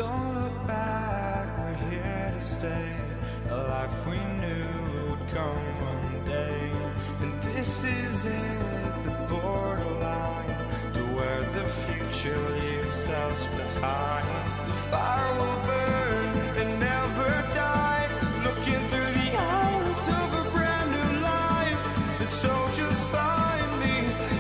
Don't look back, we're here to stay. A life we knew would come one day. And this is it, the borderline to where the future leaves us behind. The fire will burn and never die, looking through the eyes of a brand new life. And so just find me,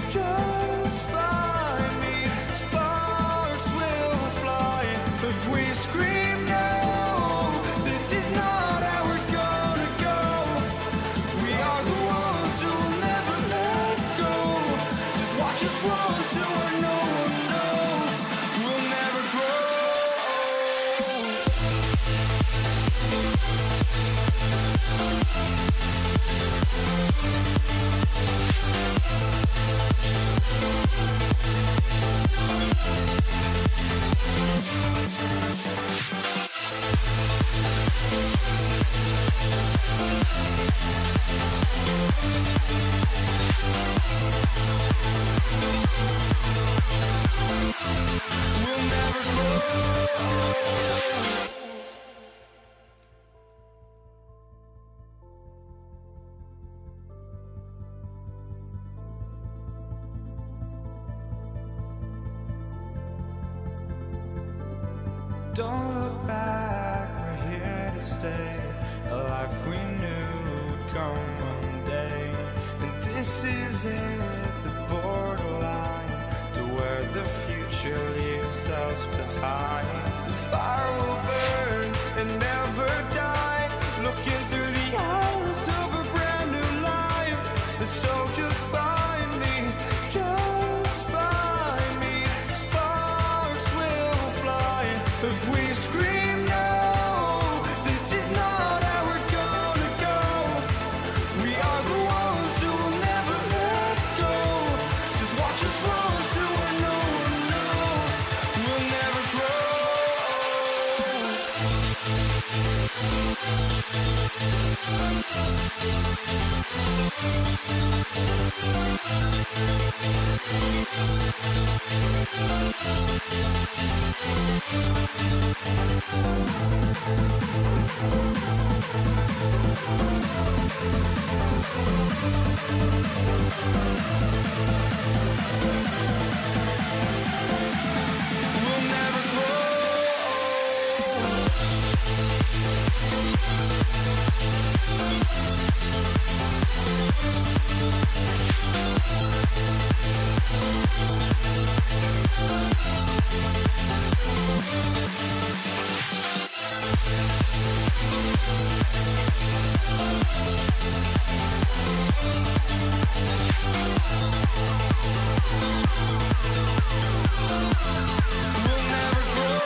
just find me. Sparks will fly if we scream no. This is not how we're gonna go. We are the ones who will never let go. Just watch us run to where no one knows. We'll never grow. We'll never grow. Don't look back, we're here to stay. A life we knew would come one day. And this is it, the borderline to where the future leaves us behind. The fire will burn and never die, looking through the eyes of a brand new life. And so just find me, just find me. Sparks will fly if we scream no. This is not how we're gonna go. We are the ones who will never let go. Just watch us run to where no one knows. We'll never grow. We'll never grow. We'll never grow.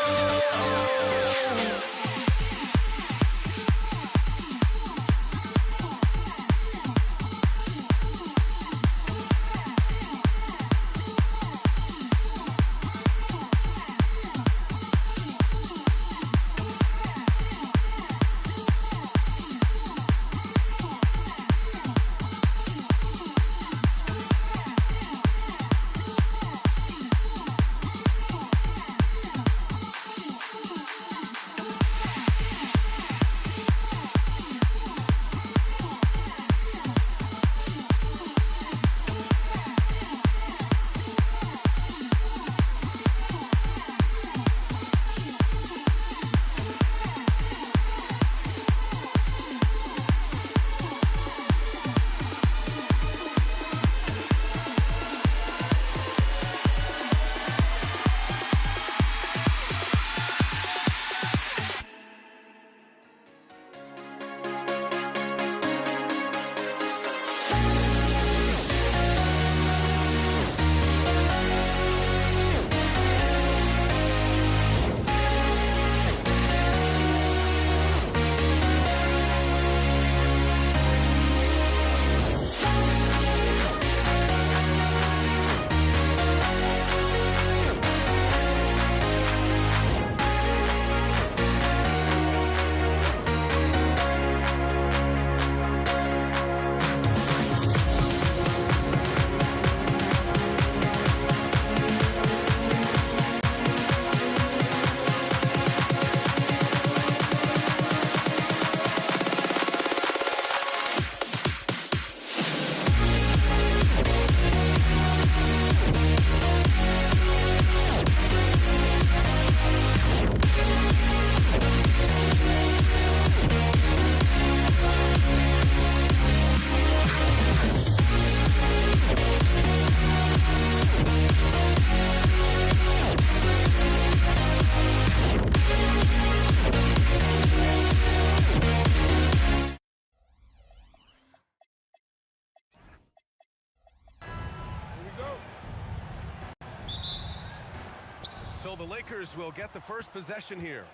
So the Lakers will get the first possession here.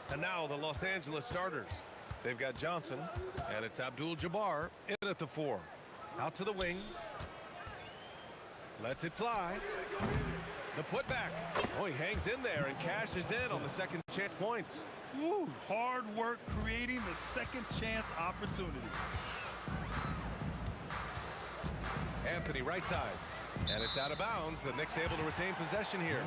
And now the Los Angeles starters. They've got Johnson, and it's Abdul-Jabbar in at the 4. Out to the wing. Lets it fly. The putback. Oh, he hangs in there and cashes in on the second chance points. Woo, hard work creating the second chance opportunity. Anthony right side. And it's out of bounds. The Knicks able to retain possession here.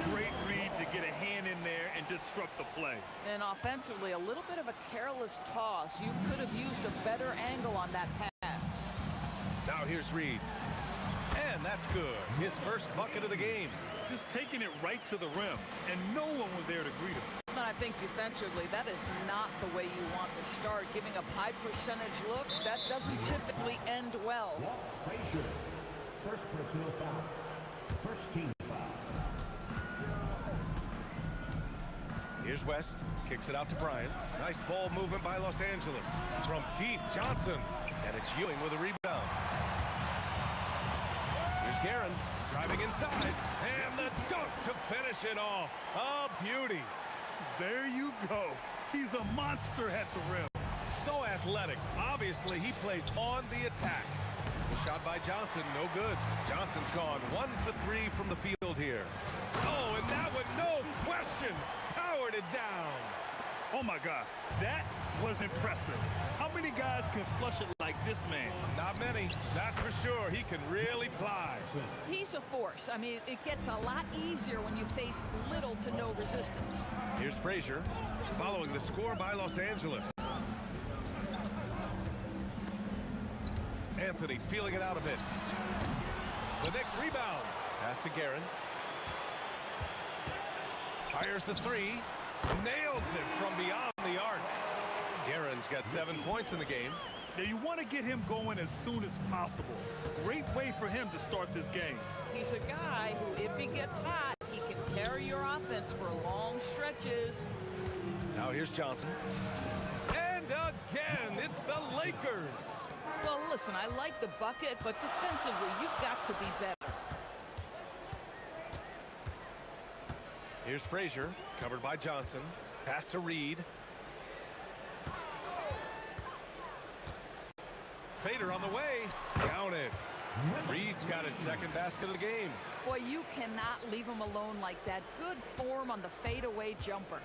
Great read to get a hand in there and disrupt the play. And offensively, a little bit of a careless toss. You could have used a better angle on that pass. Now here's Reed. And that's good. His first bucket of the game. Just taking it right to the rim, and no one was there to greet him. And I think defensively, that is not the way you want to start. Giving up high percentage looks, that doesn't typically end well. First personal foul. First team foul. Here's West. Kicks it out to Bryant. Nice ball movement by Los Angeles. From deep, Johnson. And it's Ewing with a rebound. Here's Guerin. Driving inside. And the dunk to finish it off. A beauty. There you go. He's a monster at the rim. So athletic. Obviously, he plays on the attack. The shot by Johnson, no good. Johnson's gone 1 for 3 from the field here. Oh, and that one, no question, powered it down. Oh, my God. That was impressive. How many guys can flush it like this man? Not many, that's for sure. He can really fly. He's a force. I mean, it gets a lot easier when you face little to no resistance. Here's Frazier, following the score by Los Angeles. Anthony feeling it out a bit. The Knicks rebound. Pass to Guerin. Fires the 3. Nails it from beyond the arc. Guerin's got 7 points in the game. Now you want to get him going as soon as possible. Great way for him to start this game. He's a guy who, if he gets hot, he can carry your offense for long stretches. Now here's Johnson. And again, it's the Lakers. Well, listen, I like the bucket, but defensively, you've got to be better. Here's Frazier, covered by Johnson. Pass to Reed. Fader on the way. Counted. Reed's got his second basket of the game. Boy, you cannot leave him alone like that. Good form on the fadeaway jumper.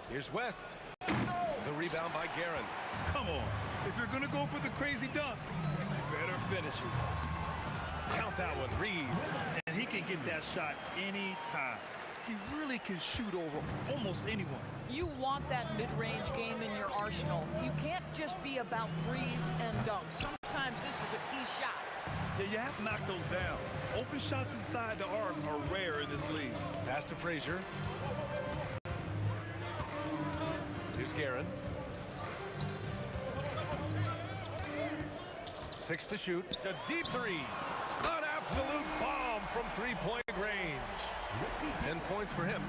Here's West. The rebound by Guerin. Come on. If you're going to go for the crazy dunk, you better finish it. Count that one, Reed. And he can get that shot anytime. He really can shoot over almost anyone. You want that mid-range game in your arsenal. You can't just be about threes and dunks. Sometimes this is a key shot. Yeah, you have to knock those down. Open shots inside the arc are rare in this league. Pass to Frazier. Here's Guerin. 6 to shoot. A deep 3. An absolute bomb from three-point range. 10 points for him.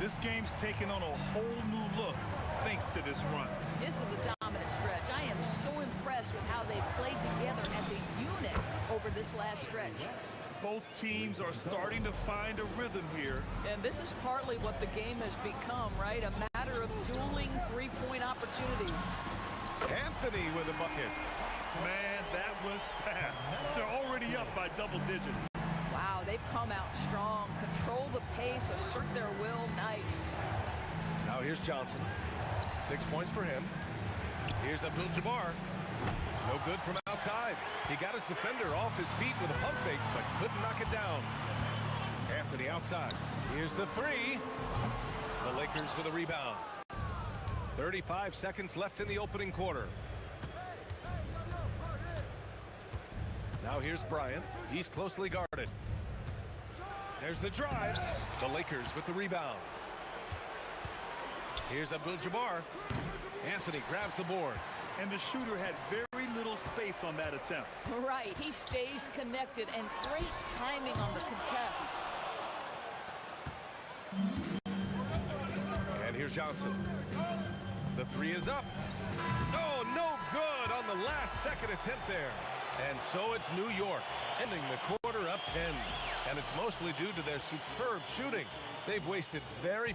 This game's taken on a whole new look thanks to this run. This is a dominant stretch. I am so impressed with how they've played together as a unit over this last stretch. Both teams are starting to find a rhythm here. And this is partly what the game has become, right? A matter of dueling three-point opportunities. Anthony with a bucket. Man, that was fast. They're already up by double digits. Wow, they've come out strong. Control the pace, assert their will. Nice. Now here's Johnson. 6 points for him. Here's Abdul-Jabbar. No good from outside. He got his defender off his feet with a pump fake, but couldn't knock it down. Anthony outside. Here's the 3. The Lakers with a rebound. 35 seconds left in the opening quarter. Now here's Bryant. He's closely guarded. There's the drive. The Lakers with the rebound. Here's Abdul-Jabbar. Anthony grabs the board. And the shooter had very little space on that attempt. Right, he stays connected, and great timing on the contest. And here's Johnson. The 3 is up. Oh, no good on the last second attempt there. And so it's New York, ending the quarter up 10. And it's mostly due to their superb shooting. They've wasted very...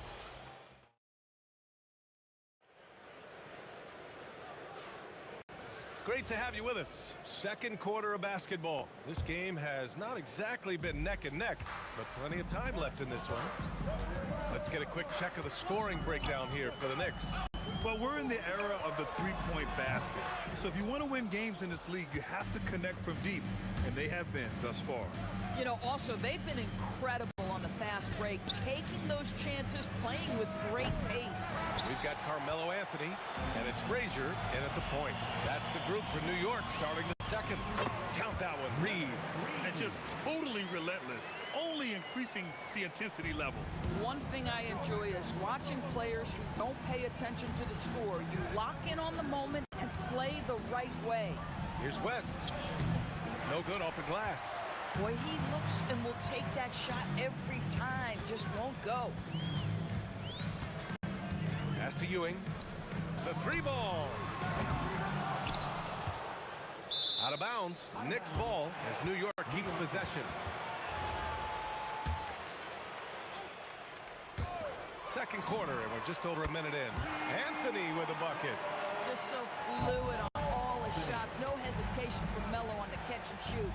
Great to have you with us. Second quarter of basketball. This game has not exactly been neck and neck, but plenty of time left in this one. Let's get a quick check of the scoring breakdown here for the Knicks. Well, we're in the era of the three-point basket. So if you want to win games in this league, you have to connect from deep, and they have been thus far. You know, also, they've been incredible on the fast break, taking those chances, playing with great pace. We've got Carmelo Anthony, and it's Frazier in at the point. That's the group for New York starting the second. Count that one, Reed. And just totally relentless, only increasing the intensity level. One thing I enjoy is watching players who don't pay attention to the score. You lock in on the moment and play the right way. Here's West. No good off the glass. Boy, he looks and will take that shot every time, just won't go. Pass to Ewing. The three ball. Out of bounds. Knicks ball as New York keeps possession. Second quarter, and we're just over a minute in. Anthony with a bucket. Just so fluid on all his shots. No hesitation from Melo on the catch and shoot.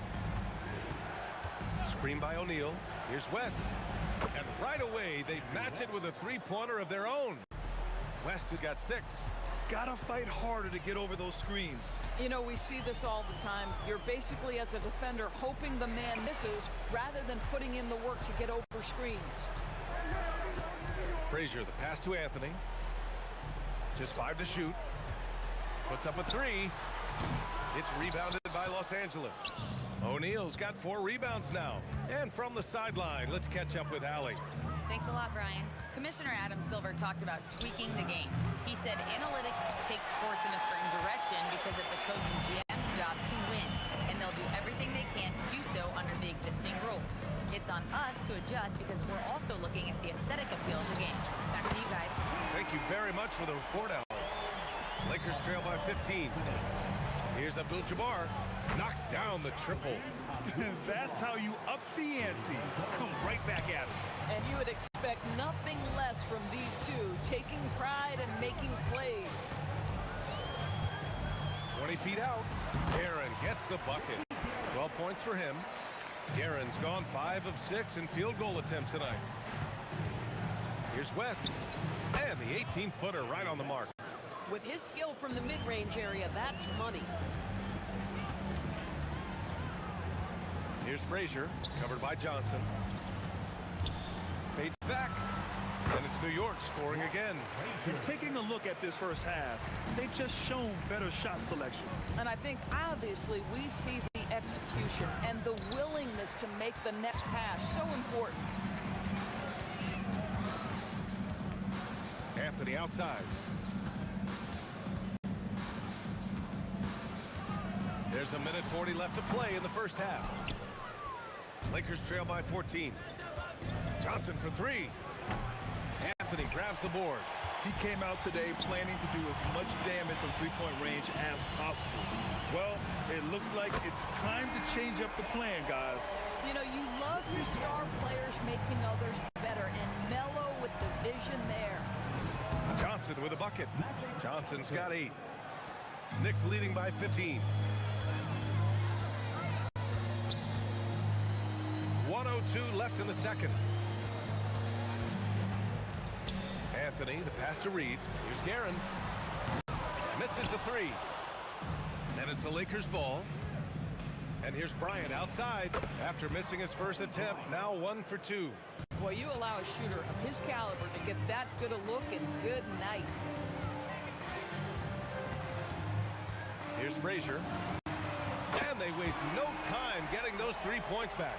Screen by O'Neal. Here's West. And right away, they match it with a three-pointer of their own. West has got 6. Gotta fight harder to get over those screens. You know, we see this all the time. You're basically, as a defender, hoping the man misses rather than putting in the work to get over screens. Frazier, the pass to Anthony. Just 5 to shoot. Puts up a 3. It's rebounded by Los Angeles. O'Neal's got 4 rebounds now. And from the sideline, let's catch up with Allie. Thanks a lot, Brian. Commissioner Adam Silver talked about tweaking the game. He said analytics takes sports in a certain direction because it's a coach and GM's job to win, and they'll do everything they can to do so under the existing rules. It's on us to adjust because we're also looking at the aesthetic appeal of the game. Back to you guys. Thank you very much for the report, Allie. Lakers trail by 15. Here's Abdul-Jabbar. Knocks down the triple. That's how you up the ante. Come right back at it. And you would expect nothing less from these two, taking pride and making plays. 20 feet out. Guerin gets the bucket. 12 points for him. Guerin's gone 5 of 6 in field goal attempts tonight. Here's West. And the 18-footer right on the mark. With his skill from the mid-range area, that's money. Here's Frazier, covered by Johnson. Fades back. And it's New York scoring again. And taking a look at this first half, they've just shown better shot selection. And I think, obviously, we see the execution and the willingness to make the next pass so important. Anthony outside. There's a minute 40 left to play in the first half. Lakers trail by 14. Johnson for 3. Anthony grabs the board. He came out today planning to do as much damage from three-point range as possible. Well, it looks like it's time to change up the plan, guys. You know, you love your star players making others better, and Melo with the vision there. Johnson with a bucket. Johnson's got 8. Knicks leading by 15. 1:02 left in the second. Anthony, the pass to Reed. Here's Guerin. Misses the 3. And it's the Lakers ball. And here's Bryant outside after missing his first attempt. Now 1 for 2. Boy, you allow a shooter of his caliber to get that good a look, and good night. Here's Frazier. And they waste no time getting those 3 points back.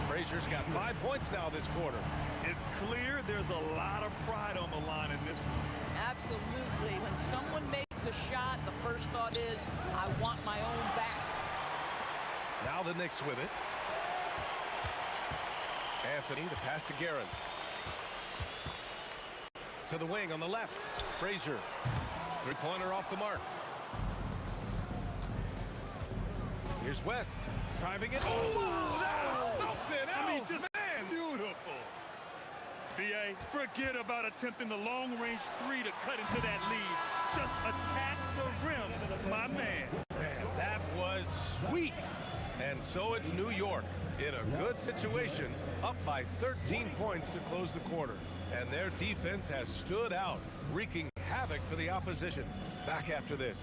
Frazier's got 5 points now this quarter. It's clear there's a lot of pride on the line in this one. Absolutely. When someone makes a shot, the first thought is, I want my own back. Now the Knicks with it. Anthony, the pass to Guerin. To the wing on the left. Frazier. 3-pointer off the mark. Here's West. Driving it. Oh, that is something else. I mean, just beautiful. B.A., forget about attempting the long-range three to cut into that lead. Just attack the rim, my man. Man, that was sweet. And so it's New York in a good situation, up by 13 points to close the quarter. And their defense has stood out, wreaking havoc for the opposition. Back after this.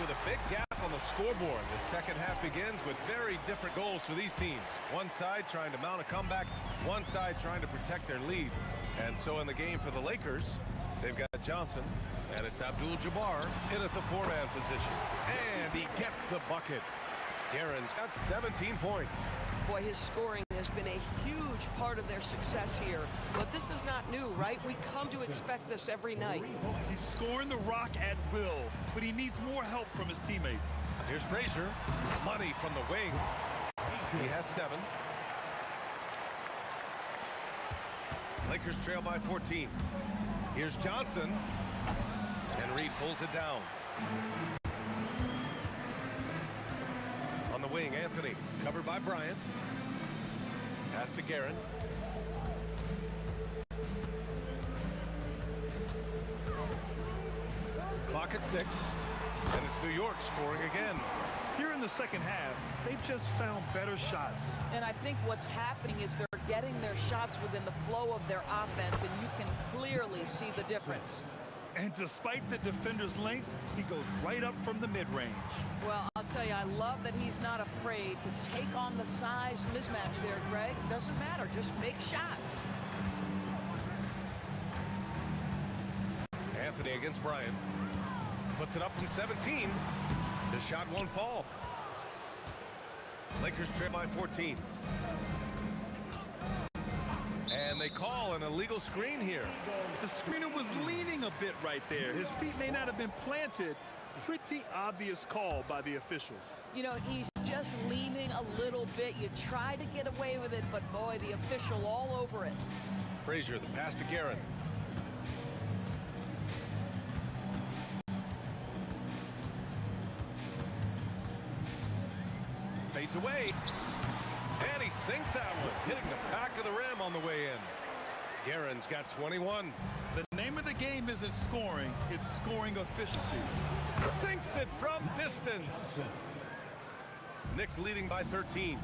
With a big gap on the scoreboard, the second half begins with very different goals for these teams. One side trying to mount a comeback, one side trying to protect their lead. And so in the game for the Lakers, they've got Johnson, and it's Abdul-Jabbar in at the four-man position. And he gets the bucket. Guerin's got 17 points. Boy, his scoring has been a huge part of their success here. But this is not new, right? We come to expect this every night. He's scoring the rock at will, but he needs more help from his teammates. Here's Frazier. Money from the wing. He has 7. Lakers trail by 14. Here's Johnson. And Reed pulls it down. On the wing, Anthony, covered by Bryant. Pass to Guerin. Clock at 6. And it's New York scoring again. Here in the second half, they've just found better shots. And I think what's happening is they're getting their shots within the flow of their offense, and you can clearly see the difference. And despite the defender's length, he goes right up from the mid-range. Well, I'll tell you, I love that he's not afraid to take on the size mismatch there, Greg. It doesn't matter. Just make shots. Anthony against Bryant. Puts it up from 17. The shot won't fall. Lakers trail by 14. And they call an illegal screen here. The screener was leaning a bit right there. His feet may not have been planted. Pretty obvious call by the officials. You know, he's just leaning a little bit. You try to get away with it, but boy, the official all over it. Frazier, the pass to Guerin. Fades away. And he sinks that one, hitting the back of the rim on the way in. Guerin's got 21. The name of the game isn't scoring, it's scoring efficiency. Sinks it from distance. Knicks leading by 13.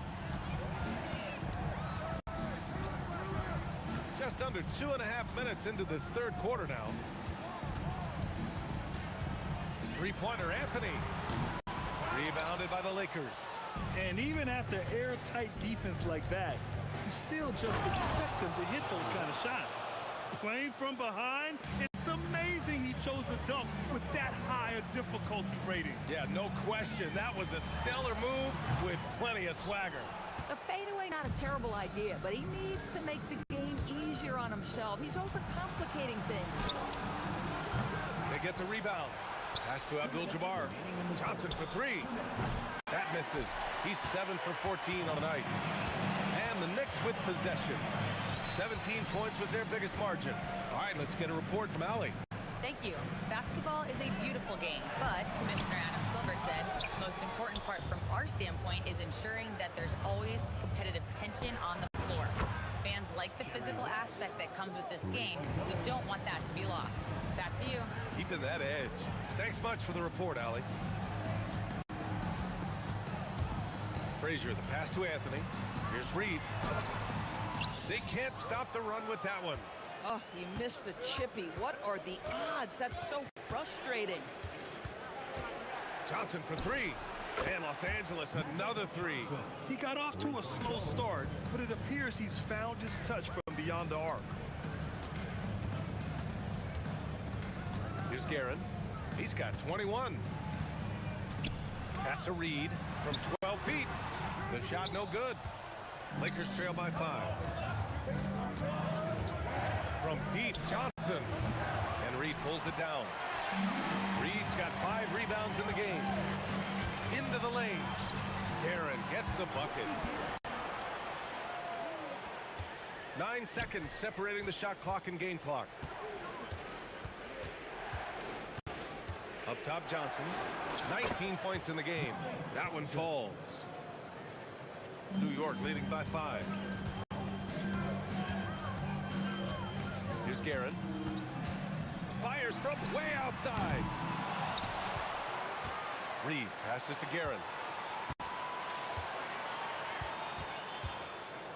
Just under 2.5 minutes into this third quarter now. Three-pointer Anthony. Rebounded by the Lakers. And even after airtight defense like that, you still just expect him to hit those kind of shots. Playing from behind, it's amazing he chose to dunk with that high a difficulty rating. Yeah, no question. That was a stellar move with plenty of swagger. The fadeaway, not a terrible idea, but he needs to make the game easier on himself. He's overcomplicating things. They get the rebound. Pass to Abdul-Jabbar. Johnson for 3. That misses. He's 7 for 14 on the night. And the Knicks with possession. 17 points was their biggest margin. All right, let's get a report from Allie. Thank you. Basketball is a beautiful game, but Commissioner Adam Silver said the most important part from our standpoint is ensuring that there's always competitive tension on the floor. Fans like the physical aspect that comes with this game. We don't want that to be lost. Back to you. Keeping that edge. Thanks much for the report, Allie. Frazier, the pass to Anthony. Here's Reed. They can't stop the run with that one. Oh, he missed the chippy. What are the odds? That's so frustrating. Johnson for 3. And Los Angeles, another 3. He got off to a slow start, but it appears he's found his touch from beyond the arc. Here's Guerin. He's got 21. Pass to Reed from 12 feet. The shot no good. Lakers trail by 5. From deep, Johnson. And Reed pulls it down. Reed's got 5 rebounds in the game. Into the lane. Guerin gets the bucket. 9 seconds separating the shot clock and game clock. Up top, Johnson. 19 points in the game. That one falls. New York leading by 5. Here's Guerin. Fires from way outside. Reed passes to Guerin.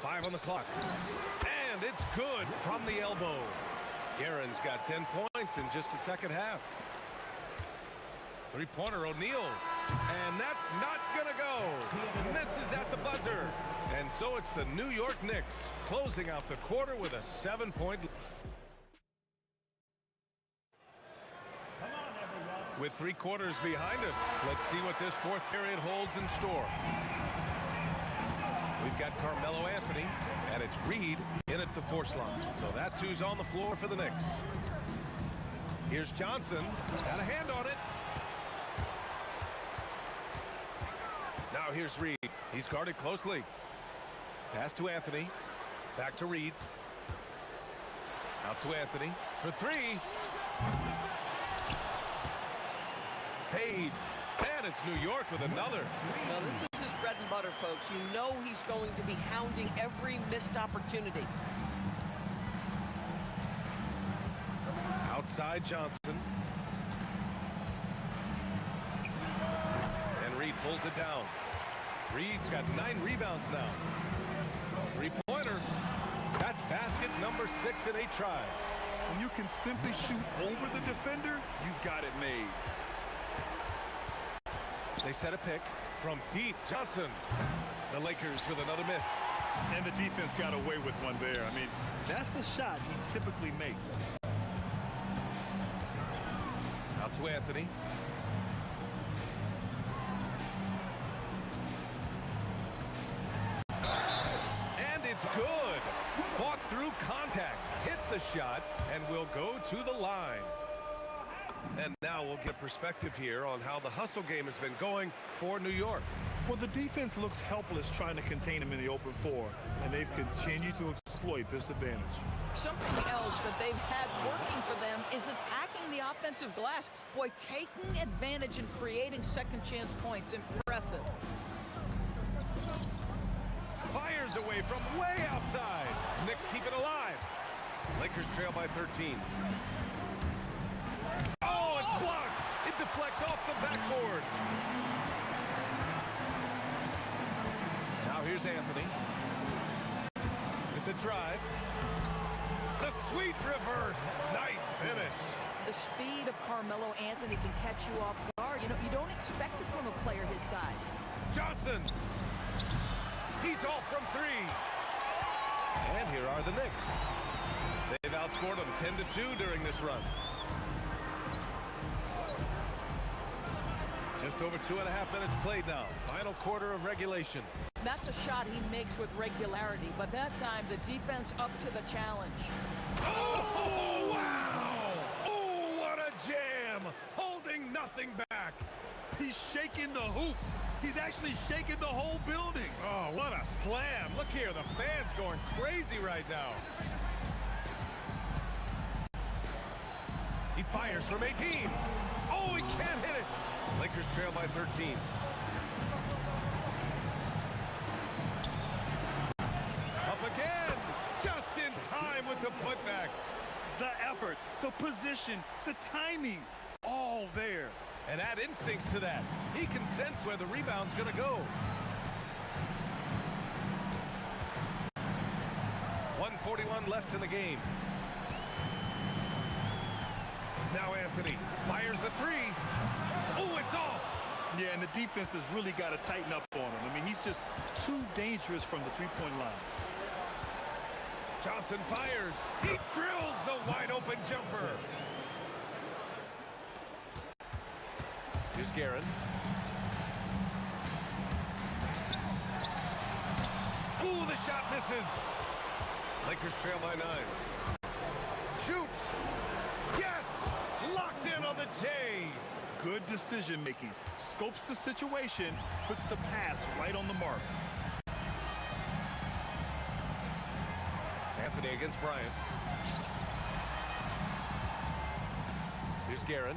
5 on the clock. And it's good from the elbow. Guerin's got 10 points in just the second half. Three-pointer, O'Neal. And that's not going to go. Misses at the buzzer. And so it's the New York Knicks closing out the quarter with a 7-point lead. With 3 quarters behind us, let's see what this fourth period holds in store. We've got Carmelo Anthony, and it's Reed in at the force line. So that's who's on the floor for the Knicks. Here's Johnson. Got a hand on it. Now here's Reed. He's guarded closely. Pass to Anthony. Back to Reed. Out to Anthony for 3. Fades. And it's New York with another. Now, this is his bread and butter, folks. You know he's going to be hounding every missed opportunity. Outside Johnson. And Reed pulls it down. Reed's got 9 rebounds now. Three-pointer. That's basket number 6 in 8 tries. When you can simply shoot over the defender, you've got it made. They set a pick from deep. Johnson. The Lakers with another miss. And the defense got away with one there. I mean, that's a shot he typically makes. Out to Anthony. And it's good. Fought through contact. Hit the shot and will go to the line. And now we'll get perspective here on how the hustle game has been going for New York. Well, the defense looks helpless trying to contain him in the open floor, and they've continued to exploit this advantage. Something else that they've had working for them is attacking the offensive glass. Boy, taking advantage and creating second chance points. Impressive. Fires away from way outside. Knicks keep it alive. Lakers trail by 13. Oh, it's blocked. It deflects off the backboard. Now here's Anthony. With the drive. The sweet reverse. Nice finish. The speed of Carmelo Anthony can catch you off guard. You know, you don't expect it from a player his size. Johnson. He's off from 3. And here are the Knicks. They've outscored them 10-2 during this run. Just over 2.5 minutes played now. Final quarter of regulation. That's a shot he makes with regularity, but that time the defense up to the challenge. Oh, wow! Oh, what a jam! Holding nothing back. He's shaking the hoop. He's actually shaking the whole building. Oh, what a slam. Look here, the fans going crazy right now. He fires from 18. Oh, he can't hit it. Lakers trail by 13. Up again. Just in time with the putback. The effort, the position, the timing, all there. And add instincts to that. He can sense where the rebound's going to go. 1:41 left in the game. Now Anthony fires the 3. Oh, it's off. Yeah, and the defense has really got to tighten up on him. I mean, he's just too dangerous from the three-point line. Johnson fires. He drills the wide-open jumper. Here's Guerin. Ooh, the shot misses. Lakers trail by 9. Shoots. Yes! Locked in on the J. Good decision-making. Scopes the situation, puts the pass right on the mark. Anthony against Bryant. Here's Guerin.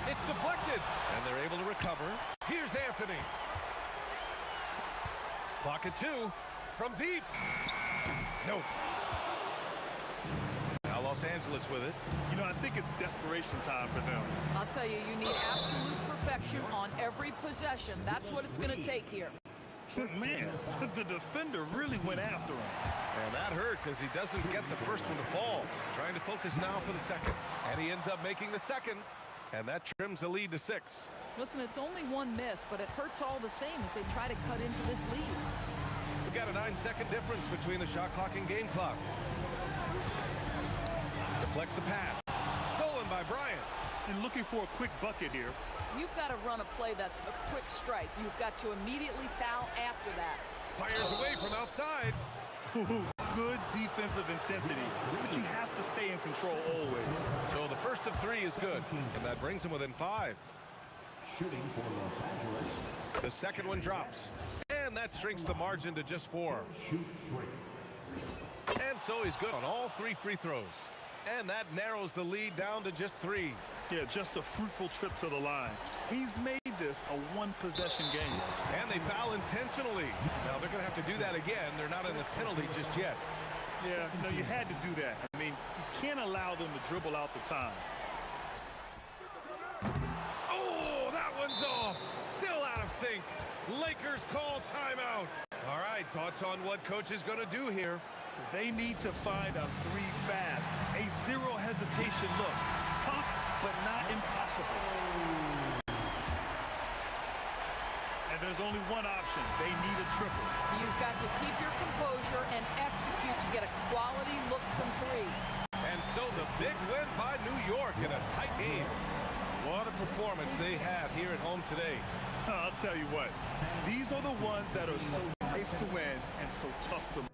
It's deflected, and they're able to recover. Here's Anthony. Clock at 2 from deep. Nope. Now Los Angeles with it. You know, I think it's desperation time for them. I'll tell you, you need absolute perfection on every possession. That's what it's going to take here. Man, the defender really went after him. And that hurts as he doesn't get the first one to fall. Trying to focus now for the second. And he ends up making the second. And that trims the lead to 6. Listen, it's only one miss, but it hurts all the same as they try to cut into this lead. We've got a 9-second difference between the shot clock and game clock. Deflects the pass. Stolen by Bryant. And looking for a quick bucket here. You've got to run a play that's a quick strike. You've got to immediately foul after that. Fires away from outside. Good defensive intensity, but you have to stay in control always. So the first of 3 is good, and that brings him within 5. Shooting for Los Angeles. The second one drops, and that shrinks the margin to just 4. Shoot 3. And so he's good on all 3 free throws. And that narrows the lead down to just 3. Yeah, just a fruitful trip to the line. He's made this a one-possession game. And they foul intentionally. Now they're going to have to do that again. They're not in the penalty just yet. Yeah, no, you had to do that. I mean, you can't allow them to dribble out the time. Oh, that one's off. Still out of sync. Lakers call timeout. All right, thoughts on what coach is going to do here? They need to find a 3 fast. A zero hesitation look. Tough, but not impossible. And there's only one option. They need a triple. You've got to keep your composure and execute to get a quality look from 3. And so the big win by New York in a tight game. What a performance they have here at home today. I'll tell you what. These are the ones that are so nice to win and so tough to lose.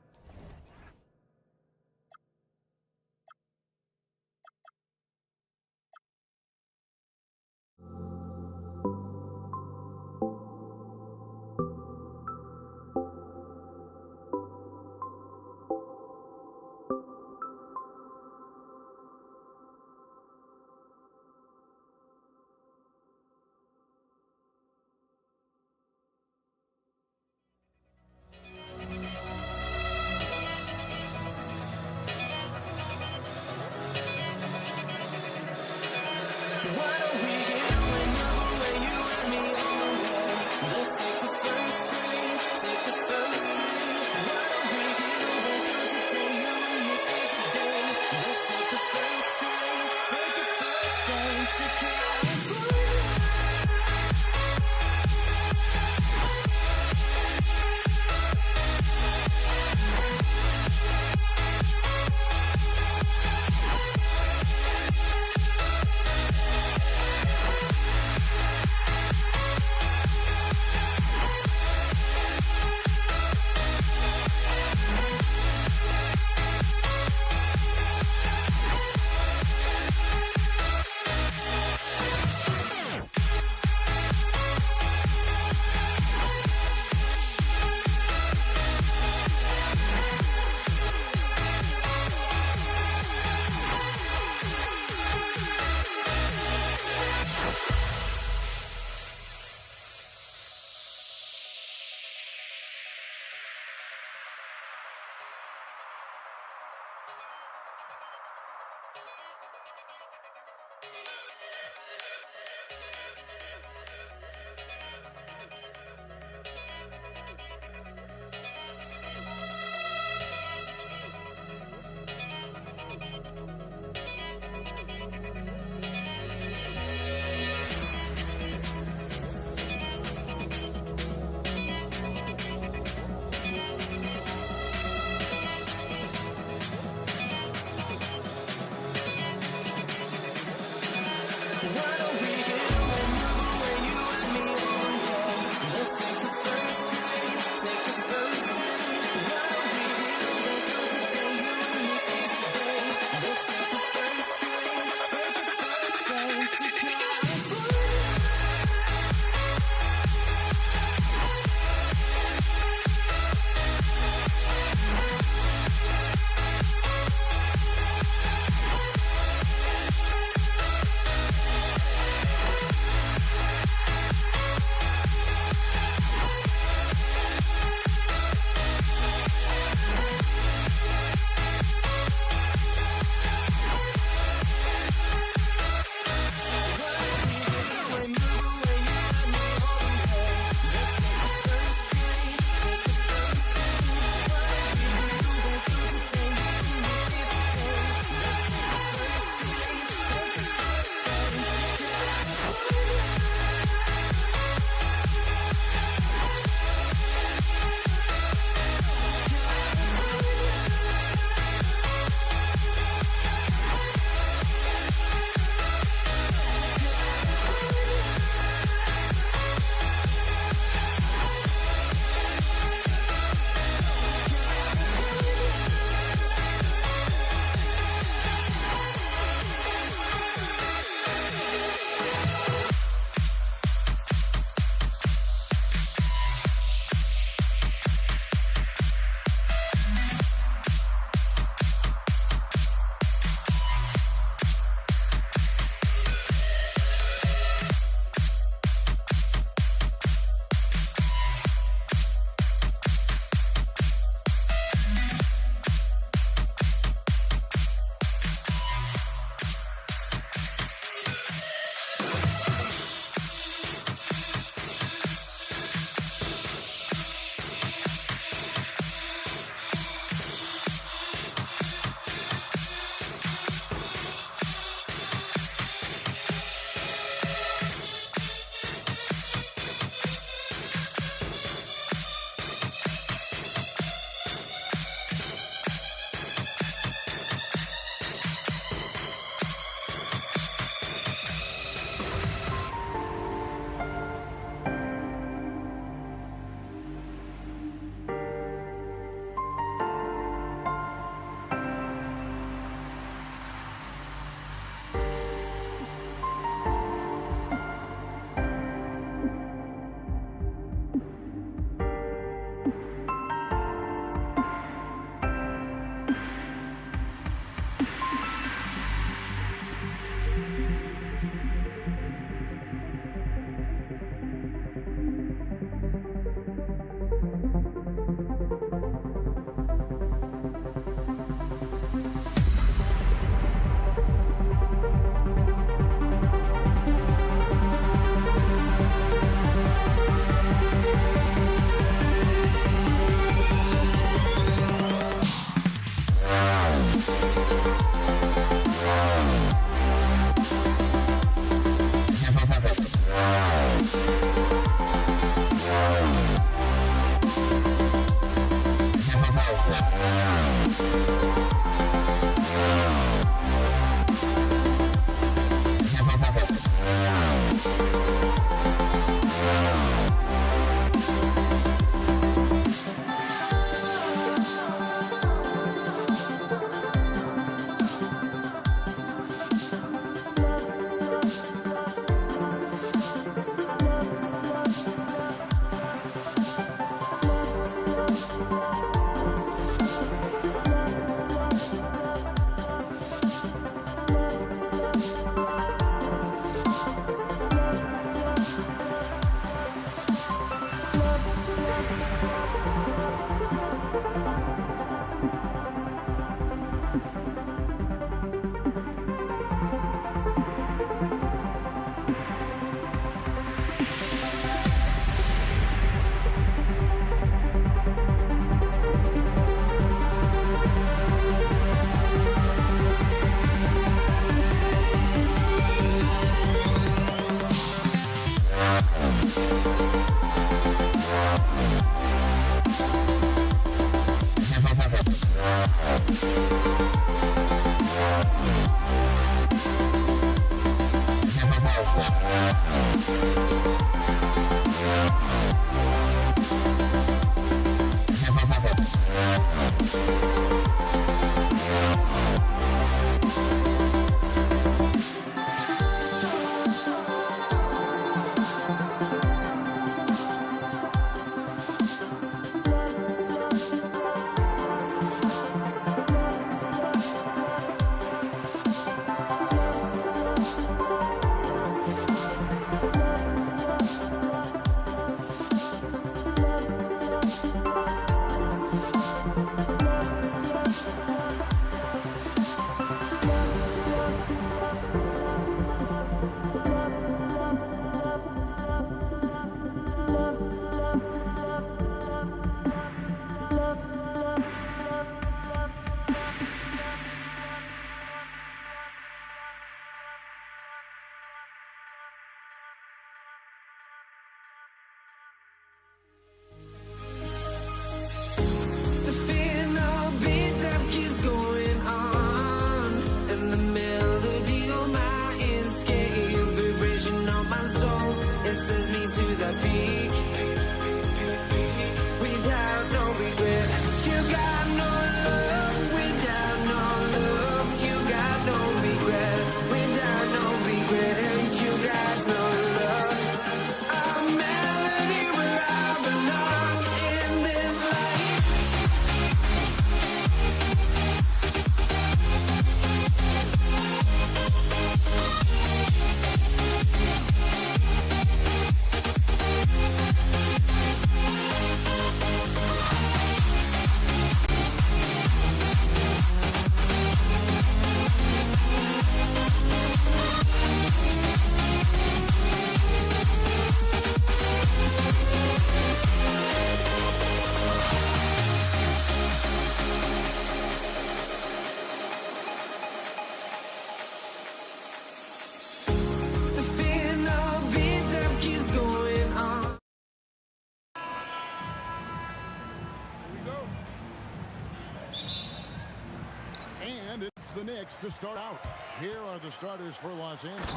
The Knicks to start out. Here are the starters for Los Angeles.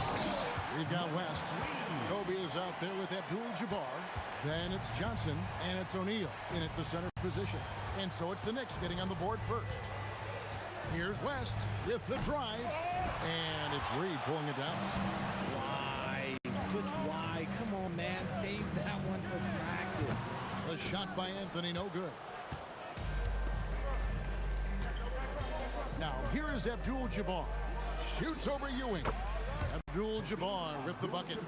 We've got West. Kobe is out there with Abdul-Jabbar. Then it's Johnson, and it's O'Neal in at the center position. And so it's the Knicks getting on the board first. Here's West with the drive, and it's Reed pulling it down. Why? Just why? Come on, man. Save that one for practice. The shot by Anthony, no good. Now, here is Abdul-Jabbar. Shoots over Ewing. Abdul-Jabbar with the bucket.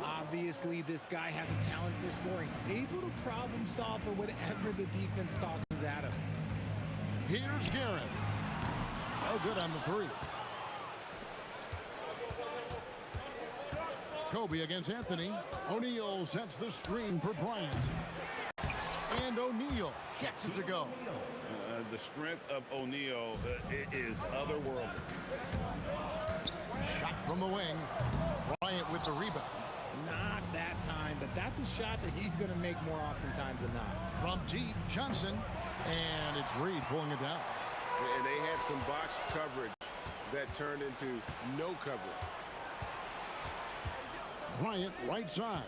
Obviously, this guy has a talent for scoring. Able to problem solve for whatever the defense tosses at him. Here's Garrett. So good on the three. Kobe against Anthony. O'Neal sets the screen for Bryant. And O'Neal gets it to go. The strength of O'Neal is otherworldly. Shot from the wing. Bryant with the rebound. Not that time, but that's a shot that he's going to make more oftentimes than not. From deep, Johnson. And it's Reed pulling it down. And they had some boxed coverage that turned into no coverage. Bryant right side.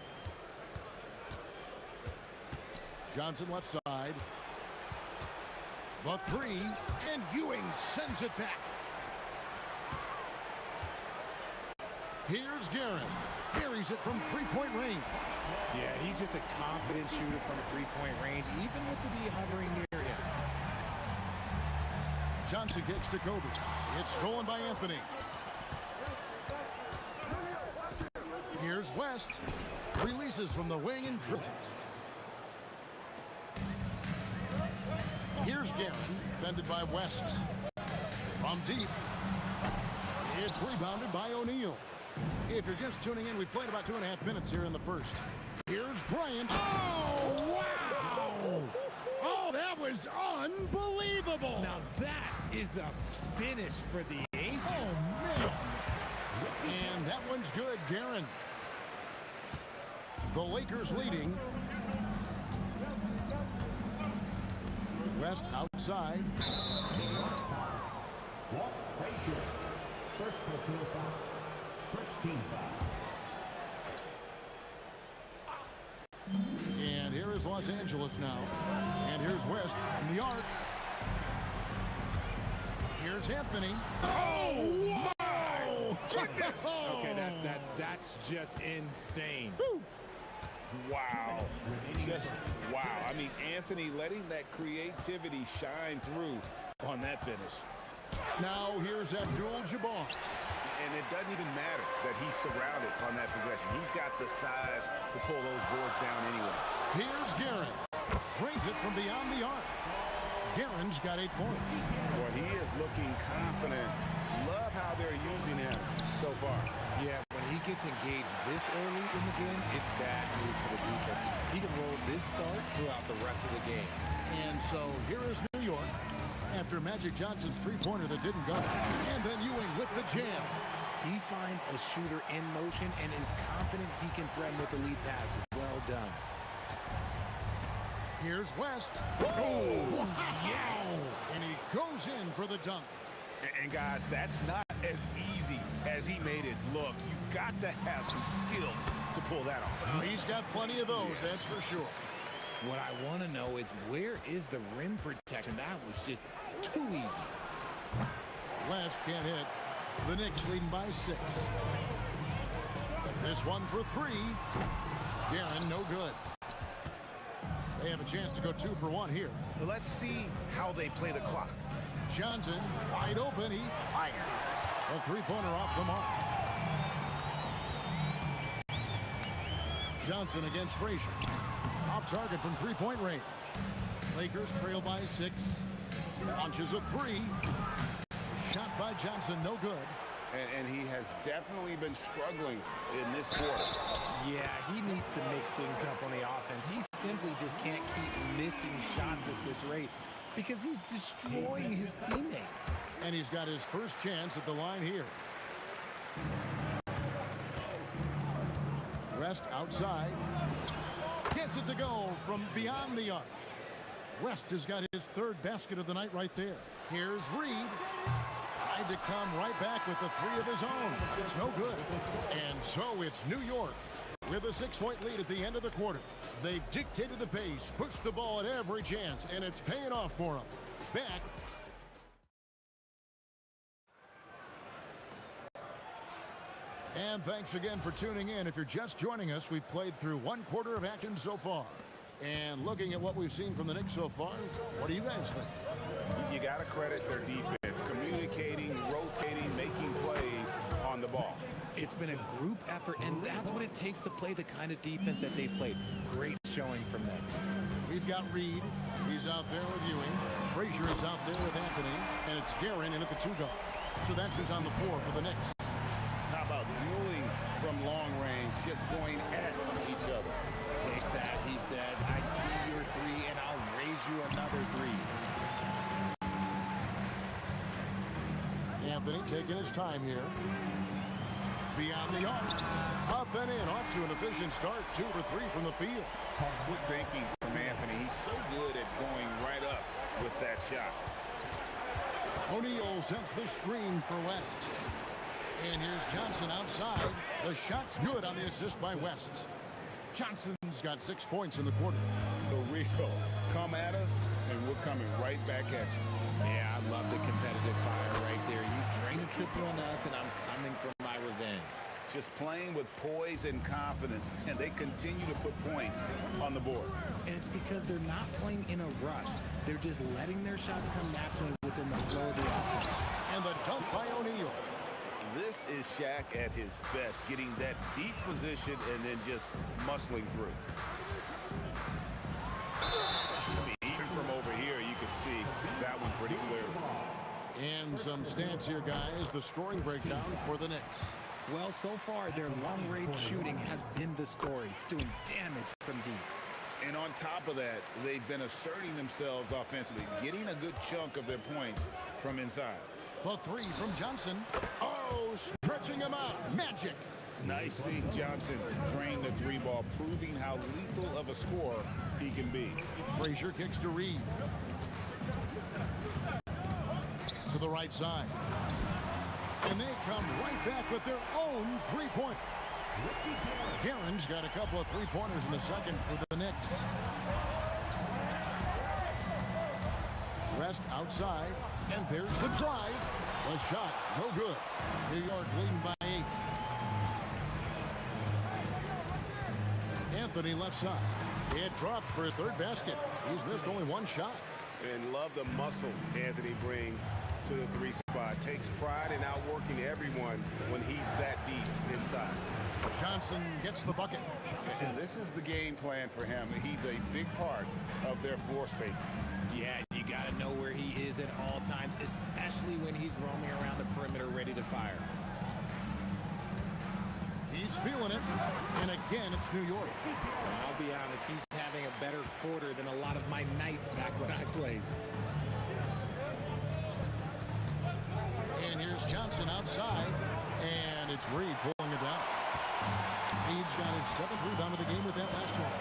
Johnson left side. The three, and Ewing sends it back. Here's Garrett. Buries it from three-point range. Yeah, he's just a confident shooter from three-point range, even with the D hovering near him. Johnson gets to Kobe. It's stolen by Anthony. Here's West. Releases from the wing and dribbles it. Here's Guerin, defended by West. From deep. It's rebounded by O'Neal. If you're just tuning in, we played about 2.5 minutes here in the first. Here's Bryant. Oh, wow! Oh, that was unbelievable! Now that is a finish for the ages. Oh, man! And that one's good, Guerin. The Lakers leading. West outside. First personal foul. First team foul. And here is Los Angeles now. And here's West from the arc. Here's Anthony. Oh, my goodness! Okay, that's just insane. Woo. Wow. Just wow. I mean, Anthony letting that creativity shine through on that finish. Now here's Abdul-Jabbar. And it doesn't even matter that he's surrounded on that possession. He's got the size to pull those boards down anyway. Here's Guerin. Drains it from beyond the arc. Guerin's got 8 points. Boy, he is looking confident. Love how they're using him so far. Yeah, when he gets engaged this early in the game, it's bad news for the defense. He can roll this start throughout the rest of the game. And so here is New York after Magic Johnson's three-pointer that didn't go. And then Ewing with the jam. He finds a shooter in motion and is confident he can threaten with the lead pass. Well done. Here's West. Oh, yes! And he goes in for the dunk. And guys, that's not as easy as he made it look. You've got to have some skills to pull that off. He's got plenty of those, that's for sure. What I want to know is, where is the rim protection? That was just too easy. West can't hit. The Knicks leading by 6. This one for 3. Guerin, no good. They have a chance to go 2 for 1 here. Let's see how they play the clock. Johnson, wide open, he fires. A three-pointer off the mark. Johnson against Frazier. Off target from three-point range. Lakers trail by 6. Launches a 3. Shot by Johnson, no good. And he has definitely been struggling in this quarter. Yeah, he needs to mix things up on the offense. He simply just can't keep missing shots at this rate because he's destroying his teammates. And he's got his first chance at the line here. West outside. Gets it to go from beyond the arc. West has got his 3rd basket of the night right there. Here's Reed. Tried to come right back with the 3 of his own. It's no good. And so it's New York with a 6-point lead at the end of the quarter. They've dictated the pace, pushed the ball at every chance, and it's paying off for them. Back. And thanks again for tuning in. If you're just joining us, we've played through 1 quarter of action so far. And looking at what we've seen from the Knicks so far, what do you guys think? You got to credit their defense, communicating, rotating, making plays on the ball. It's been a group effort, and that's what it takes to play the kind of defense that they've played. Great showing from them. We've got Reed. He's out there with Ewing. Frazier is out there with Anthony. And it's Guerin in at the 2 guard. So that's who's on the floor for the Knicks. How about dueling from long range, just going at each other? Take that, he says. I see your 3, and I'll raise you another 3. Anthony taking his time here. Beyond the arc. Up and in. Off to an efficient start. 2 for 3 from the field. Good thinking from Anthony. He's so good at going right up with that shot. O'Neal sets the screen for West. And here's Johnson outside. The shot's good on the assist by West. Johnson's got 6 points in the quarter. The real come at us, and we're coming right back at you. Yeah, I love the competitive fire right there. You drain a triple on us, and I'm coming for my revenge. Just playing with poise and confidence, and they continue to put points on the board. And it's because they're not playing in a rush. They're just letting their shots come naturally within the flow of the offense. And the dunk by O'Neal. This is Shaq at his best, getting that deep position and then just muscling through. I mean, even from over here, you can see Some stats here, guys. The scoring breakdown for the Knicks. Well, so far, their long-range shooting has been the story, doing damage from deep. And on top of that, they've been asserting themselves offensively, getting a good chunk of their points from inside. The three from Johnson. Oh, stretching him out. Magic. Nice seeing Johnson drain the three ball, proving how lethal of a scorer he can be. Frazier kicks to Reed. To the right side. And they come right back with their own three-point. Guerin's got a couple of three-pointers in the second for the Knicks. West outside, and there's the drive. The shot, no good. New York leading by 8. Anthony left side. It drops for his third basket. He's missed only one shot. And love the muscle Anthony brings to the three spot. Takes pride in outworking everyone when he's that deep inside. Johnson gets the bucket. And this is the game plan for him. He's a big part of their floor spacing. Yeah, you got to know where he is at all times, especially when he's roaming around the perimeter ready to fire. He's feeling it. And again, it's New York. I'll be honest, he's having a better quarter than a lot of my nights back when I played. And here's Johnson outside. And it's Reed pulling it down. Reed's got his 7th rebound of the game with that last one.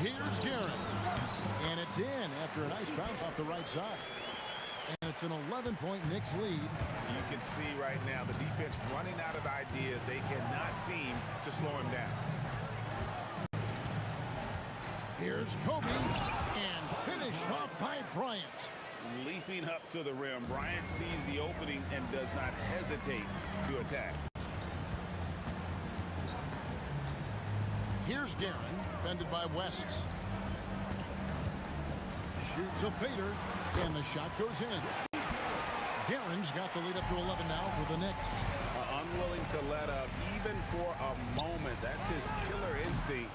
Here's Guerin. And it's in after a nice bounce off the right side. And it's an 11-point Knicks lead. You can see right now the defense running out of ideas. They cannot seem to slow him down. Here's Kobe. And finish off by Bryant. Leaping up to the rim, Bryant sees the opening and does not hesitate to attack. Here's Guerin, fended by West. Shoots a fader, and the shot goes in. Guerin's got the lead up to 11 now for the Knicks. Unwilling to let up, even for a moment. That's his killer instinct,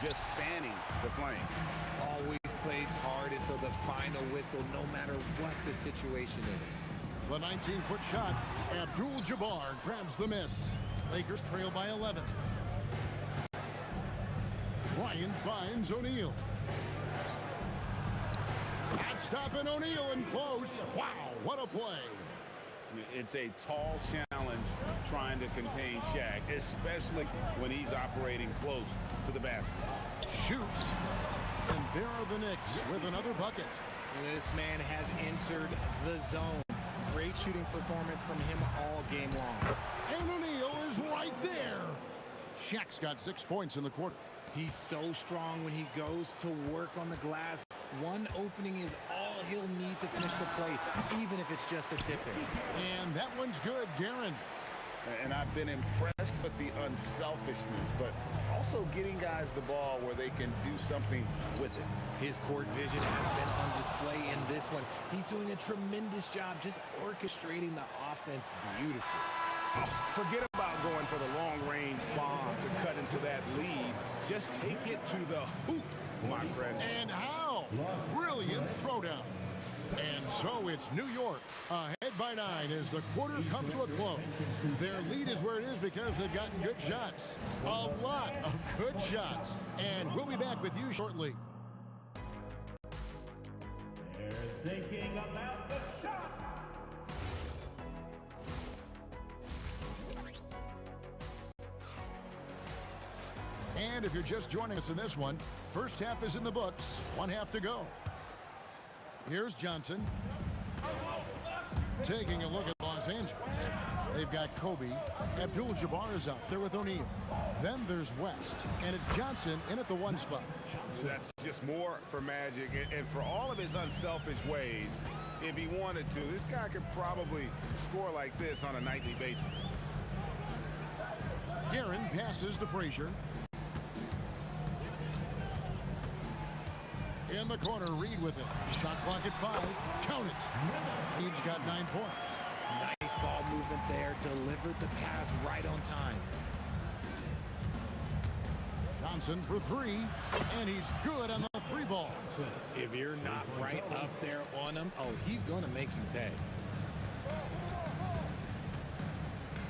just fanning the flame. Always plays hard until the final whistle, no matter what the situation is. The 19-foot shot, Abdul-Jabbar grabs the miss. Lakers trail by 11. Bryant finds O'Neal. Not stopping O'Neal in close. Wow, what a play. It's a tall challenge trying to contain Shaq, especially when he's operating close to the basket. Shoots. And there are the Knicks with another bucket. This man has entered the zone. Great shooting performance from him all game long. And O'Neal is right there. Shaq's got 6 points in the quarter. He's so strong when he goes to work on the glass. One opening is all he'll need to finish the play, even if it's just a tip-in. And that one's good, Guerin. And I've been impressed with the unselfishness, but also getting guys the ball where they can do something with it. His court vision has been on display in this one. He's doing a tremendous job just orchestrating the offense beautifully. Forget about going for the long-range bomb to cut into that lead. Just take it to the hoop, my friend. And how? Brilliant throwdown. And so it's New York ahead by 9 as the quarter comes to a close. Their lead is where it is because they've gotten good shots. A lot of good shots. And we'll be back with you shortly. They're thinking about the shot. And if you're just joining us in this one, first half is in the books, 1 half to go. Here's Johnson. Taking a look at Los Angeles. They've got Kobe. Abdul-Jabbar is out there with O'Neal. Then there's West. And it's Johnson in at the 1 spot. That's just more for Magic. And for all of his unselfish ways, if he wanted to, this guy could probably score like this on a nightly basis. Guerin passes to Frazier. In the corner, Reed with it. Shot clock at 5. Count it. Reed's got 9 points. Nice ball movement there. Delivered the pass right on time. Johnson for 3. And he's good on the 3 ball. If you're not right up there on him, oh, he's going to make you pay.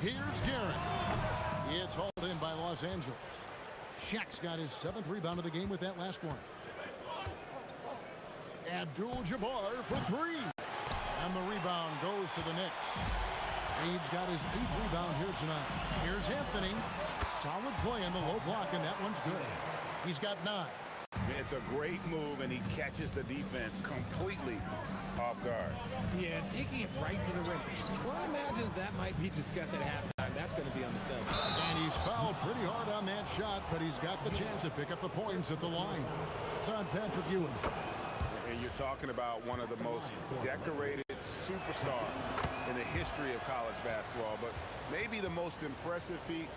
Here's Garrett. It's hauled in by Los Angeles. Shaq's got his 7th rebound of the game with that last one. Abdul-Jabbar for 3. And the rebound goes to the Knicks. Reeves got his 8th rebound here tonight. Here's Anthony. Solid play in the low block, and that one's good. He's got 9. It's a great move, and he catches the defense completely off guard. Yeah, taking it right to the rim. One imagines that might be discussed at halftime. That's going to be on the film. And he's fouled pretty hard on that shot, but he's got the chance to pick up the points at the line. It's on Patrick Ewing. And you're talking about one of the most decorated superstars in the history of college basketball, but maybe the most impressive feat.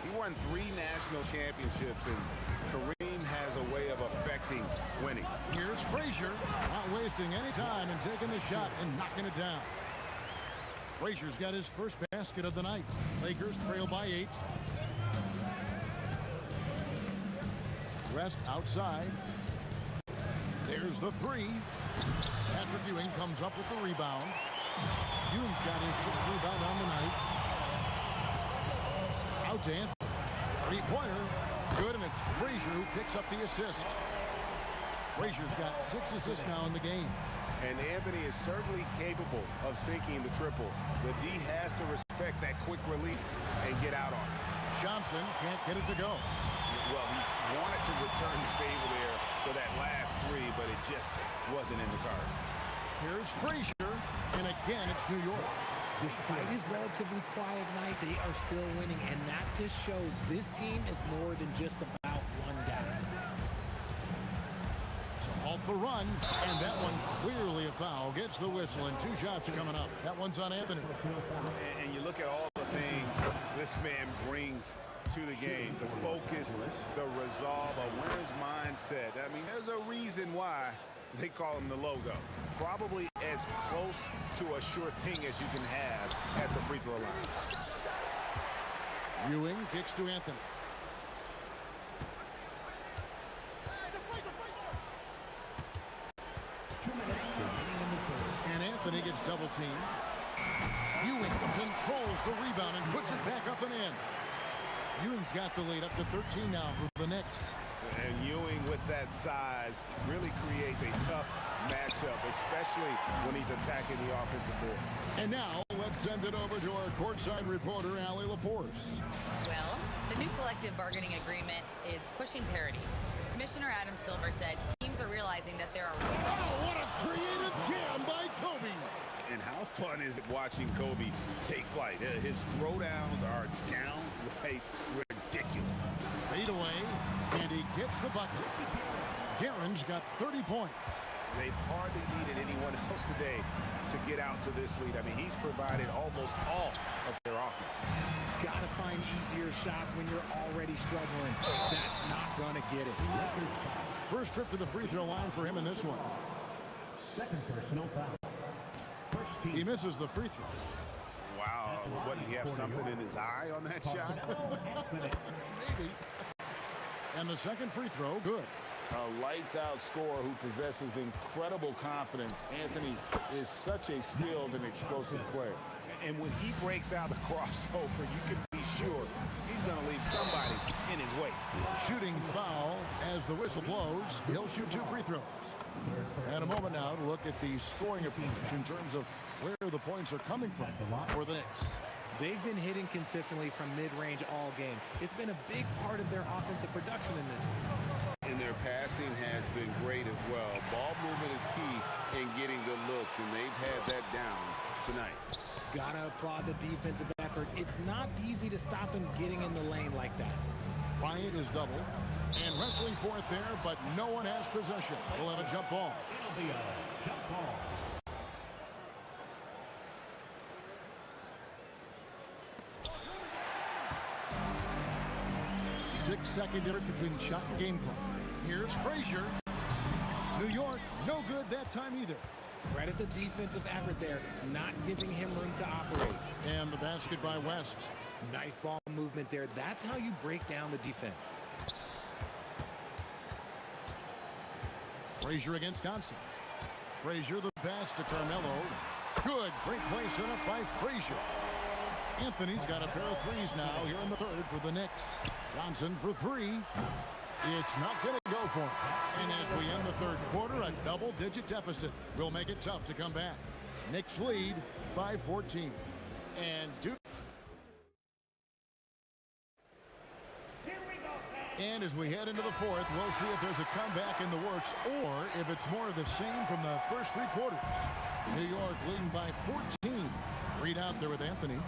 He won 3 national championships, and Kareem has a way of affecting winning. Here's Frazier, not wasting any time and taking the shot and knocking it down. Frazier's got his first basket of the night. Lakers trail by 8. West outside. There's the 3. Patrick Ewing comes up with the rebound. Ewing's got his 6th rebound on the night. Out to Anthony. 3-pointer. Good, and it's Frazier who picks up the assist. Frazier's got 6 assists now in the game. And Anthony is certainly capable of sinking the triple. The D has to respect that quick release and get out on it. Johnson can't get it to go. Well, he wanted to return the favor there for that last 3, but it just wasn't in the cards. Here's Frazier, and again it's New York. Despite his relatively quiet night, they are still winning, and that just shows this team is more than just about one guy. To halt the run, and that one clearly a foul. Gets the whistle, and 2 shots coming up. That one's on Anthony. And you look at all the things this man brings to the game. The focus, the resolve, a winner's mindset. I mean, there's a reason why they call him the logo. Probably as close to a sure thing as you can have at the free throw line. Ewing kicks to Anthony. And Anthony gets double teamed. Ewing controls the rebound and puts it back up and in. Ewing's got the lead up to 13 now for the Knicks. And Ewing with that size really creates a tough matchup, especially when he's attacking the offensive board. And now let's send it over to our courtside reporter, Allie LaForce. Well, the new collective bargaining agreement is pushing parity. Commissioner Adam Silver said teams are realizing that there are... Oh, what a creative jam by Kobe! And how fun is it watching Kobe take flight? His throwdowns are downright ridiculous. Fade away, and he gets the bucket. Guerin's got 30 points. They've hardly needed anyone else today to get out to this lead. I mean, he's provided almost all of their offense. Gotta find easier shots when you're already struggling. That's not gonna get it. First trip to the free throw line for him in this one. Second personal foul. First team. He misses the free throw. Wow, what, did he have something in his eye on that shot? Maybe. And the second free throw, good. A lights-out scorer who possesses incredible confidence. Anthony is such a skilled and explosive player. And when he breaks out the crossover, you can be sure he's going to leave somebody in his way. Shooting foul as the whistle blows. He'll shoot 2 free throws. And a moment now to look at the scoring approach in terms of where the points are coming from for the Knicks. They've been hitting consistently from mid-range all game. It's been a big part of their offensive production in this one. And their passing has been great as well. Ball movement is key in getting good looks, and they've had that down tonight. Gotta applaud the defensive effort. It's not easy to stop him getting in the lane like that. Bryant is double and wrestling for it there, but no one has possession. We'll have a jump ball. It'll be a jump ball. 6-second difference between shot and game clock. Here's Frazier. New York, no good that time either. Credit the defensive effort there, not giving him room to operate. And the basket by West. Nice ball movement there. That's how you break down the defense. Frazier against Johnson. Frazier the pass to Carmelo. Good. Great play set up by Frazier. Anthony's got a pair of threes now here in the third for the Knicks. Johnson for three. It's not going to go for him. And as we end the third quarter, a double-digit deficit will make it tough to come back. Knicks lead by 14. And Duke. And as we head into the fourth, we'll see if there's a comeback in the works or if it's more of the same from the first three quarters. New York leading by 14. Reed out there with Anthony.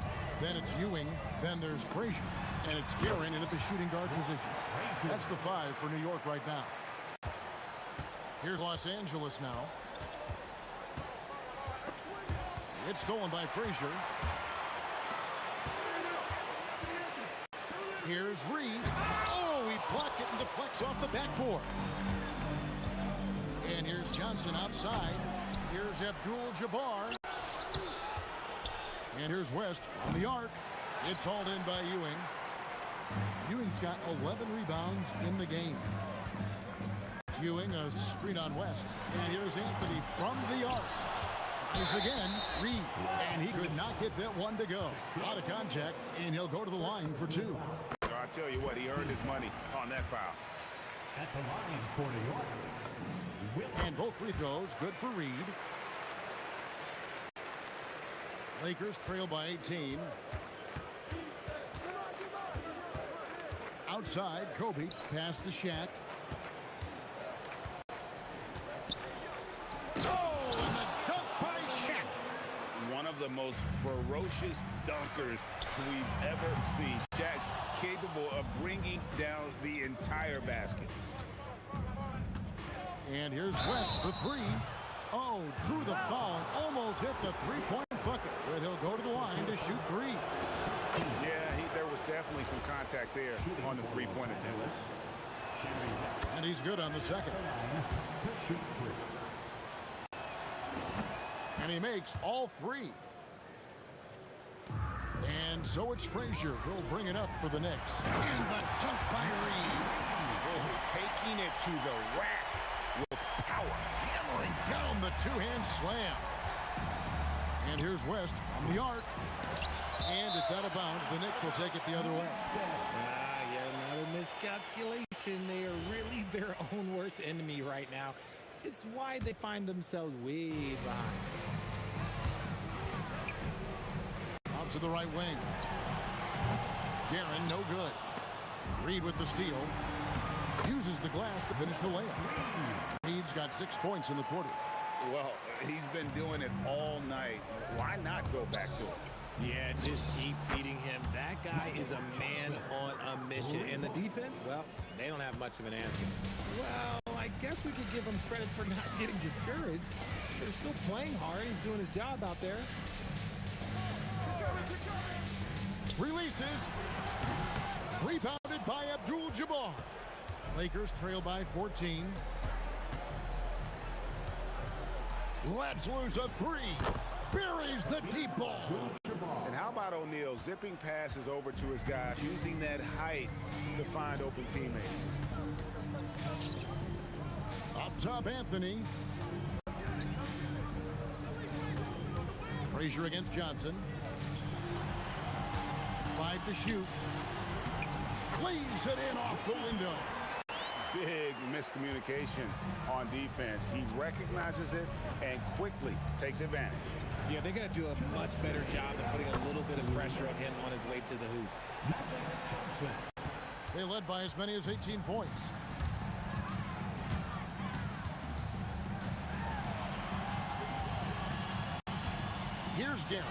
Then it's Ewing. Then there's Frazier. And it's Guerin in at the shooting guard position. That's the 5 for New York right now. Here's Los Angeles now. It's stolen by Frazier. Here's Reed. Oh, he blocked it and deflects off the backboard. And here's Johnson outside. Here's Abdul-Jabbar. And here's West on the arc. It's hauled in by Ewing. Ewing's got 11 rebounds in the game. Ewing, a screen on West. And here's Anthony from the arc. Tries again, Reed. And he could not get that one to go. Out of contact, and he'll go to the line for 2. So I tell you what, he earned his money on that foul. At the line for New York. And both free throws, good for Reed. Lakers trail by 18. Outside, Kobe, pass to Shaq. Oh, and the dunk by Shaq. One of the most ferocious dunkers we've ever seen. Shaq capable of bringing down the entire basket. And here's West for 3. Oh, drew the foul and almost hit the three-point bucket. But he'll go to the line to shoot 3. Yeah, there was definitely some contact there on the three-point attempt. And he's good on the second. And he makes all 3. And so it's Frazier who'll bring it up for the Knicks. And the dunk by Reed. Oh, taking it to the rack with power. Hammering down the two-hand slam. And here's West from the arc. And it's out of bounds. The Knicks will take it the other way. Yeah, another miscalculation. They are really their own worst enemy right now. It's why they find themselves way behind. Out to the right wing. Guerin, no good. Reed with the steal. Uses the glass to finish the layup. Reed's got 6 points in the quarter. Well, he's been doing it all night. Why not go back to it? Yeah, just keep feeding him. That guy is a man on a mission. And the defense, well, they don't have much of an answer. Well, I guess we could give him credit for not getting discouraged. They're still playing hard. He's doing his job out there. Releases. Rebounded by Abdul-Jabbar. Lakers trail by 14. Let's lose a 3. Buries the deep ball. And how about O'Neal zipping passes over to his guys, using that height to find open teammates? Up top, Anthony. Frazier against Johnson. 5 to shoot. Plays it in off the window. Big miscommunication on defense. He recognizes it and quickly takes advantage. Yeah, they're going to do a much better job of putting a little bit of pressure on him on his way to the hoop. They led by as many as 18 points. Here's Guerin.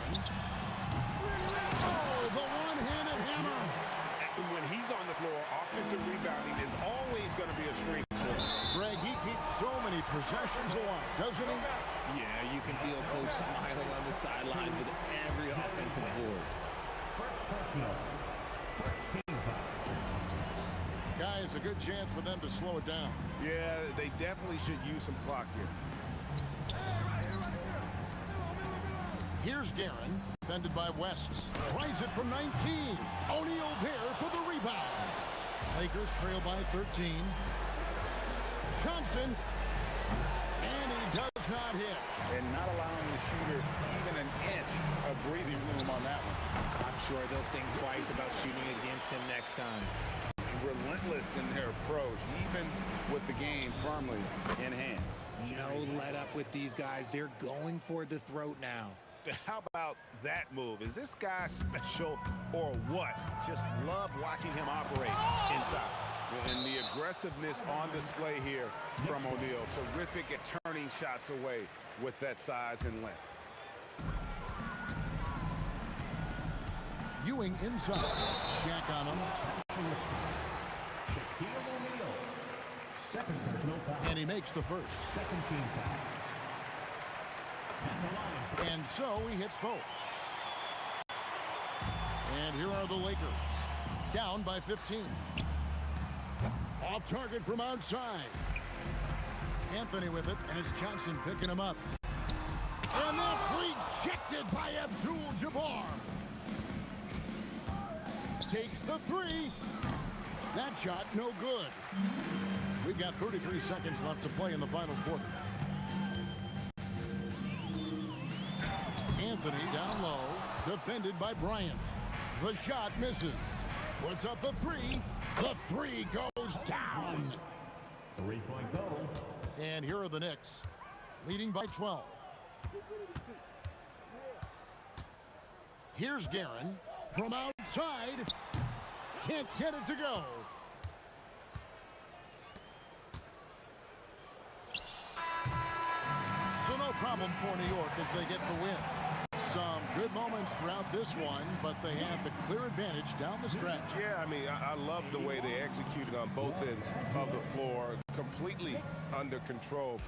Oh, the one-handed hammer. When he's on the floor, offensive rebounding is always going to be a strength for him. Greg, he keeps so many possessions alive, doesn't he? Yeah, you can feel Coach smiling on the sidelines with every offensive board. Guys, a good chance for them to slow it down. Yeah, they definitely should use some clock here. Here's Guerin, defended by West. Tries it from 19. O'Neal there for the rebound. Lakers trail by 13. Johnson, and he does not hit. And not allowing the the shooter even an inch of breathing room on that one. I'm sure they'll think twice about shooting against him next time. Relentless in their approach, even with the game firmly in hand. No let up with these guys. They're going for the throat now. How about that move? Is this guy special or what? Just love watching him operate inside. And the aggressiveness on display here from O'Neal. Terrific at turning shots away with that size and length. Ewing inside. Shaq on him. And he makes the first. Second team foul. And so he hits both. And here are the Lakers. Down by 15. Off target from outside. Anthony with it, and it's Johnson picking him up. And that's rejected by Abdul-Jabbar. Takes the three. That shot no good. We've got 33 seconds left to play in the final quarter. Anthony down low, defended by Bryant. The shot misses. Puts up the three. The three goes down. 3-point goal. And here are the Knicks, leading by 12. Here's Guerin from outside. Can't get it to go. So no problem for New York as they get the win. Some good moments throughout this one, but they had the clear advantage down the stretch. Yeah, I mean, I love the way they executed on both ends of the floor. Completely under control.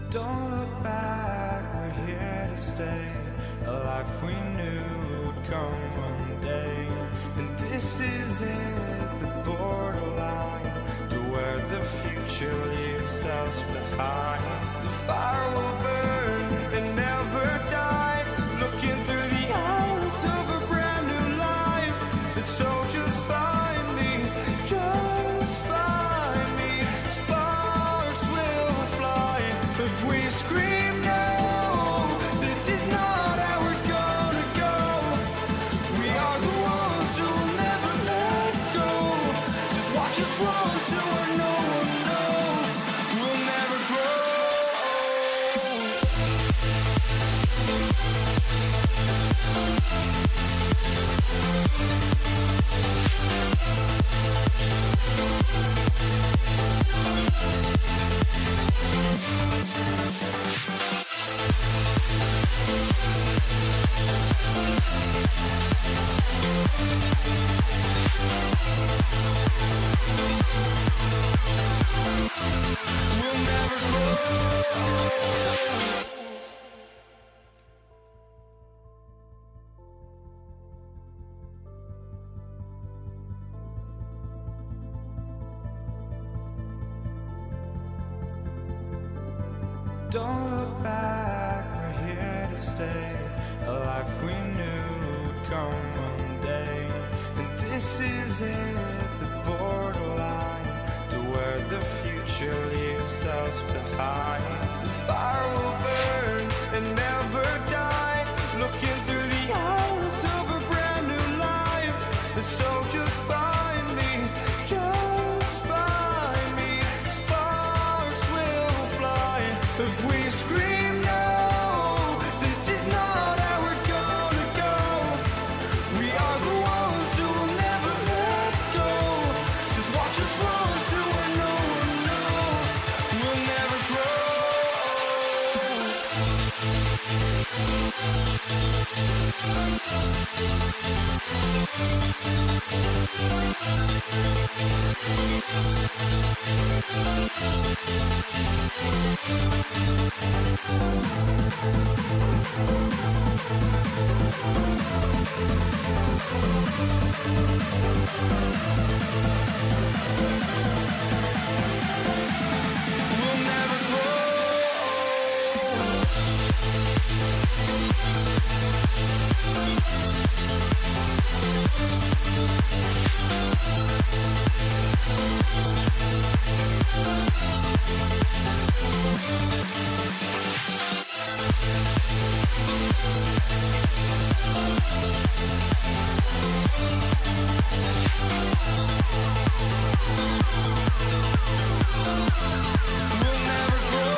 Don't look back, we're here to stay. A life we knew would come one day. And this is it, the borderline to where the future leaves us behind. The fire will burn and never die, looking through the eyes of a brand new life. And so just find me, run to where no one knows. We'll never grow. We'll never grow. Don't look back, we're here to stay. A life we knew would come one day. And this is it, the borderline to where the future leaves us behind. The fire will burn and never die, looking through the eyes of a brand new life. And so just find me, just find me. Sparks will fly if we scream no. This is not how we're gonna go. We are the ones who will never let go. Just watch us run to where no one knows. We'll never grow. We'll never grow. We'll never grow.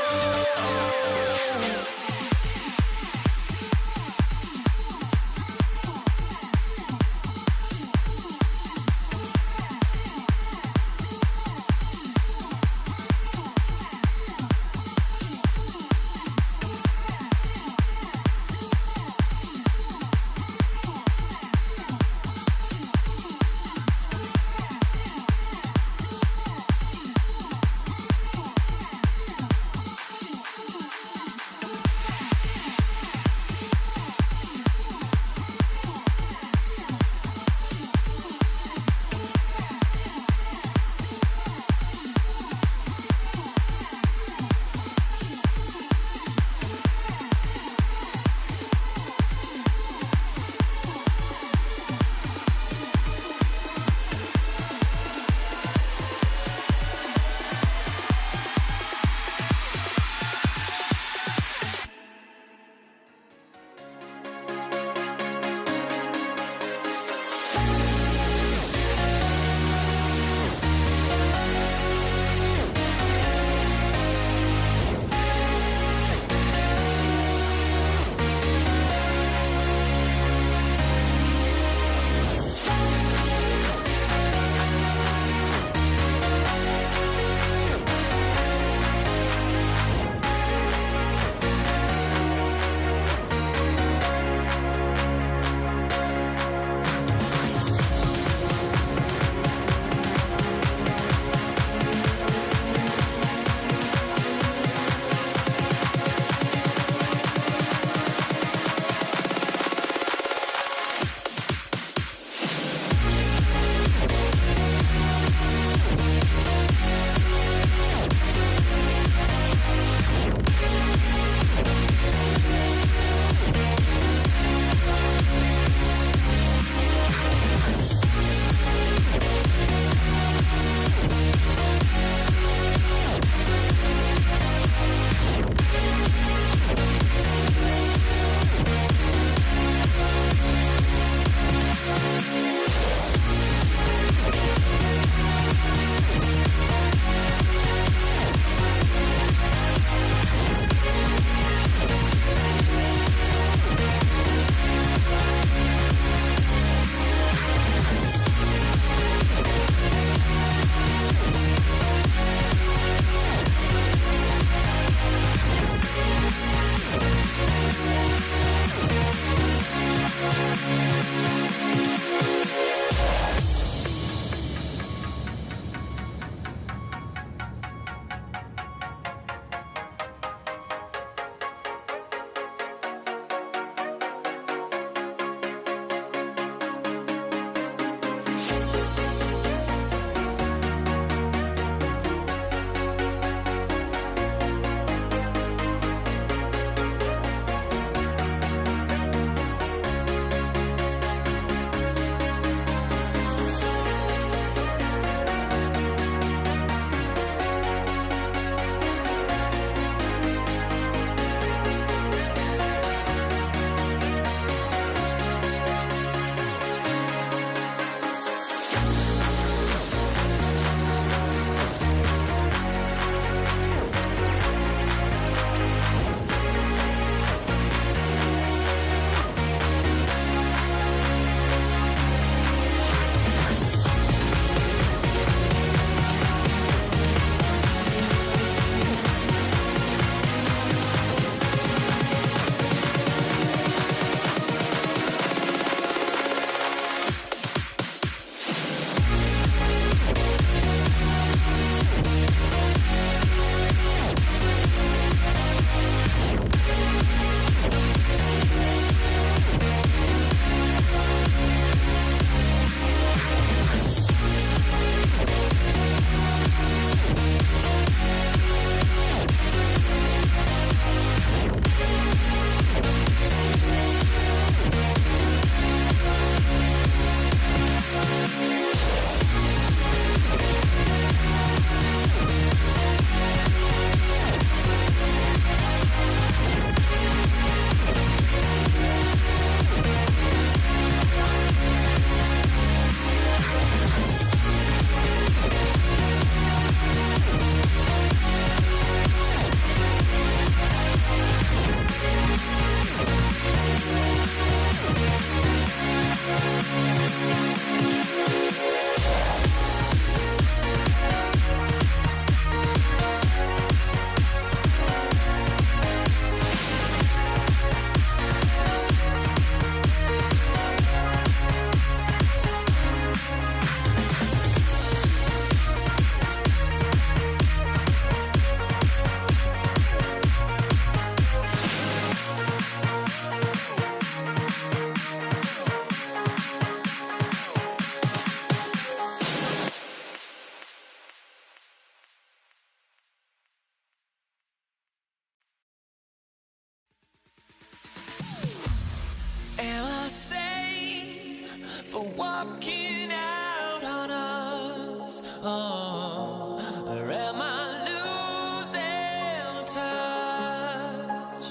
for walking out on us? Oh, or am I losing touch?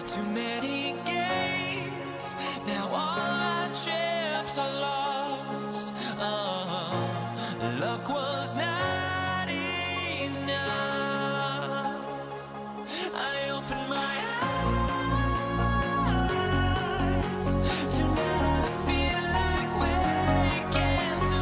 Too many games, now all our chips are lost. Oh, luck was not enough. I opened my eyes. Tonight I feel like waking to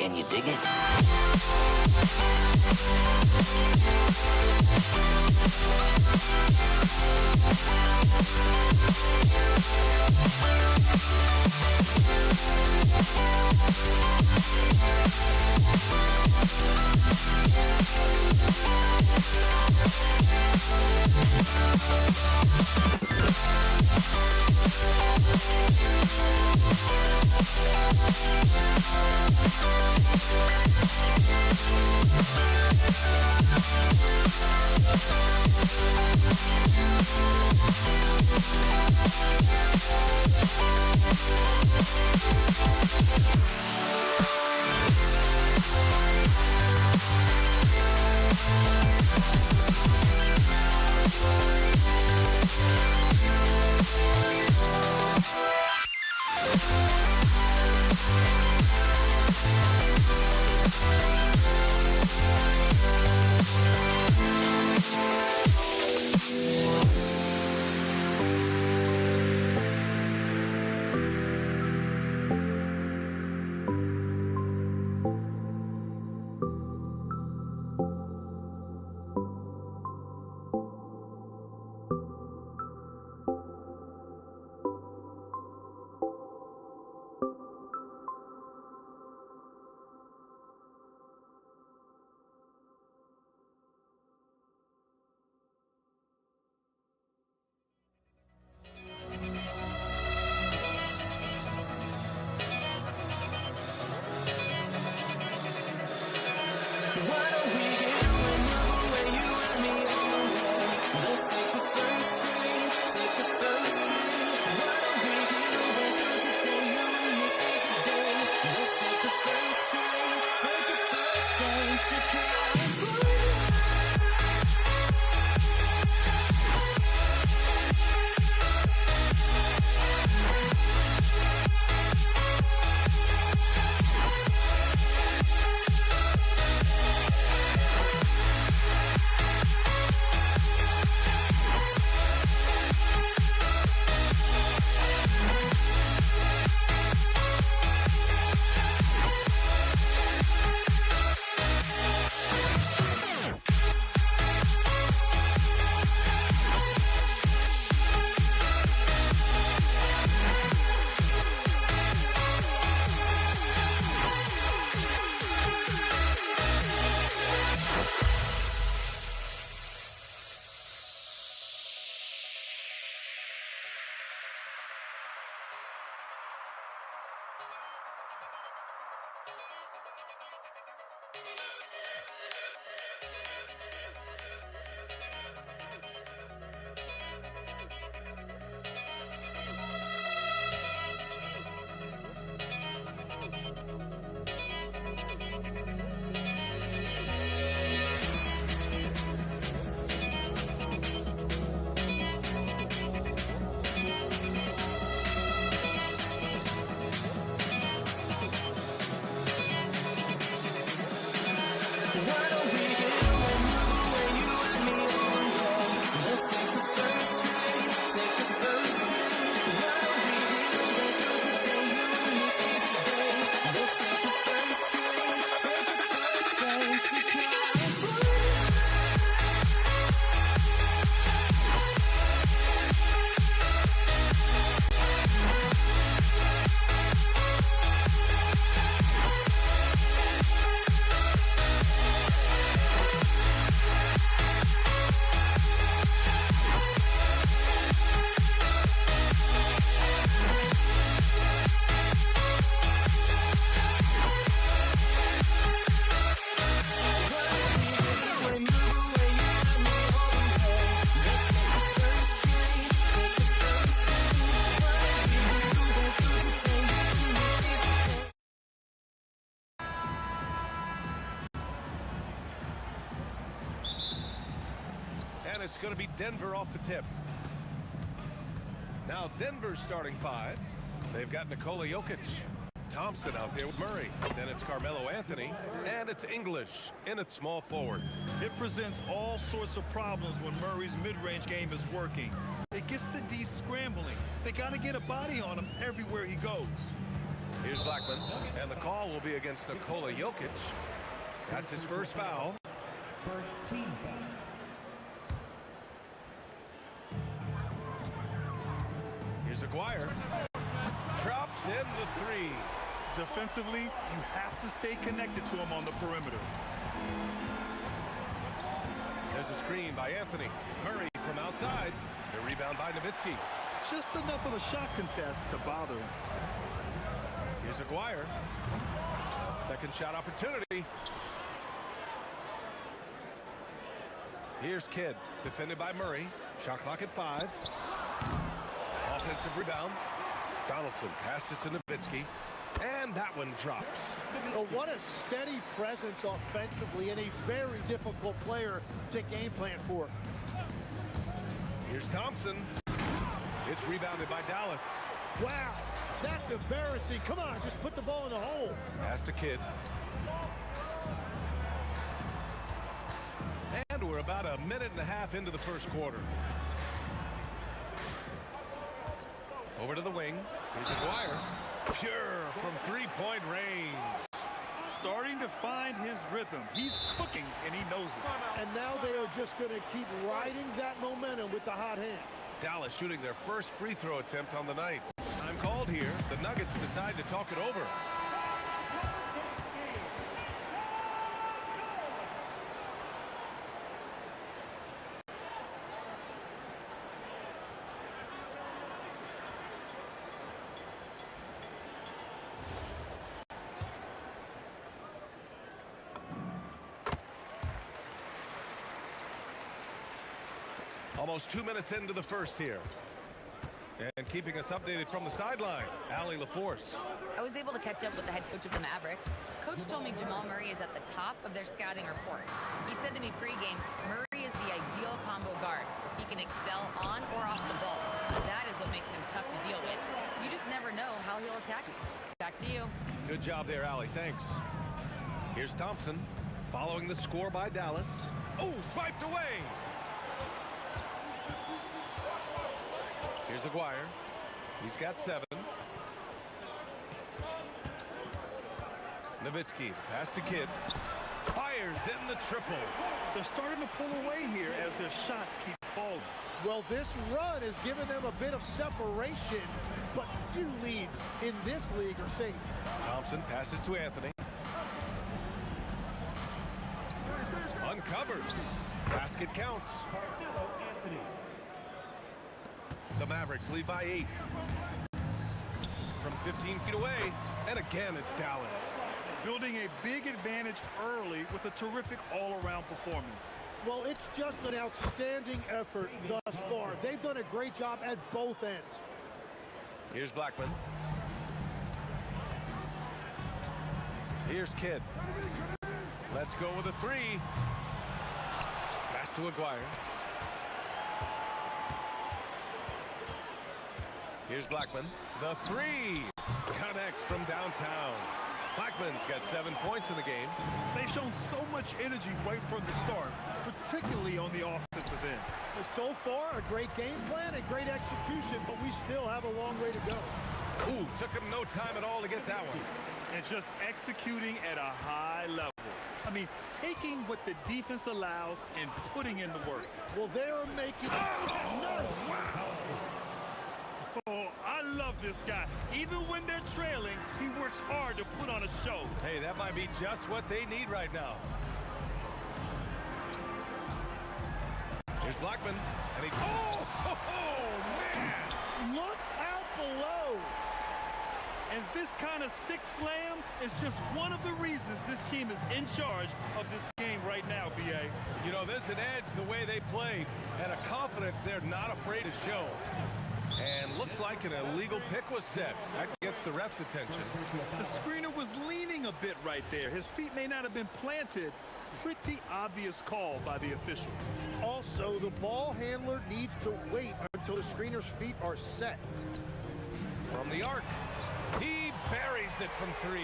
Can you dig it? What it's going to be Denver off the tip. Now Denver's starting 5. They've got Nikola Jokic. Thompson out there with Murray. Then it's Carmelo Anthony. And it's English in at small forward. It presents all sorts of problems when Murray's mid-range game is working. It gets the D scrambling. They got to get a body on him everywhere he goes. Here's Blackman, and the call will be against Nikola Jokic. That's his first foul. First team foul. Here's Aguirre. Drops in the 3. Defensively, you have to stay connected to him on the perimeter. There's a screen by Anthony. Murray from outside. The rebound by Nowitzki. Just enough of a shot contest to bother him. Here's Aguirre. Second shot opportunity. Here's Kidd, defended by Murray. Shot clock at 5. Offensive rebound. Donaldson passes to Nowitzki. And that one drops. Well, what a steady presence offensively and a very difficult player to game plan for. Here's Thompson. It's rebounded by Dallas. Wow, that's embarrassing. Come on, just put the ball in the hole. Pass to Kidd. And we're about a minute and a half into the first quarter. Over to the wing. Here's Aguirre. Pure from three-point range. Starting to find his rhythm. He's cooking, and he knows it. And now they are just going to keep riding that momentum with the hot hand. Dallas shooting their first free throw attempt on the night. Time called here. The Nuggets decide to talk it over. Almost 2 minutes into the first here. And keeping us updated from the sideline, Allie LaForce. I was able to catch up with the head coach of the Mavericks. Coach told me Jamal Murray is at the top of their scouting report. He said to me pregame, Murray is the ideal combo guard. He can excel on or off the ball. That is what makes him tough to deal with. You just never know how he'll attack you. Back to you. Good job there, Allie. Thanks. Here's Thompson, following the score by Dallas. Oh, swiped away. Here's Aguirre. He's got 7. Nowitzki, pass to Kidd. Fires in the triple. They're starting to pull away here as their shots keep falling. Well, this run has given them a bit of separation, but few leads in this league are safe. Thompson passes to Anthony. Uncovered. Basket counts. The Mavericks lead by 8. From 15 feet away, and again it's Dallas. Building a big advantage early with a terrific all-around performance. Well, it's just an outstanding effort thus far. They've done a great job at both ends. Here's Blackman. Here's Kidd. Let's go with a 3. Pass to Aguirre. Here's Blackman. The 3 connects from downtown. Blackman's got 7 points in the game. They've shown so much energy right from the start, particularly on the offensive end. So far, a great game plan and great execution, but we still have a long way to go. Ooh, took him no time at all to get that one. And just executing at a high level. I mean, taking what the defense allows and putting in the work. Well, they're making... Nice! Wow! Oh, I love this guy. Even when they're trailing, he works hard to put on a show. Hey, that might be just what they need right now. Here's Blackman, and he... Oh, man! Look out below! And this kind of six slam is just one of the reasons this team is in charge of this game right now, B.A. You know, there's an edge the way they play, and a confidence they're not afraid to show. And looks like an illegal pick was set. That gets the ref's attention. The screener was leaning a bit right there. His feet may not have been planted. Pretty obvious call by the officials. Also, the ball handler needs to wait until the screener's feet are set. From the arc, he buries it from 3.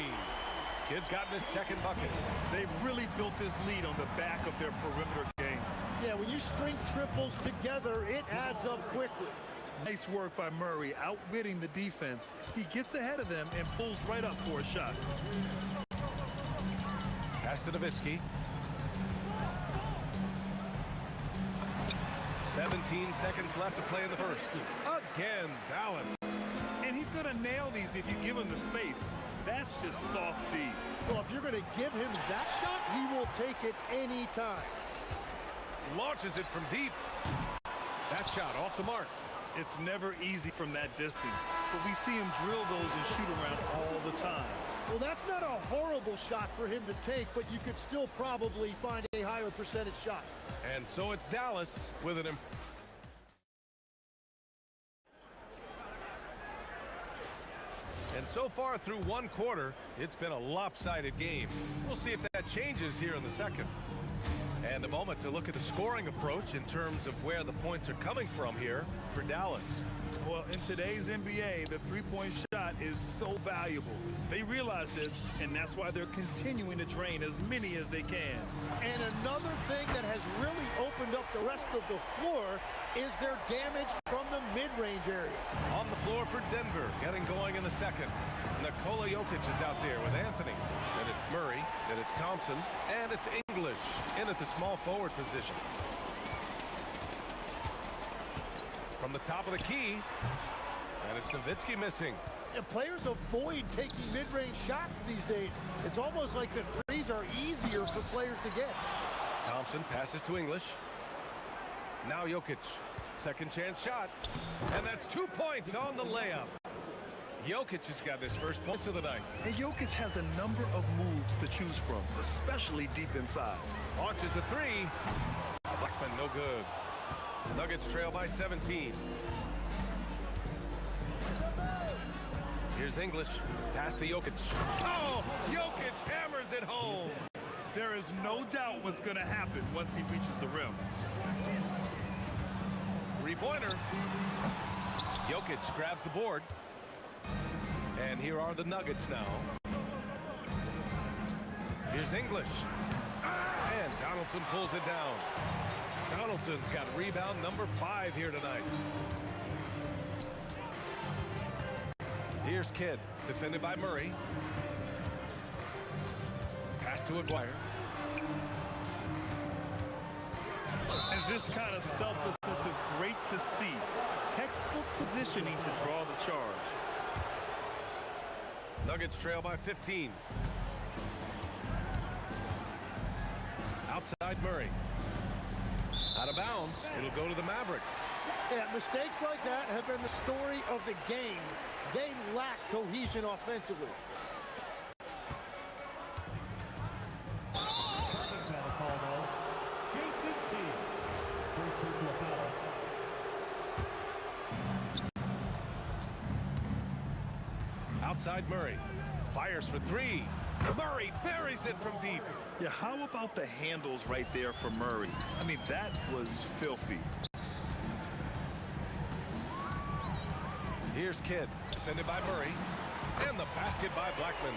Kid's gotten his second bucket. They've really built this lead on the back of their perimeter game. Yeah, when you string triples together, it adds up quickly. Nice work by Murray, outwitting the defense. He gets ahead of them and pulls right up for a shot. Pass to Nowitzki. 17 seconds left to play in the first. Again, Dallas. And he's going to nail these if you give him the space. That's just soft D. Well, if you're going to give him that shot, he will take it any time. Launches it from deep. That shot off the mark. It's never easy from that distance, but we see him drill those and shoot around all the time. Well, that's not a horrible shot for him to take, but you could still probably find a higher percentage shot. And so it's Dallas with an And so far through one quarter, it's been a lopsided game. We'll see if that changes here in the second. And a moment to look at the scoring approach in terms of where the points are coming from here for Dallas. Well, in today's NBA, the three-point shot is so valuable. They realize this, and that's why they're continuing to drain as many as they can. And another thing that has really opened up the rest of the floor is their damage from the mid-range area. On the floor for Denver, getting going in the second. Nikola Jokic is out there with Anthony. Then it's Murray, then it's Thompson, and it's English in at the small forward position. From the top of the key, and it's Nowitzki missing. And players avoid taking mid-range shots these days. It's almost like the threes are easier for players to get. Thompson passes to English. Now Jokic, second chance shot, and that's 2 points on the layup. Jokic has got his first points of the night. And Jokic has a number of moves to choose from, especially deep inside. Launches a 3. Blackman no good. Nuggets trail by 17. Here's English. Pass to Jokic. Oh, Jokic hammers it home. There is no doubt what's going to happen once he reaches the rim. Three-pointer. Jokic grabs the board. And here are the Nuggets now. Here's English. And Donaldson pulls it down. Donaldson's got rebound number 5 here tonight. Here's Kidd, defended by Murray. Pass to Aguirre. And this kind of selflessness is great to see. Textbook positioning to draw the charge. Nuggets trail by 15. Outside Murray. Out of bounds, it'll go to the Mavericks. Yeah, mistakes like that have been the story of the game. They lack cohesion offensively. Outside Murray. Fires for 3. Murray buries it from deep. Yeah, how about the handles right there for Murray? I mean, that was filthy. Here's Kidd, defended by Murray. And the basket by Blackman.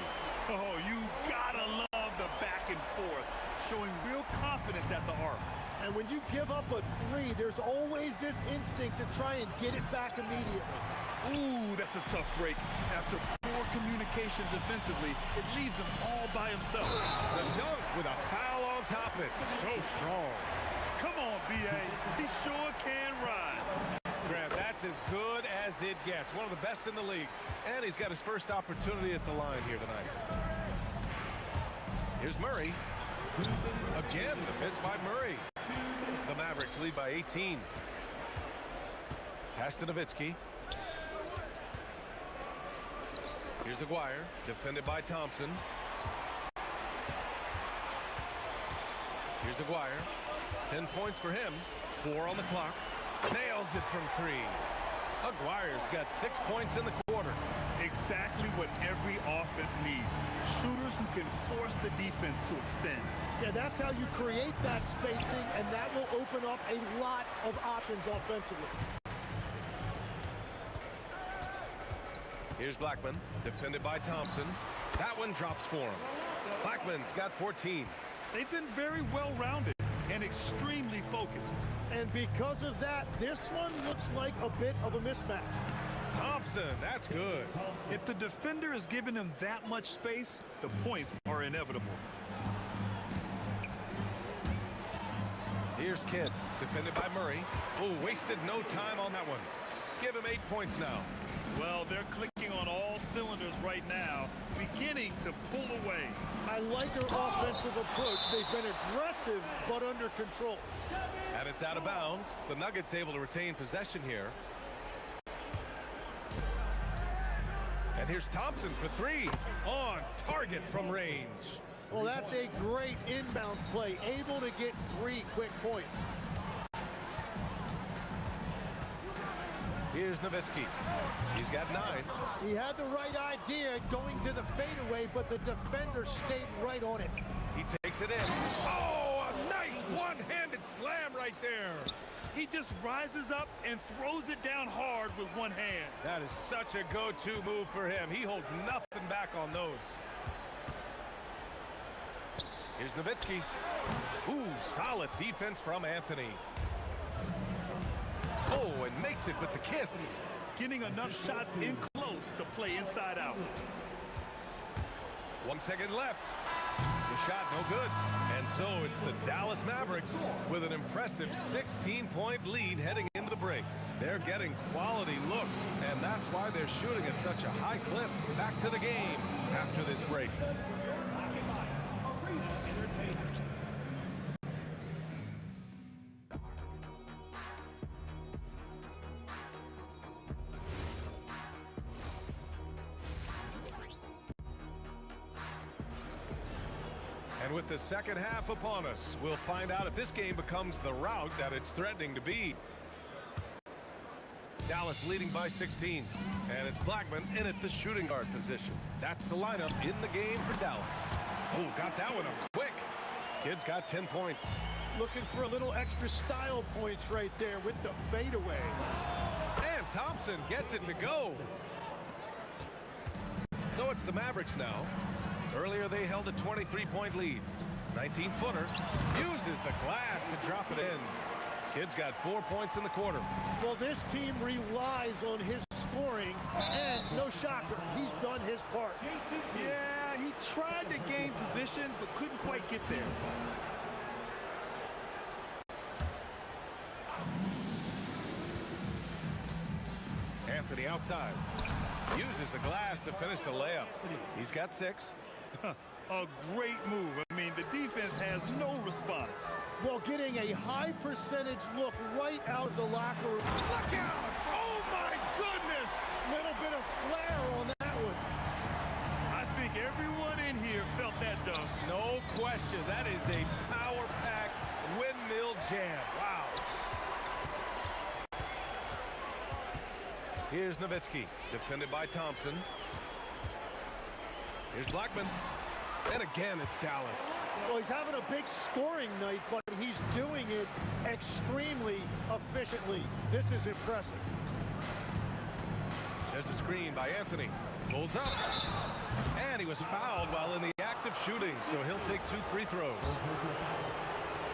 Oh, you gotta love the back and forth, showing real confidence at the arc. And when you give up a 3, there's always this instinct to try and get it back immediately. Ooh, that's a tough break. After poor communication defensively, it leaves him all by himself. The dunk with a foul on top of it. So strong. Come on, B.A. He sure can rise. Grant, that's as good as it gets. One of the best in the league. And he's got his first opportunity at the line here tonight. Here's Murray. Again, the miss by Murray. The Mavericks lead by 18. Pass to Nowitzki. Here's Aguirre, defended by Thompson. Here's Aguirre. 10 points for him. 4 on the clock. Nails it from 3. Aguirre's got 6 points in the quarter. Exactly what every offense needs. Shooters who can force the defense to extend. Yeah, that's how you create that spacing, and that will open up a lot of options offensively. Here's Blackman, defended by Thompson. That one drops for him. Blackman's got 14. They've been very well-rounded and extremely focused. And because of that, this one looks like a bit of a mismatch. Thompson, that's good. If the defender is giving him that much space, the points are inevitable. Here's Kidd, defended by Murray. Oh, wasted no time on that one. Give him 8 points now. Well, they're clicking on all cylinders right now, beginning to pull away. I like their offensive approach. They've been aggressive, but under control. And it's out of bounds. The Nuggets able to retain possession here. And here's Thompson for 3. On target from range. Well, that's a great inbounds play. Able to get 3 quick points. Here's Nowitzki. He's got 9. He had the right idea going to the fadeaway, but the defender stayed right on it. He takes it in. Oh, a nice one-handed slam right there. He just rises up and throws it down hard with one hand. That is such a go-to move for him. He holds nothing back on those. Here's Nowitzki. Ooh, solid defense from Anthony. Oh, and makes it with the kiss. Getting enough shots in close to play inside out. 1 second left. The shot no good. And so it's the Dallas Mavericks with an impressive 16-point lead heading into the break. They're getting quality looks, and that's why they're shooting at such a high clip. Back to the game after this break. And with the second half upon us, we'll find out if this game becomes the rout that it's threatening to be. Dallas leading by 16, and it's Blackman in at the shooting guard position. That's the lineup in the game for Dallas. Oh, got that one up quick. Kid's got 10 points. Looking for a little extra style points right there with the fadeaway. And Thompson gets it to go. So it's the Mavericks now. Earlier, they held a 23-point lead. 19-footer uses the glass to drop it in. Kid's got 4 points in the quarter. Well, this team relies on his scoring, and no shocker, he's done his part. Yeah, he tried to gain position, but couldn't quite get there. Anthony outside. Uses the glass to finish the layup. He's got 6. A great move. I mean, the defense has no response. Well, getting a high percentage look right out of the locker room. Look out! Oh, my goodness! Little bit of flair on that one. I think everyone in here felt that dunk. No question. That is a power-packed windmill jam. Wow. Here's Nowitzki, defended by Thompson. Here's Blackman. And again, it's Dallas. Well, he's having a big scoring night, but he's doing it extremely efficiently. This is impressive. There's a screen by Anthony. Pulls up. And he was fouled while in the act of shooting, so he'll take 2 free throws.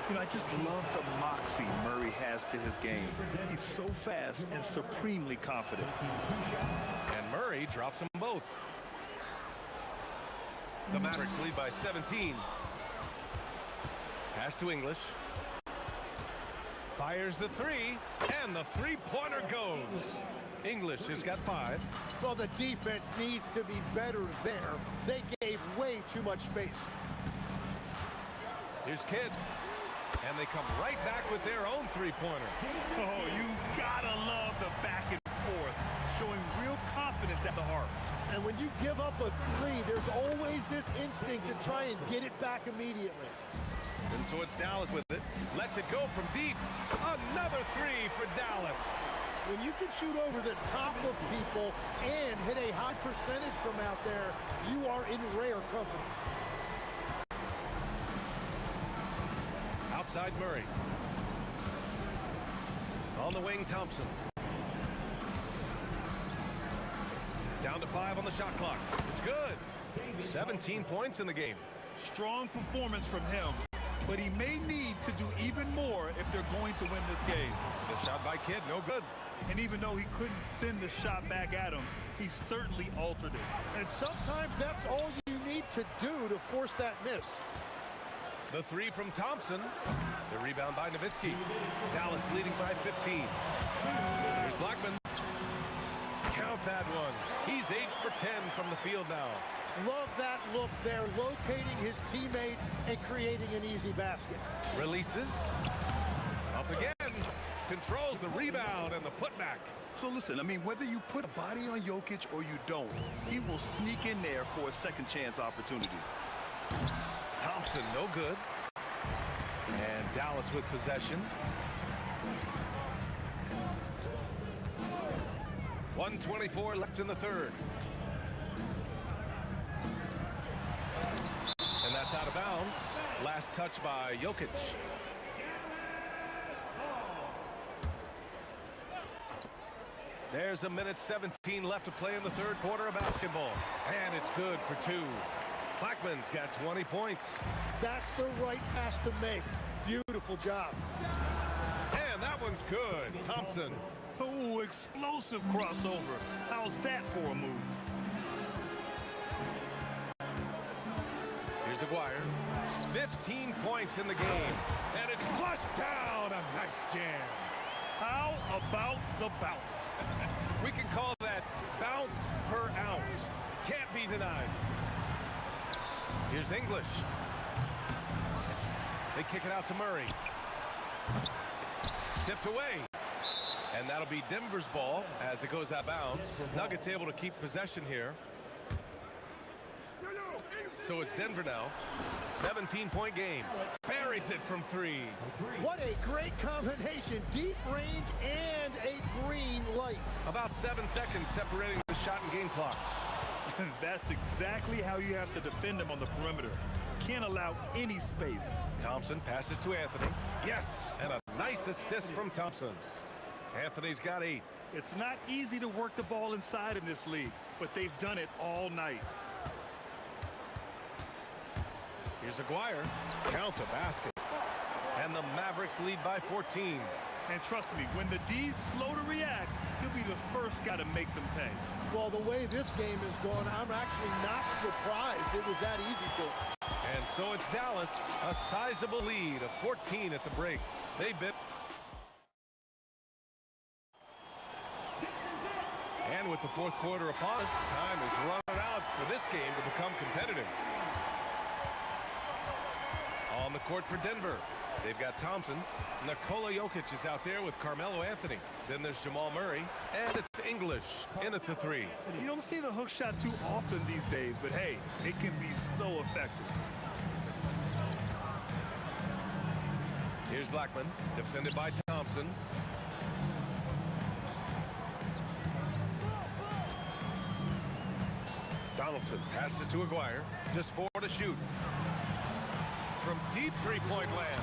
You know, I just love the moxie Murray has to his game. He's so fast and supremely confident. And Murray drops them both. The Mavericks lead by 17. Pass to English. Fires the 3, and the three-pointer goes. English has got 5. Well, the defense needs to be better there. They gave way too much space. Here's Kidd. And they come right back with their own three-pointer. Oh, you gotta love the back and forth, showing real confidence at the arc. And when you give up a 3, there's always this instinct to try and get it back immediately. And so it's Dallas with it. Lets it go from deep. Another 3 for Dallas. When you can shoot over the top of people and hit a high percentage from out there, you are in rare company. Outside Murray. On the wing, Thompson. Down to 5 on the shot clock. It's good. 17 points in the game. Strong performance from him, but he may need to do even more if they're going to win this game. The shot by Kidd, no good. And even though he couldn't send the shot back at him, he certainly altered it. And sometimes that's all you need to do to force that miss. The 3 from Thompson. The rebound by Nowitzki. Dallas leading by 15. Here's Blackman. Count that one. He's 8 for 10 from the field now. Love that look there, locating his teammate and creating an easy basket. Releases. Up again. Controls the rebound and the putback. So listen, I mean, whether you put a body on Jokic or you don't, he will sneak in there for a second chance opportunity. Thompson, no good. And Dallas with possession. 1:24 left in the third. And that's out of bounds. Last touch by Jokic. There's a minute 17 left to play in the third quarter of basketball. And it's good for 2. Blackman's got 20 points. That's the right pass to make. Beautiful job. And that one's good. Thompson. Oh, explosive crossover. How's that for a move? Here's Aguirre. 15 points in the game. And it's flushed down. A nice jam. How about the bounce? We can call that bounce per ounce. Can't be denied. Here's English. They kick it out to Murray. Tipped away. And that'll be Denver's ball as it goes out of bounds. Nuggets able to keep possession here. So it's Denver now. 17-point game. Buries it from 3. What a great combination. Deep range and a green light. About 7 seconds separating the shot and game clocks. That's exactly how you have to defend him on the perimeter. Can't allow any space. Thompson passes to Anthony. Yes, and a nice assist from Thompson. Anthony's got 8. It's not easy to work the ball inside in this league, but they've done it all night. Here's Aguirre. Count the basket. And the Mavericks lead by 14. And trust me, when the D's slow to react, he'll be the first guy to make them pay. Well, the way this game is going, I'm actually not surprised it was that easy for him. And so it's Dallas, a sizable lead of 14 at the break. They bit. And with the fourth quarter upon us, time is running out for this game to become competitive. On the court for Denver, they've got Thompson. Nikola Jokic is out there with Carmelo Anthony. Then there's Jamal Murray, and it's English in at the 3. You don't see the hook shot too often these days, but hey, it can be so effective. Here's Blackman, defended by Thompson. Donaldson passes to Aguirre. Just 4 to shoot. From deep three-point land.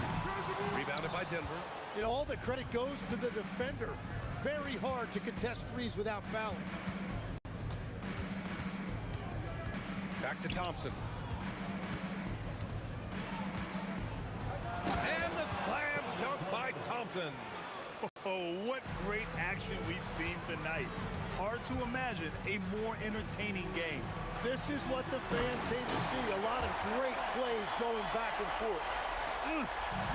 Rebounded by Denver. You know, all the credit goes to the defender. Very hard to contest threes without fouling. Back to Thompson. And the slam dunk by Thompson. Oh, what great action we've seen tonight. Hard to imagine a more entertaining game. This is what the fans came to see. A lot of great plays going back and forth.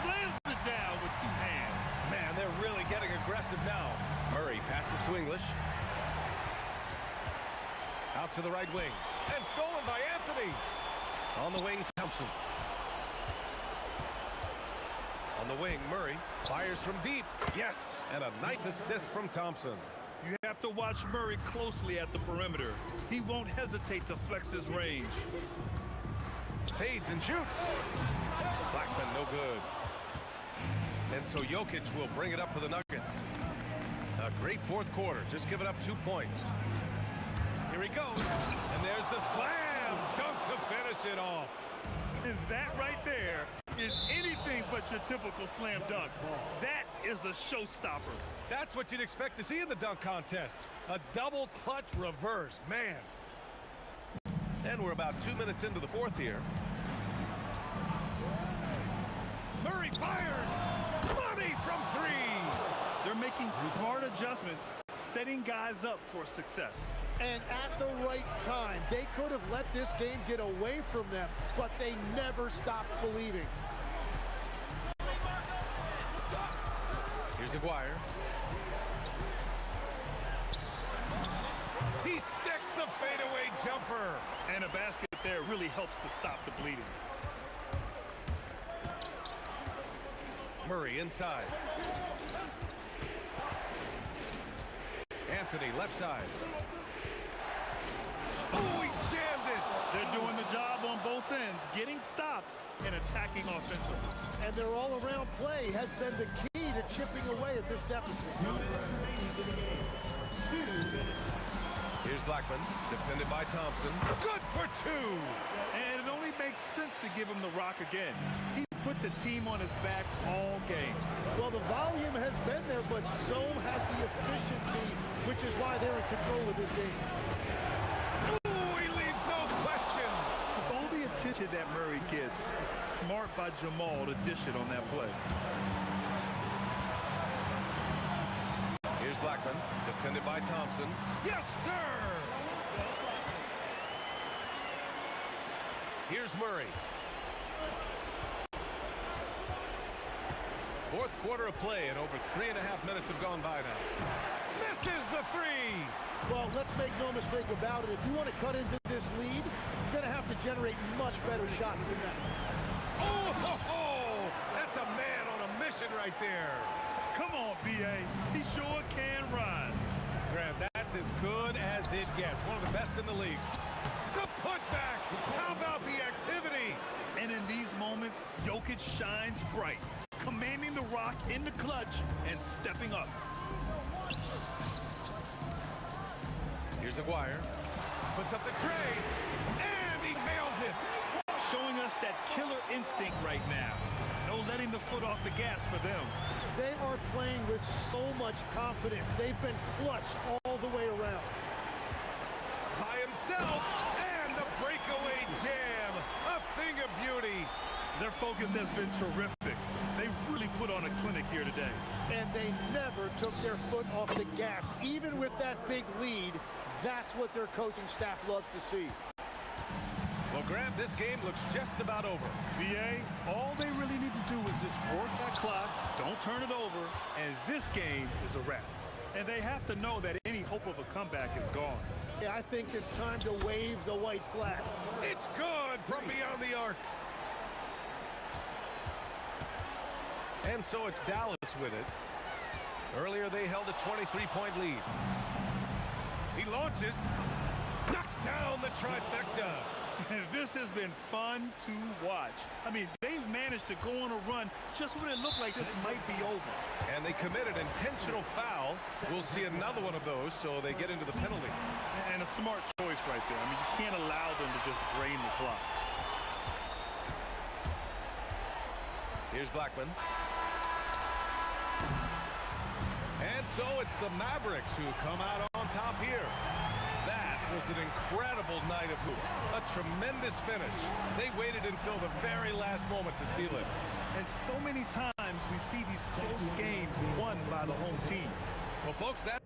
Slams it down with 2 hands. Man, they're really getting aggressive now. Murray passes to English. Out to the right wing. And stolen by Anthony. On the wing, Thompson. On the wing, Murray fires from deep. Yes, and a nice assist from Thompson. You have to watch Murray closely at the perimeter. He won't hesitate to flex his range. Fades and shoots. Blackman, no good. And so Jokic will bring it up for the Nuggets. A great fourth quarter, just giving up 2 points. Here he goes, and there's the slam dunk to finish it off. And that right there is anything but your typical slam dunk. That is a showstopper. That's what you'd expect to see in the dunk contest. A double clutch reverse, man. And we're about 2 minutes into the fourth here. Murray fires! Money from three! They're making smart adjustments, setting guys up for success. And at the right time, they could have let this game get away from them, but they never stopped believing. Here's Aguirre. He sticks the fadeaway jumper. And a basket there really helps to stop the bleeding. Murray inside. Anthony left side. Oh, he jammed it. They're doing the job on both ends, getting stops and attacking offensively. And their all-around play has been the key to chipping away at this deficit. Here's Blackman, defended by Thompson. Good for two. And it only makes sense to give him the rock again. He put the team on his back all game. Well, the volume has been there, but so has the efficiency, which is why they're in control of this game. Ooh, he leaves no question. With all the attention that Murray gets, smart by Jamal to dish it on that play. Here's Blackman, defended by Thompson. Yes, sir! Here's Murray. Fourth quarter of play, and over 3.5 minutes have gone by now. Misses the three! Well, let's make no mistake about it. If you want to cut into this lead, you're going to have to generate much better shots than that. Oh, ho, ho! That's a man on a mission right there. Come on, B.A. He sure can rise. Graham, that's as good as it gets. One of the best in the league. The putback! How about the activity? And in these moments, Jokic shines bright, commanding the rock in the clutch and stepping up. Here's Aguirre. Puts up the tray, and he nails it. Showing us that killer instinct right now. No letting the foot off the gas for them. They are playing with so much confidence. They've been clutch all the way around. By himself, and the breakaway jam. A thing of beauty. Their focus has been terrific. They really put on a clinic here today. And they never took their foot off the gas. Even with that big lead, that's what their coaching staff loves to see. Well, Graham, this game looks just about over. B.A., all they really need to do is just work that clock, don't turn it over, and this game is a wrap. And they have to know that any hope of a comeback is gone. Yeah, I think it's time to wave the white flag. It's good from beyond the arc. And so it's Dallas with it. Earlier they held a 23-point lead. He launches, knocks down the trifecta. This has been fun to watch. I mean, they've managed to go on a run just when it looked like this might be over. And they committed intentional foul. We'll see another one of those, so they get into the penalty. And a smart choice right there. I mean, you can't allow them to just drain the clock. Here's Blackman. And so it's the Mavericks who come out on top here. That was an incredible night of hoops. A tremendous finish. They waited until the very last moment to seal it. And so many times we see these close games won by the home team. Well, folks, that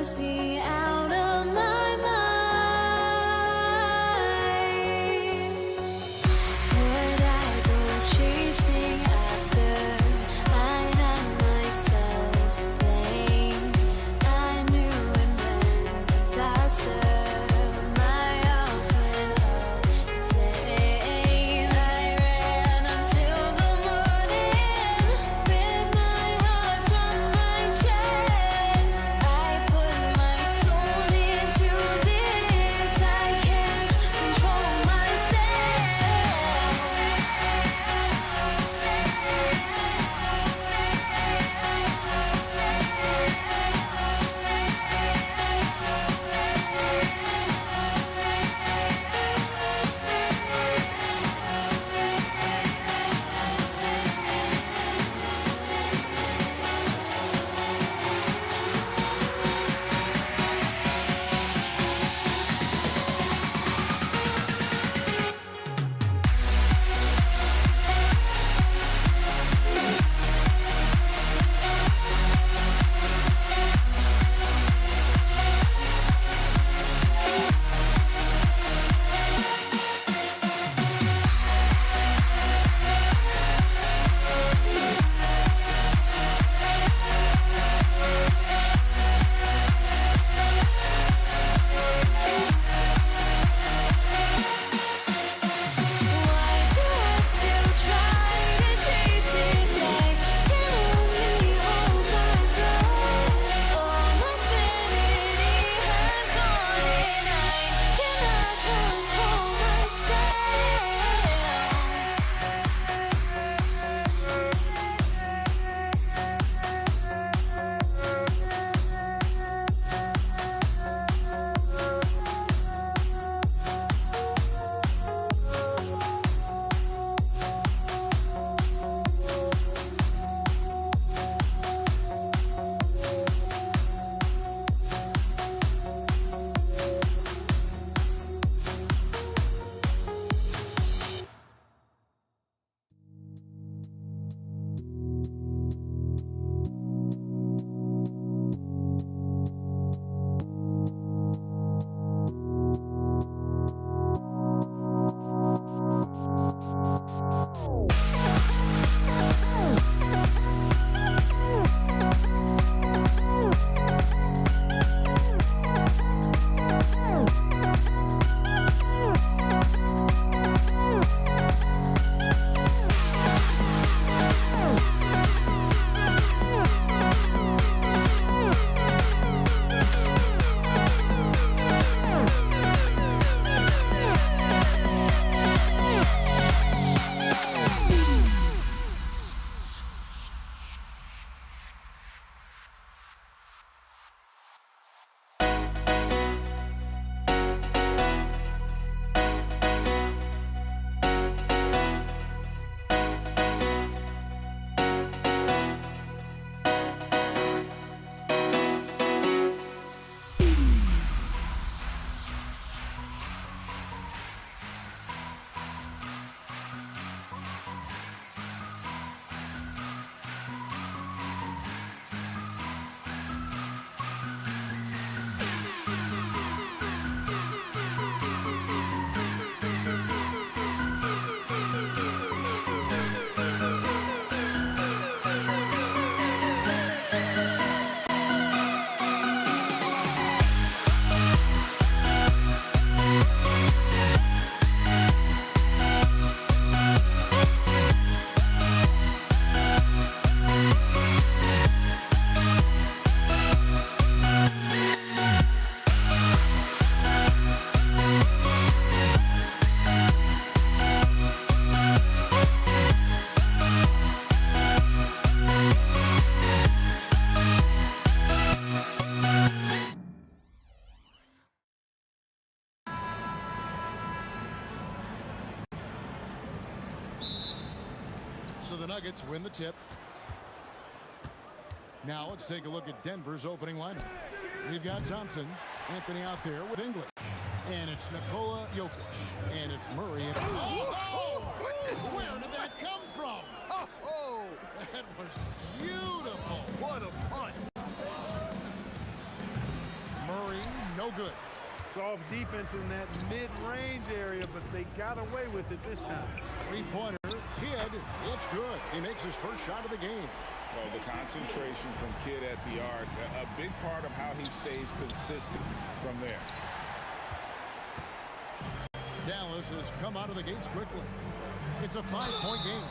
must be out of my mind. Would I go chasing after I had myself to blame? I knew it meant disaster. My house went up in flames. I ran until the morning with my heart from my chest. I put my soul into this. I can't control So the Nuggets win the tip. Now let's take a look at Denver's opening lineup. We've got Thompson, Anthony out there with England. And it's Nikola Jokic. And it's Murray. Oh, goodness! Where did that come from? Oh, that was beautiful. What a punt. no good. Soft defense in that mid-range area, but they got away with it this time. Three-pointer, Kidd, it's good. He makes his first shot of the game. Well, the concentration from Kidd at the arc, a big part of how he stays consistent from there. Dallas has come out of the gates quickly. It's a 5-point game,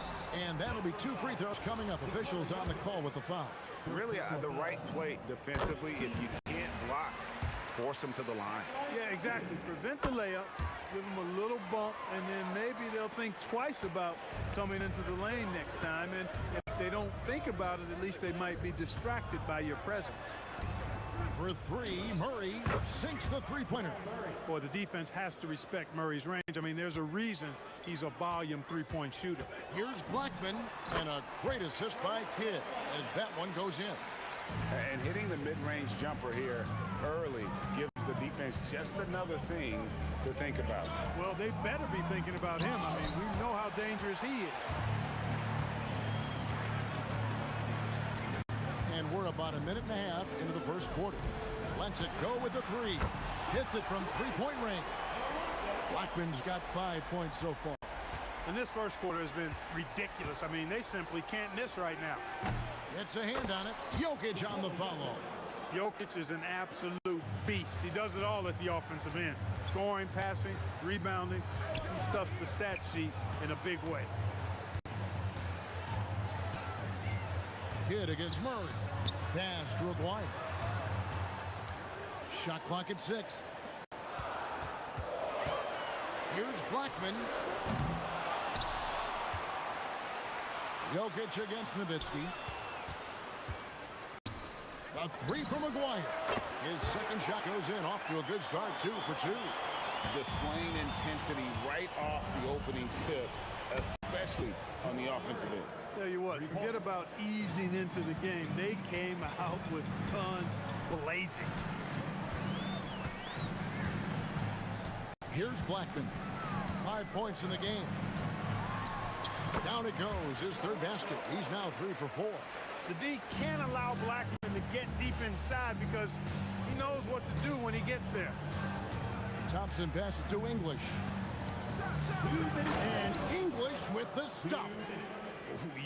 and that'll be 2 free throws coming up. Officials on the call with the foul. Really, the right play defensively. If you can't block, force them to the line. Yeah, exactly. Prevent the layup, give them a little bump, and then maybe they'll think twice about coming into the lane next time. And if they don't think about it, at least they might be distracted by your presence. For 3, Murray sinks the three-pointer. Boy, the defense has to respect Murray's range. I mean, there's a reason he's a volume three-point shooter. Here's Blackman, and a great assist by Kidd as that one goes in. And hitting the mid-range jumper here early gives the defense just another thing to think about. Well, they better be thinking about him. I mean, we know how dangerous he is. And we're about a minute and a half into the first quarter. Lets it go with the 3. Hits it from three-point range. Blackman's got 5 points so far. And this first quarter has been ridiculous. I mean, they simply can't miss right now. Gets a hand on it. Jokic on the follow. Jokic is an absolute beast. He does it all at the offensive end. Scoring, passing, rebounding. He stuffs the stat sheet in a big way. Kidd against Murray. Pass to Aguirre. Shot clock at 6. Here's Blackman. Jokic against Nowitzki. A 3 from Aguirre. His second shot goes in, off to a good start, 2 for 2. Displaying intensity right off the opening tip, especially on the offensive end. Tell you what, forget about easing into the game. They came out with guns blazing. Here's Blackman. 5 points in the game. Down it goes, his third basket. He's now 3 for 4. The D can't allow Blackman to get deep inside because he knows what to do when he gets there. Thompson passes to English. And English with the stuff.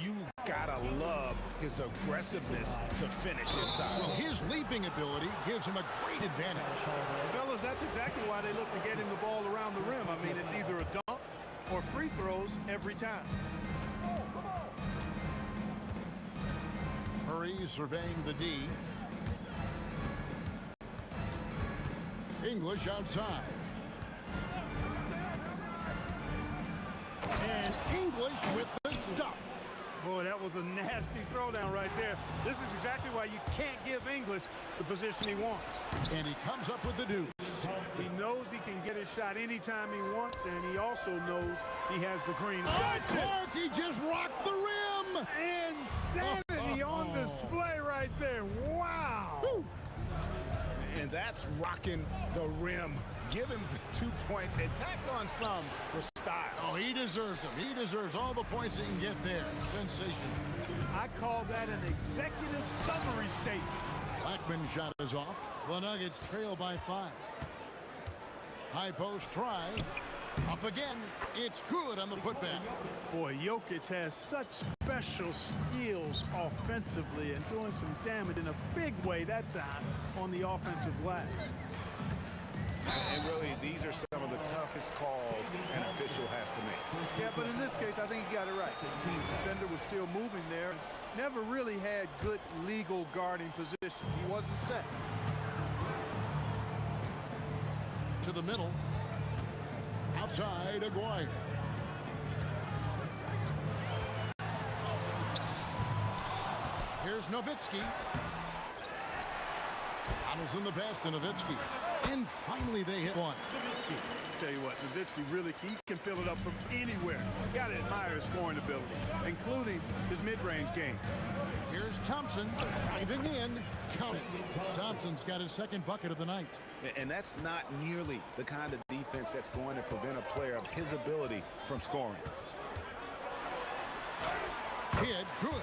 You gotta love his aggressiveness to finish inside. Well, his leaping ability gives him a great advantage. Fellas, that's exactly why they look to get him the ball around the rim. I mean, it's either a dunk or free throws every time. Murray surveying the D. English outside. And English with the stuff. Boy, that was a nasty throwdown right there. This is exactly why you can't give English the position he wants. And he comes up with the deuce. He knows he can get his shot anytime he wants, and he also knows he has the green. Oh, Clark, he just rocked the rim. Insanity on display right there. Wow. Woo. And that's rocking the rim. Give him the 2 points and tack on some for style. Oh, he deserves them. He deserves all the points he can get there. Sensational. I call that an executive summary statement. Blackman's shot is off. The Nuggets trail by 5. High post try. Up again. It's good on the putback. Boy, Jokic has such special skills offensively and doing some damage in a big way that time on the offensive glass. And really, these are some of the toughest calls an official has to make. Yeah, but in this case, I think he got it right. The defender was still moving there and never really had good legal guarding position. He wasn't set. To the middle. Outside, Aguirre. Here's Nowitzki. Donaldson the pass to Nowitzki. And finally they hit one. Tell you what, Nowitzki really he can fill it up from anywhere. Got to admire his scoring ability, including his mid-range game. Here's Thompson driving in. Count it. Thompson's got his second bucket of the night. And that's not nearly the kind of defense that's going to prevent a player of his ability from scoring. Kidd, good.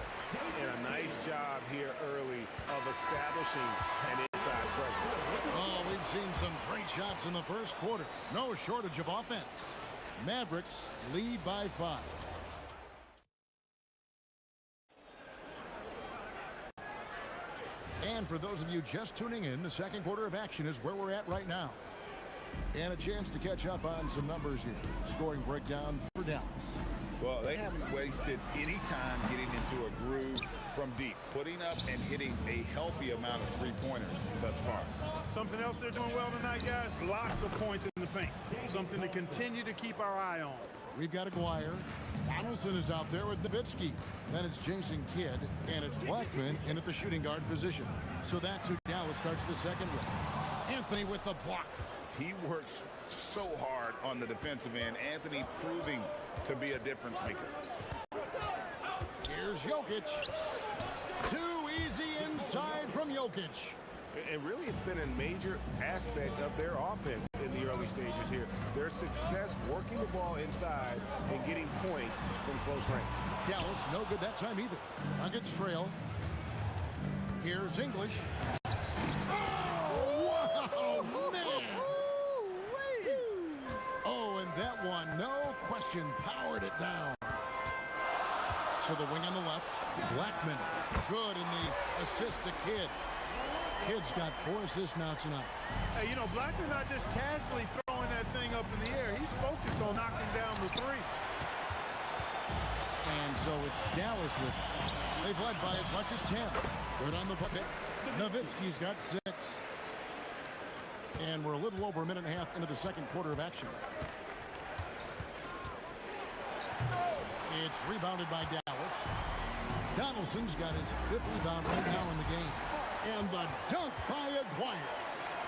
And a nice job here early of establishing an inside presence. Oh, we've seen some great shots in the first quarter. No shortage of offense. Mavericks lead by 5. And for those of you just tuning in, the second quarter of action is where we're at right now. And a chance to catch up on some numbers here. Scoring breakdown for Dallas. Well, they haven't wasted any time getting into a groove from deep, putting up and hitting a healthy amount of three-pointers thus far. Something else they're doing well tonight, guys, lots of points in the paint. Something to continue to keep our eye on. We've got Aguirre. Donaldson is out there with Nowitzki. Then it's Jason Kidd, and it's Blackman in at the shooting guard position. So that's who Dallas starts the second with. Anthony with the block. He works so hard on the defensive end. Anthony proving to be a difference maker. Here's Jokic. Too easy inside from Jokic. And really, it's been a major aspect of their offense in the early stages here. Their success working the ball inside and getting points from close range. Dallas, no good that time either. Nuggets trail. Here's English. Oh, wow, man. Oh, and that one, no question, powered it down. So the wing on the left, Blackman. Good in the assist to Kidd. Kidd's got 4 assists now tonight. Hey, you know, Blackman not just casually throwing that thing up in the air. He's focused on knocking down the 3. And so it's Dallas with, they've led by as much as 10. Good on the bucket. Nowitzki's got 6. And we're a little over a minute and a half into the second quarter of action. It's rebounded by Dallas. Donaldson's got his 5th rebound right now in the game. And the dunk by Aguirre.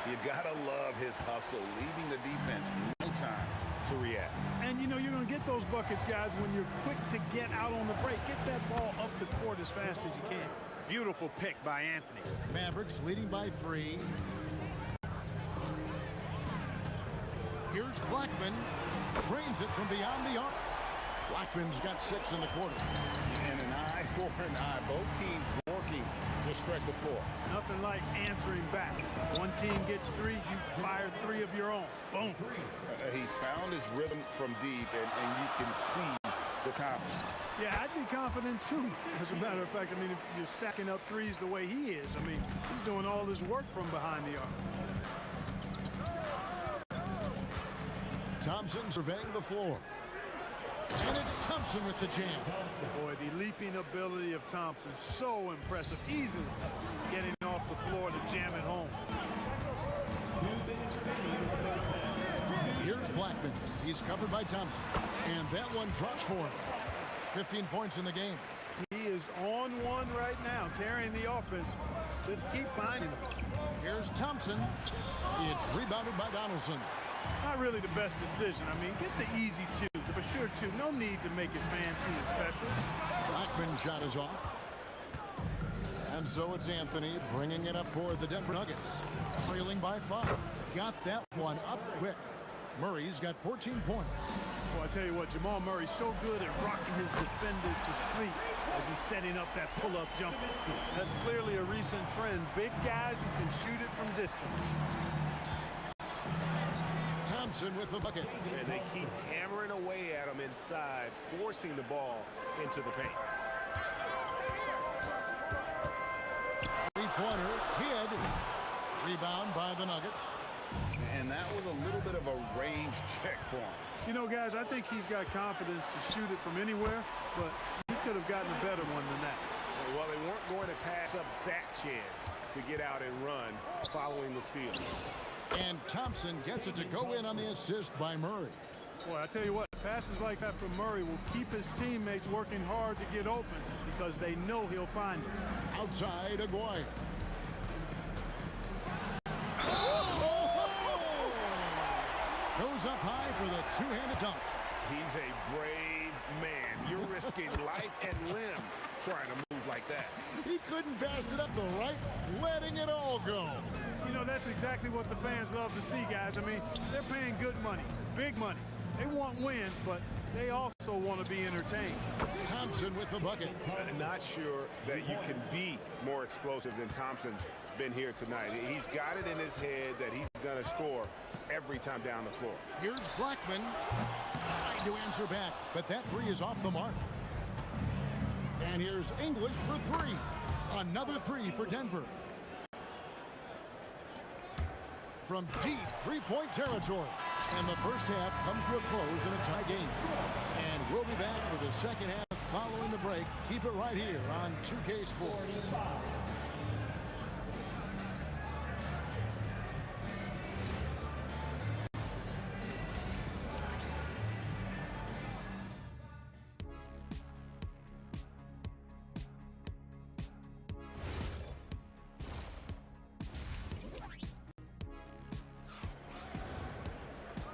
You gotta love his hustle, leaving the defense no time to react. And you know you're going to get those buckets, guys, when you're quick to get out on the break. Get that ball up the court as fast as you can. Beautiful pick by Anthony. Mavericks leading by 3. Here's Blackman. Drains it from beyond the arc. Blackman's got 6 in the quarter. And an eye for an eye. Both teams working to stretch the floor. Nothing like answering back. One team gets 3, you fire 3 of your own. Boom. He's found his rhythm from deep, and you can see the confidence. Yeah, I'd be confident too. As a matter of fact, I mean, if you're stacking up 3s the way he is, I mean, he's doing all his work from behind the arc. Thompson surveying the floor. And it's Thompson with the jam. Boy, the leaping ability of Thompson, so impressive. Easily getting off the floor to jam it home. Here's Blackman. He's covered by Thompson. And that one drops for him. 15 points in the game. He is on one right now, carrying the offense. Just keep finding him. Here's Thompson. It's rebounded by Donaldson. Not really the best decision. I mean, get the easy 2. For sure, 2. No need to make it fancy and special. Blackman's shot is off. And so it's Anthony bringing it up for the Denver Nuggets. Trailing by 5. Got that one up quick. Murray's got 14 points. Well, I tell you what, Jamal Murray's so good at rocking his defender to sleep as he's setting up that pull-up jumper. That's clearly a recent trend. Big guys who can shoot it from distance. Thompson with the bucket. And they keep hammering away at him inside, forcing the ball into the paint. Three-pointer, Kidd. Rebound by the Nuggets. And that was a little bit of a range check for him. You know, guys, I think he's got confidence to shoot it from anywhere, but he could have gotten a better one than that. Well, they weren't going to pass up that chance to get out and run following the steal. And Thompson gets it to go in on the assist by Murray. Boy, I tell you what, passes like that from Murray will keep his teammates working hard to get open because they know he'll find it. Outside, Aguirre. Goes up high for the two-handed dunk. He's a brave man. You're risking life and limb trying to move like that. He couldn't pass it up the right, letting it all go. You know, that's exactly what the fans love to see, guys. I mean, they're paying good money, big money, They want wins, but they also want to be entertained. Thompson with the bucket. Not sure that you can be more explosive than Thompson's been here tonight. He's got it in his head that he's going to score every time down the floor. Here's Blackman trying to answer back, but that three is off the mark. And here's English for three. Another three for Denver. From deep three-point territory. And the first half comes to a close in a tie game. And we'll be back for the second half following the break. Keep it right here on 2K Sports.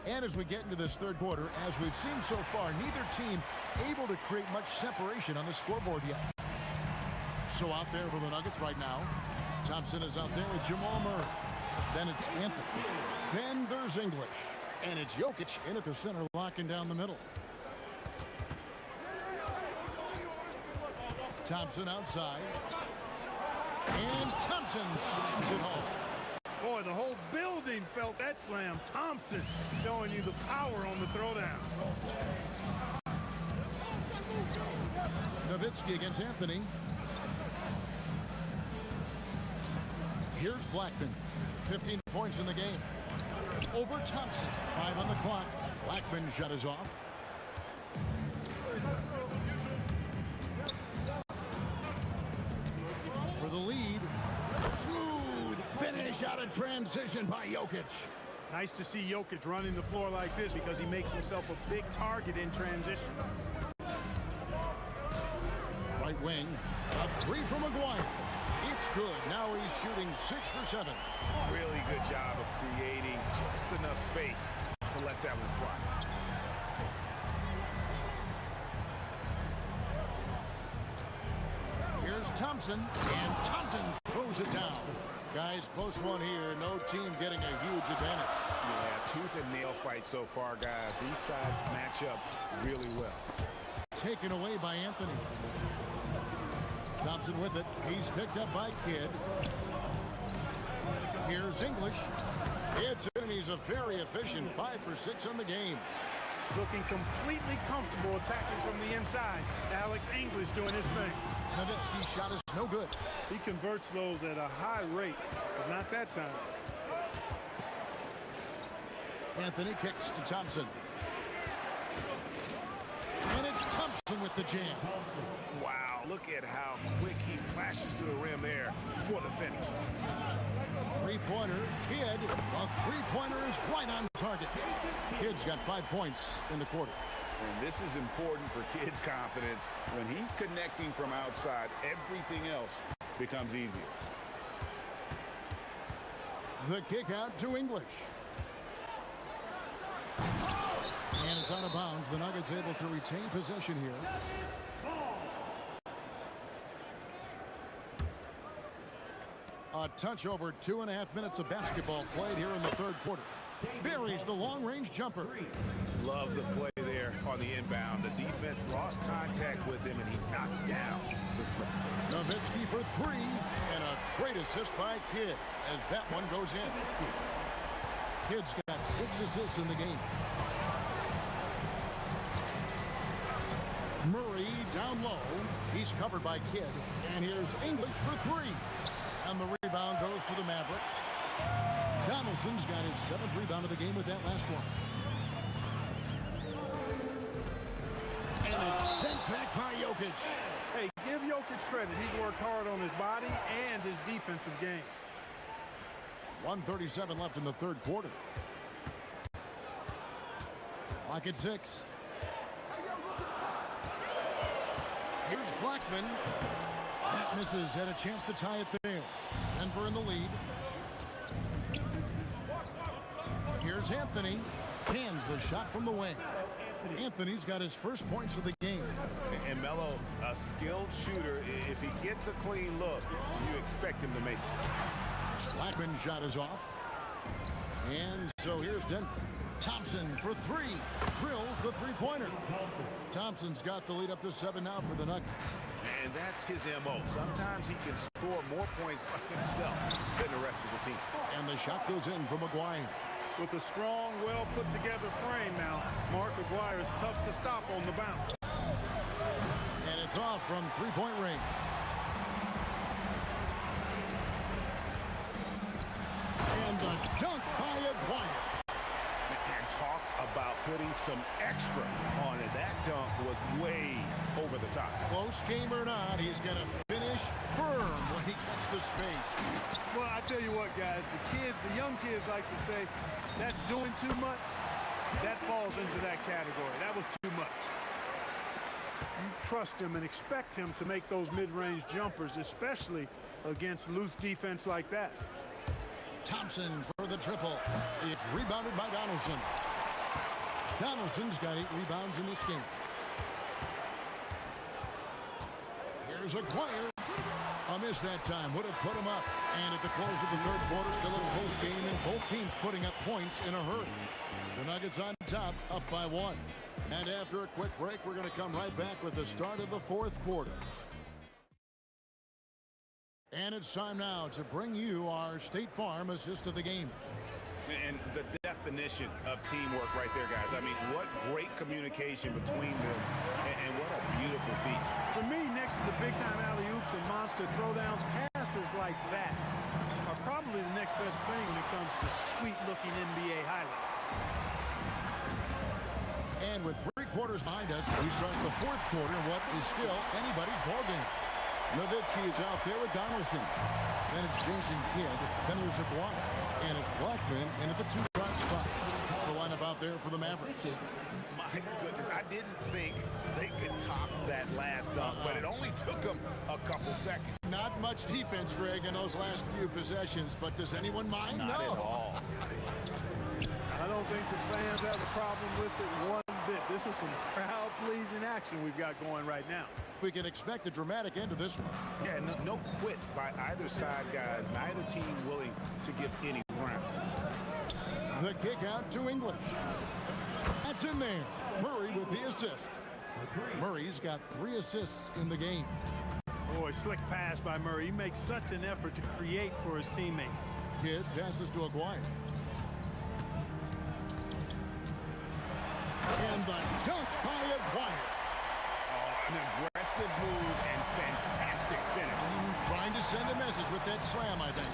And as we get into this third quarter, as we've seen so far, neither team able to create much separation on the scoreboard yet. So out there for the Nuggets right now, Thompson is out there with Jamal Murray. Then it's Anthony. Then there's English. And it's Jokic in at the center, locking down the middle. Thompson outside. And Thompson slams it home. Boy, the whole building felt that slam. Thompson showing you the power on the throwdown. Nowitzki against Anthony. Here's Blackman. 15 points in the game. Over Thompson. 5 on the clock. Blackman shut us off. For the lead. Smooth finish out of transition by Jokic. Nice to see Jokic running the floor like this because he makes himself a big target in transition. Right wing. A three from McGuire. It's good. Now he's shooting 6 for 7. Really good job of creating just enough space to let that one fly. Here's Thompson, and Thompson throws it down. Guys, close one here. No team getting a huge advantage. Yeah, tooth and nail fight so far, guys. These sides match up really well. Taken away by Anthony. Thompson with it. He's picked up by Kidd. Here's English. It's in. He's a very efficient 5 for 6 on the game. Looking completely comfortable attacking from the inside. Alex English doing his thing. Nowitzki's shot is no good. He converts those at a high rate, but not that time. Anthony kicks to Thompson. And it's Thompson with the jam. Wow, look at how quick he flashes to the rim there for the finish. Three-pointer, Kidd. A three-pointer is right on target. Kidd's got 5 points in the quarter. And this is important for Kidd's confidence. When he's connecting from outside, everything else becomes easier. The kick out to English. And it's out of bounds. The Nuggets able to retain possession here. A touch over 2.5 minutes of basketball played here in the third quarter. Buries the long-range jumper. Love the play there on the inbound. The defense lost contact with him, and he knocks down the three. Nowitzki for 3, and a great assist by Kidd as that one goes in. Kidd's got 6 assists in the game. Murray down low. He's covered by Kidd, and here's English for 3. And the rebound goes to the Mavericks. Donaldson's got his 7th rebound of the game with that last one. And it's sent back by Jokic. Hey, give Jokic credit. He's worked hard on his body and his defensive game. 1:37 left in the third quarter. Clock at 6. Here's Blackman. That misses. Had a chance to tie it there. Denver in the lead. Here's Anthony. Cans the shot from the wing. Anthony's got his first points of the game. And Melo, a skilled shooter. If he gets a clean look, you expect him to make it. Blackman's shot is off. And so here's Denver. Thompson for three. Drills the three-pointer. Thompson's got the lead up to 7 now for the Nuggets. And that's his M.O. Sometimes he can score more points by himself than the rest of the team. And the shot goes in from McGuire. With a strong, well-put-together frame now, Mark McGuire is tough to stop on the bounce. And it's off from three-point range. And the dunk by Aguirre. And talk about putting some extra on it. That dunk was way over the top. Close game or not, he's going to finish firm when he gets the space. Well, I tell you what, guys, the young kids like to say, that's doing too much. That falls into that category. That was too much. You trust him and expect him to make those mid-range jumpers, especially against loose defense like that. Thompson for the triple. It's rebounded by Donaldson. Donaldson's got 8 rebounds in this game. Here's Aguirre. A miss that time would have put him up. And at the close of the third quarter, still a close game, and both teams putting up points in a hurry. The Nuggets on top, up by 1. And after a quick break, we're going to come right back with the start of the fourth quarter. And it's time now to bring you our State Farm assist of the game. And the definition of teamwork right there, guys. I mean, what great communication between them, and what a beautiful feat. For me, next to the big-time alley-oops and monster throwdowns, passes like that are probably the next best thing when it comes to sweet-looking NBA highlights. And with 3 quarters behind us, we start the fourth quarter in what is still anybody's ballgame. Nowitzki is out there with Donaldson. Then it's Jason Kidd. Then there's Aguirre. And it's Blackman in at the 2-guard spot. That's the lineup out there for the Mavericks. My goodness, I didn't think they could top that last dunk, but it only took them a couple seconds. Not much defense, Greg, in those last few possessions, but does anyone mind? Not at all. I don't think the fans have a problem with it one bit. This is some crowd-pleasing action we've got going right now. We can expect a dramatic end to this one. Yeah, no quit by either side, guys. Neither team willing to give any ground. The kick out to English. That's in there. Murray with the assist. Murray's got 3 assists in the game. Boy, slick pass by Murray. He makes such an effort to create for his teammates. Kidd passes to Aguirre. And the dunk by Aguirre. An aggressive move and fantastic finish. Trying to send a message with that slam, I think.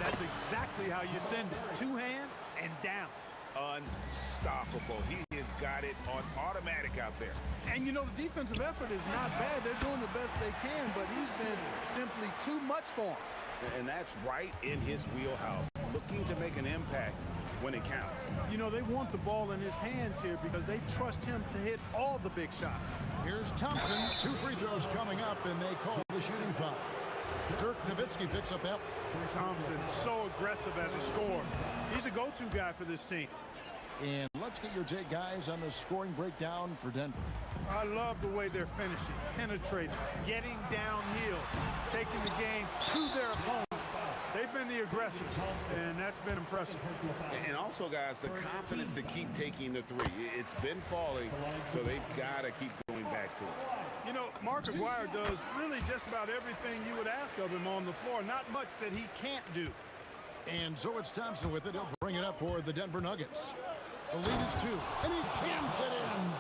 That's exactly how you send it. 2 hands and down. Unstoppable. He has got it on automatic out there. And, you know, the defensive effort is not bad. They're doing the best they can, but he's been simply too much for him. And that's right in his wheelhouse. Looking to make an impact when it counts. You know, they want the ball in his hands here because they trust him to hit all the big shots. Here's Thompson. 2 free throws coming up, and they call the shooting foul. Dirk Nowitzki picks up that. Thompson, so aggressive as a scorer. He's a go-to guy for this team. And let's get your take, guys, on the scoring breakdown for Denver. I love the way they're finishing, penetrating, getting downhill, taking the game to their opponent. They've been the aggressors, and that's been impressive. And also, guys, the confidence to keep taking the 3. It's been falling, so they've got to keep going back to it. You know, Mark Aguirre does really just about everything you would ask of him on the floor. Not much that he can't do. And so it's Thompson with it. He'll bring it up for the Denver Nuggets. The lead is 2, and he jams it in.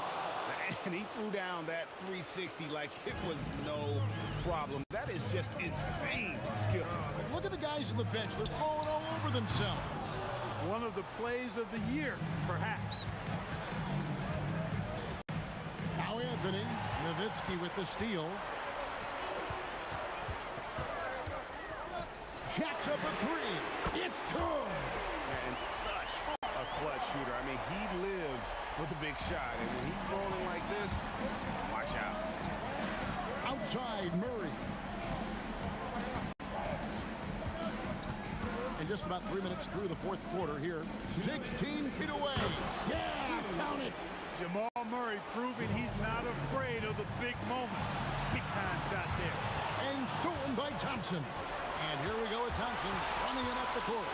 And he threw down that 360 like it was no problem. That is just insane skill. Look at the guys on the bench. They're falling all over themselves. One of the plays of the year, perhaps. Now Anthony. Nowitzki with the steal. Jacks up a 3. It's good. And such a clutch shooter. I mean, he lives for the big shot. And when he's rolling like this, watch out. Outside Murray. And just about 3 minutes through the fourth quarter here. 16 feet away. Yeah, count it. Jamal Murray proving he's not afraid of the big moment. Big time shot there. And stolen by Thompson. And here we go with Thompson running it up the court.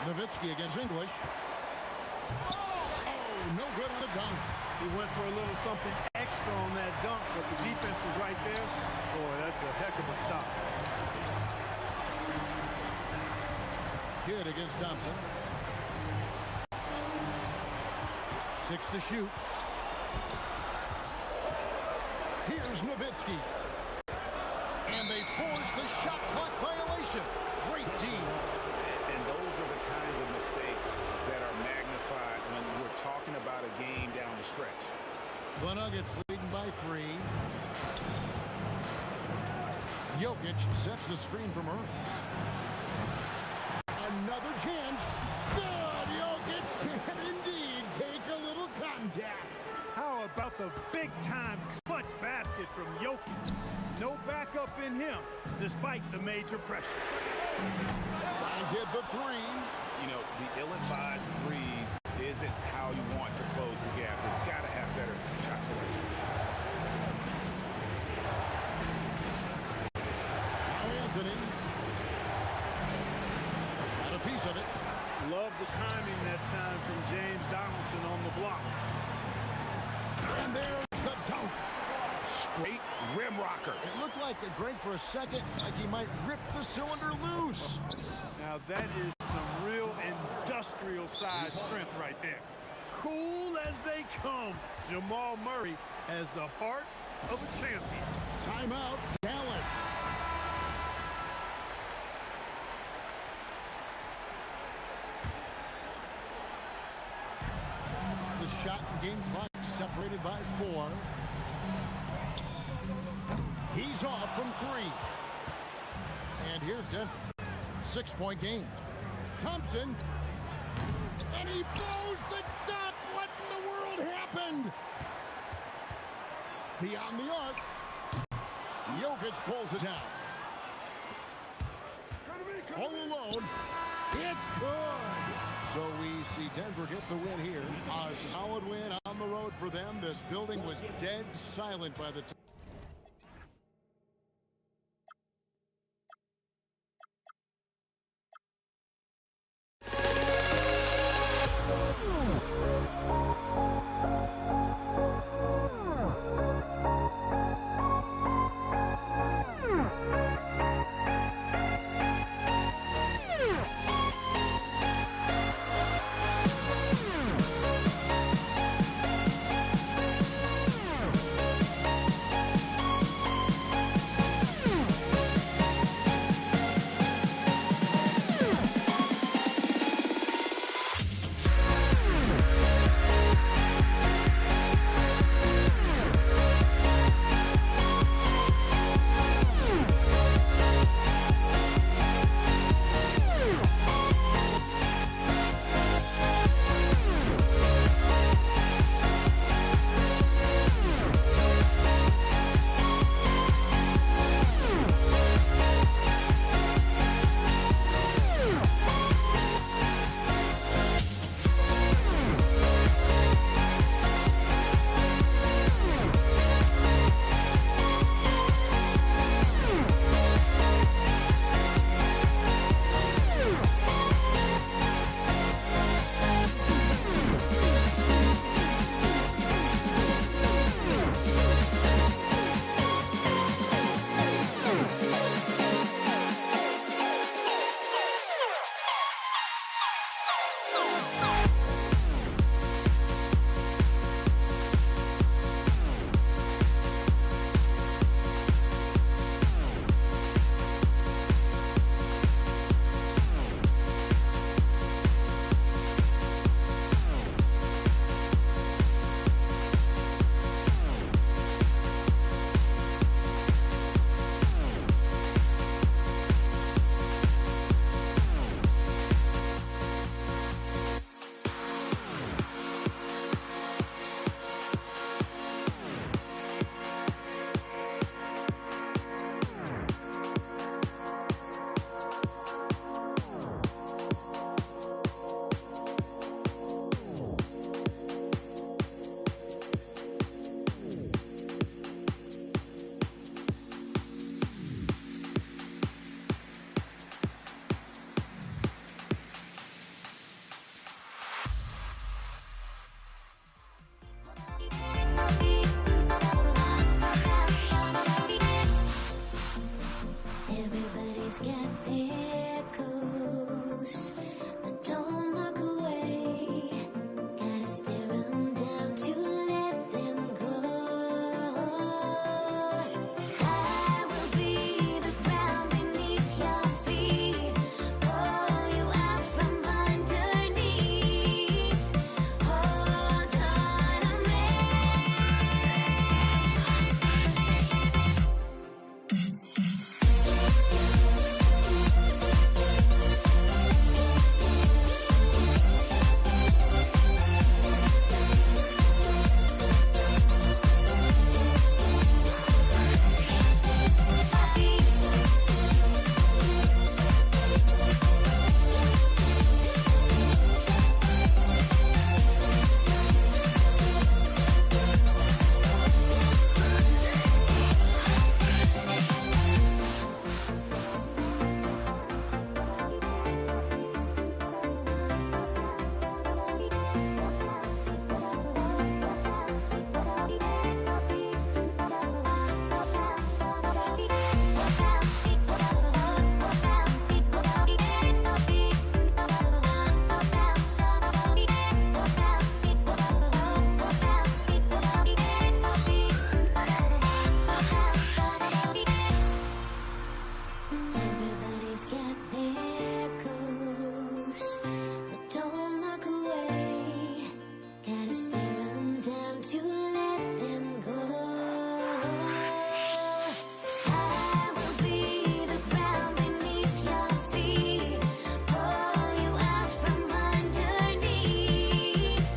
Nowitzki against English. Oh, no good on the dunk. He went for a little something extra on that dunk, but the defense was right there. Boy, that's a heck of a stop. Kidd against Thompson. 6 to shoot. Here's Nowitzki. And they force the shot clock violation. Great team. And those are the kinds of mistakes that are magnified when we're talking about a game down the stretch. The Nuggets leading by 3. Jokic sets the screen from Earl. Another chance. Good. Jokic can indeed take a little contact. How about the big-time clutch basket from Jokic? No backup in him, despite the major pressure. And get the 3. You know, the ill-advised threes isn't how you want to close the gap. You've got to have better shot selection. Now Anthony. Got a piece of it. Love the timing that time from James Donaldson on the block. And there's the dunk. Straight rim rocker. It looked like a Greg for a second, like he might rip the cylinder loose. Now that is some real industrial size strength right there. Cool as they come. Jamal Murray has the heart of a champion. Timeout, Dallas. The shot and game clock separated by 4. He's off from 3. And here's Denver. 6-point game. Thompson. And he blows the dot. What in the world happened? Beyond the arc. Jokic pulls it down. All alone. It's good. So we see Denver get the win here. A solid win on the road for them. This building was dead silent by the time. get there goes, but don't look away. Gotta stare 'em down to let them go. I will be the ground beneath your feet, pull you out from underneath. Hold on to me. Everybody's got their goals, but don't look away. Gotta stare 'em down to let them go. I will be the ground beneath your feet, pull you out from underneath.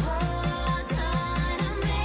Hold on to me.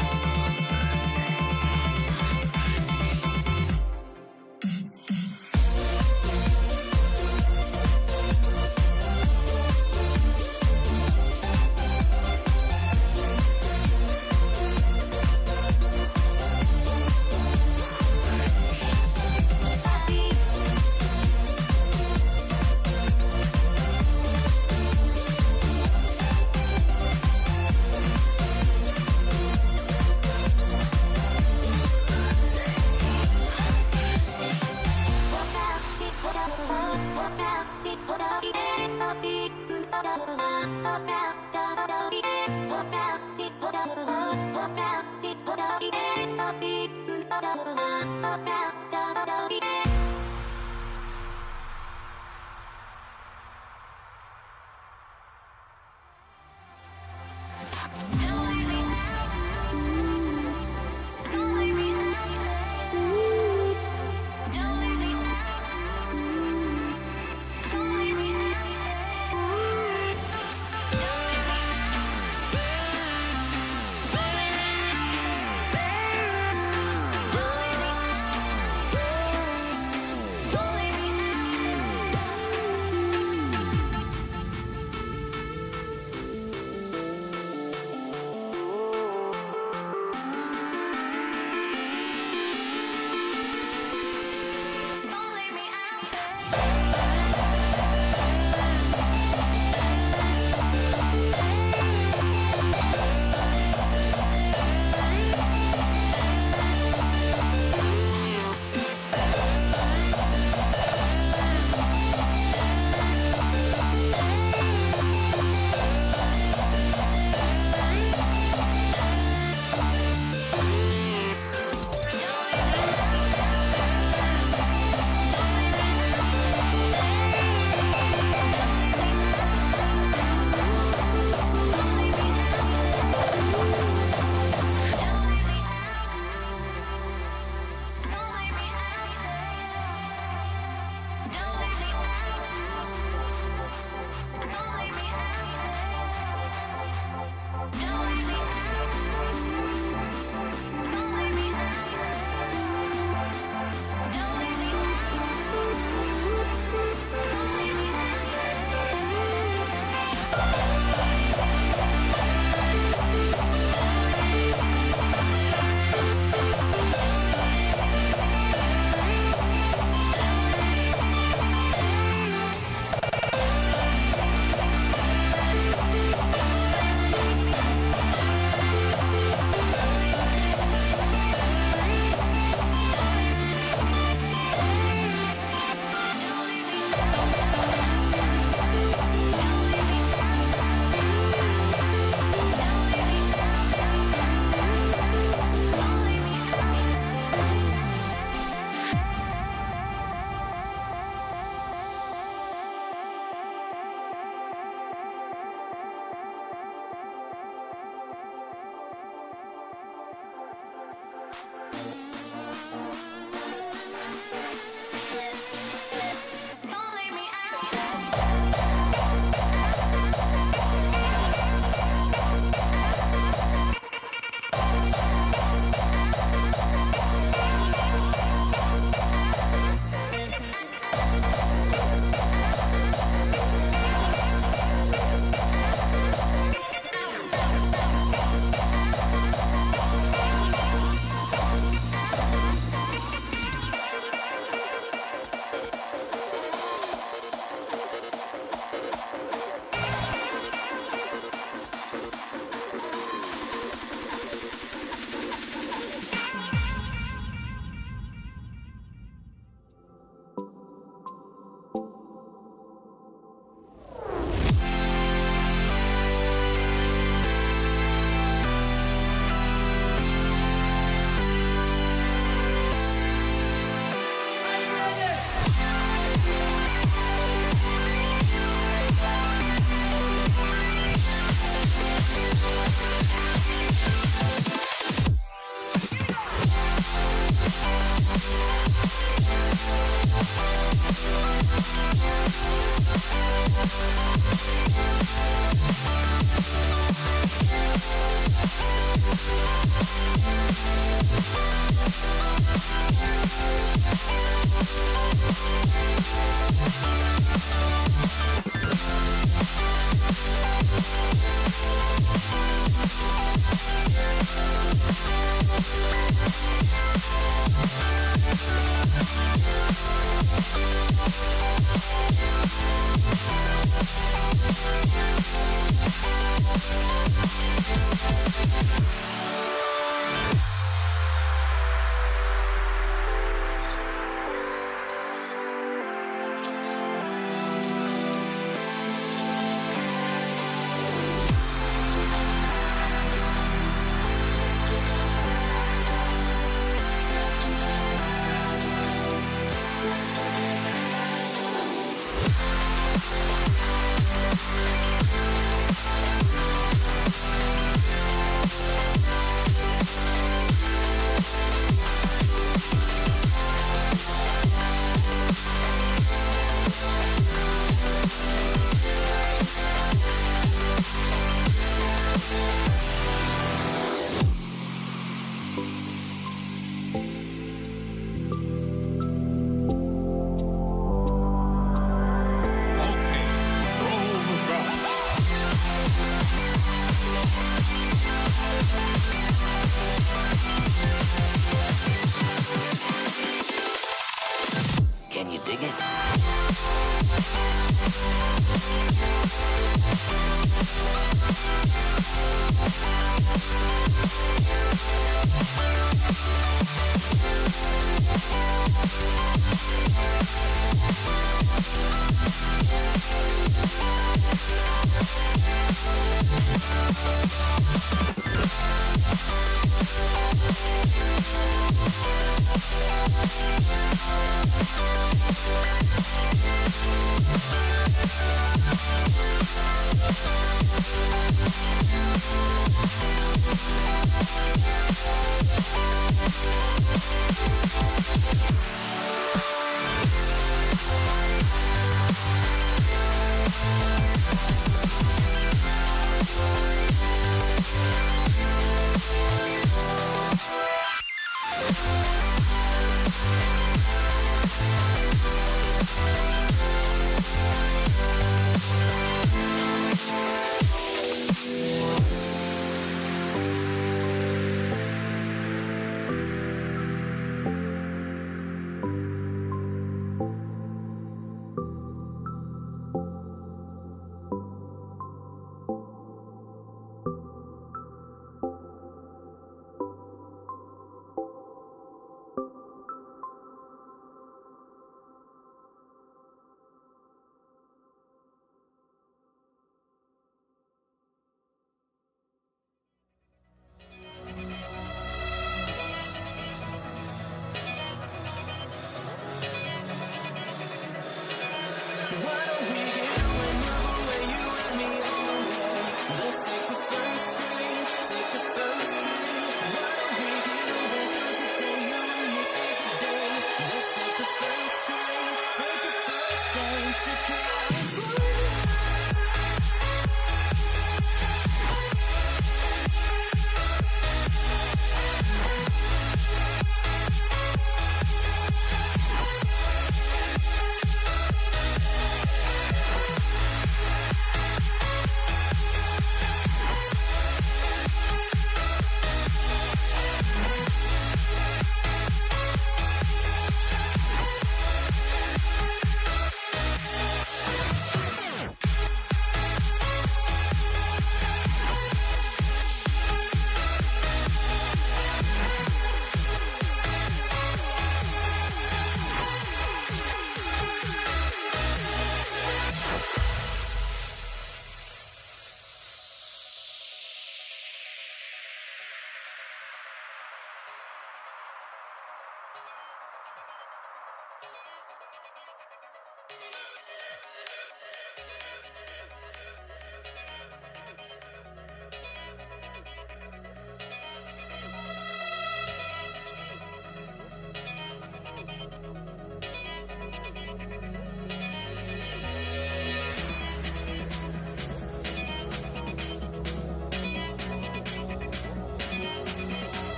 Can you dig it?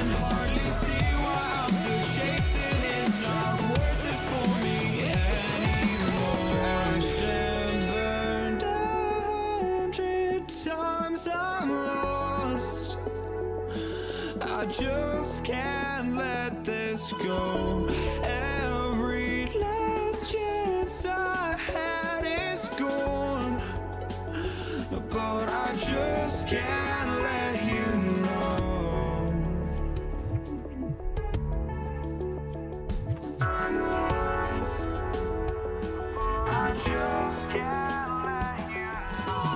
can hardly see why I'm still chasing. It's not worth it for me anymore. Crashed and burned 100 times, I'm lost. I just can't let this go. Every last chance I had is gone, but I just can't let you know. I just can't let you know.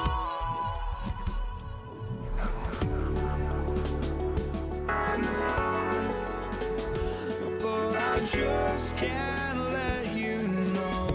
But I just can't let you know.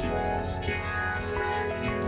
just can't let you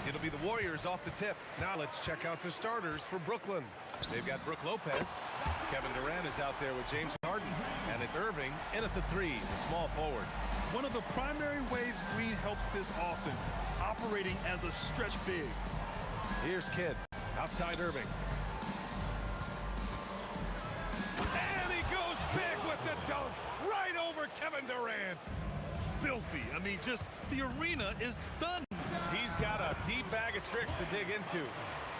It'll be the Warriors off the tip. Now let's check out the starters for Brooklyn. They've got Brook Lopez. Kevin Durant is out there with James Harden. And it's Irving in at the three, the small forward. One of the primary ways Green helps this offense, operating as a stretch big. Here's Kidd, outside Irving. And he goes big with the dunk, right over Kevin Durant. Filthy. I mean, just the arena is stunned. He's got a deep bag of tricks to dig into.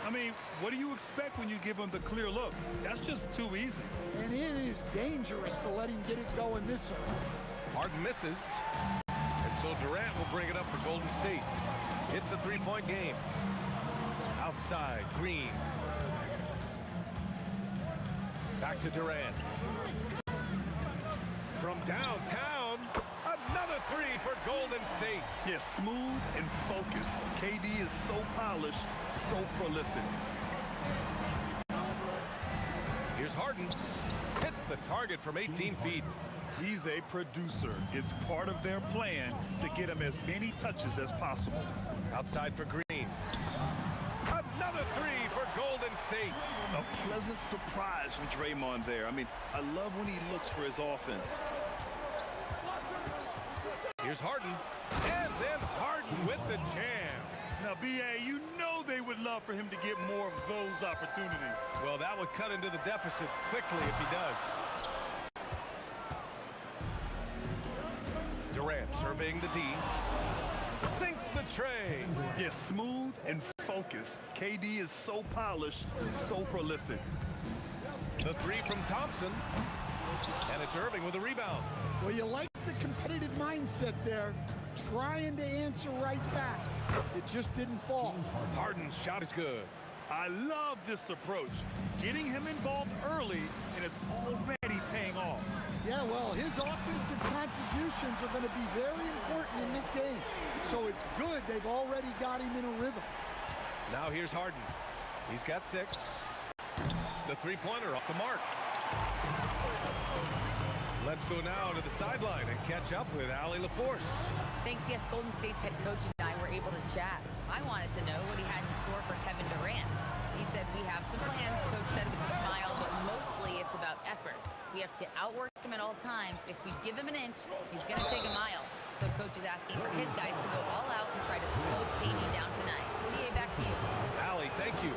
I mean, what do you expect when you give him the clear look? That's just too easy. And it is dangerous to let him get it going this early. Harden misses. And so Durant will bring it up for Golden State. It's a three-point game. Outside, Green. Back to Durant. From downtown, another three for Golden State. Yeah, smooth and focused. KD is so polished, so prolific. Here's Harden. Hits the target from 18 feet. He's a producer. It's part of their plan to get him as many touches as possible. Outside for Green. Another three for Golden State. A pleasant surprise from Draymond there. I mean, I love when he looks for his offense. Here's Harden. And then Harden with the jam. Now, B.A., you know they would love for him to get more of those opportunities. Well, that would cut into the deficit quickly if he does. Durant surveying the D. Sinks the tray. Yeah, smooth and focused. KD is so polished, so prolific. The three from Thompson. And it's Irving with a rebound. Well, you like the competitive mindset there, trying to answer right back. It just didn't fall. Harden's shot is good. I love this approach. Getting him involved early, and it's already paying off. Yeah, well, his offensive contributions are going to be very important in this game. So it's good they've already got him in a rhythm. Now here's Harden. He's got 6. The three-pointer off the mark. Let's go now to the sideline and catch up with Allie LaForce. Thanks, yes, Golden State's head coach and I were able to chat. I wanted to know what he had in store for Kevin Durant. He said, we have some plans, Coach said with a smile, but mostly it's about effort. We have to outwork him at all times. If we give him an inch, he's going to take a mile. So Coach is asking for his guys to go all out and try to slow KD down tonight. BA, back to you. Allie, thank you.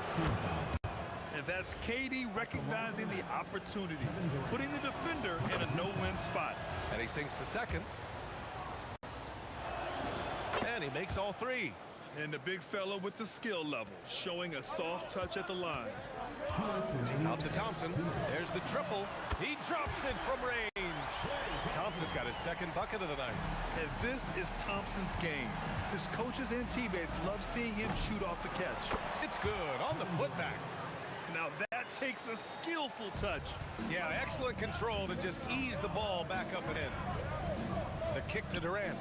And that's KD recognizing the opportunity, putting the defender in a no-win spot. And he sinks the second. And he makes all 3. And the big fella with the skill level, showing a soft touch at the line. Out to Thompson. There's the triple. He drops it from range. Thompson's got his second bucket of the night. And this is Thompson's game. His coaches and teammates love seeing him shoot off the catch. It's good on the putback. Now that takes a skillful touch. Yeah, excellent control to just ease the ball back up and in. The kick to Durant.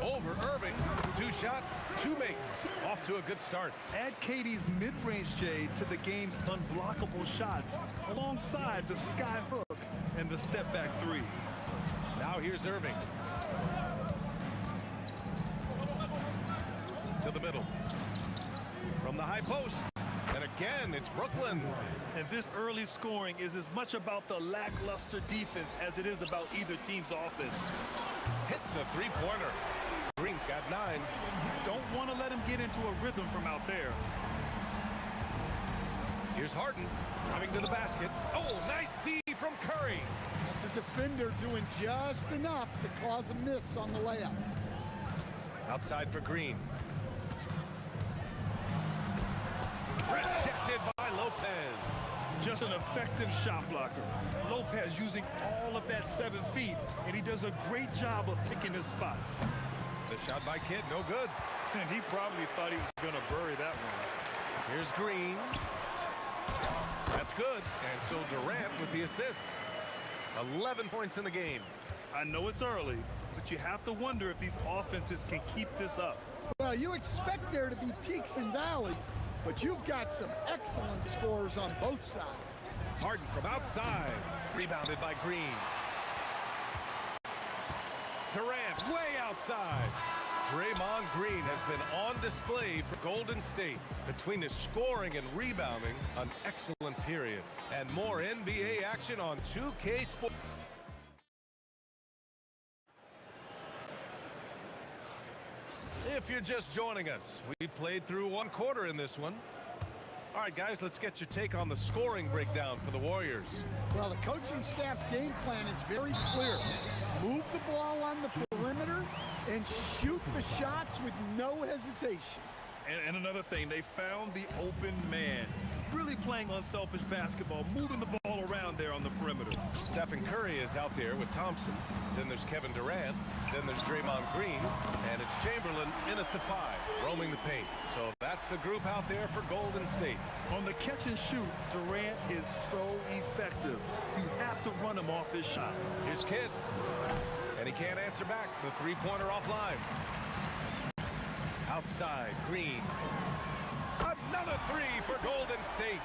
Over Irving. 2 shots, 2 makes. Off to a good start. Add KD's mid-range J to the game's unblockable shots alongside the sky hook and the step-back 3. Now here's Irving. To the middle. From the high post. And again, it's Brooklyn. And this early scoring is as much about the lackluster defense as it is about either team's offense. Hits a three-pointer. Green's got 9. Don't want to let him get into a rhythm from out there. Here's Harden driving to the basket. Oh, nice D from Curry. That's a defender doing just enough to cause a miss on the layup. Outside for Green. Rejected by Lopez. Just an effective shot blocker. Lopez using all of that 7 feet, and he does a great job of picking his spots. The shot by Kidd, no good. And he probably thought he was going to bury that one. Here's Green. That's good. And so Durant with the assist. 11 points in the game. I know it's early, but you have to wonder if these offenses can keep this up. Well, you expect there to be peaks and valleys, but you've got some excellent scores on both sides. Harden from outside. Rebounded by Green. Durant way outside. Draymond Green has been on display for Golden State. Between his scoring and rebounding, an excellent period. And more NBA action on 2K Sports. If you're just joining us, we played through 1 quarter in this one. All right, guys, let's get your take on the scoring breakdown for the Warriors. Well, the coaching staff's game plan is very clear. Move the ball on the perimeter and shoot the shots with no hesitation. And another thing, they found the open man. Really playing unselfish basketball, moving the ball around there on the perimeter. Stephen Curry is out there with Thompson. Then there's Kevin Durant. Then there's Draymond Green. And it's Chamberlain in at the 5, roaming the paint. So that's the group out there for Golden State. On the catch and shoot, Durant is so effective. You have to run him off his shot. Here's Kidd. And he can't answer back. The three-pointer offline. Outside, Green. Another 3 for Golden State.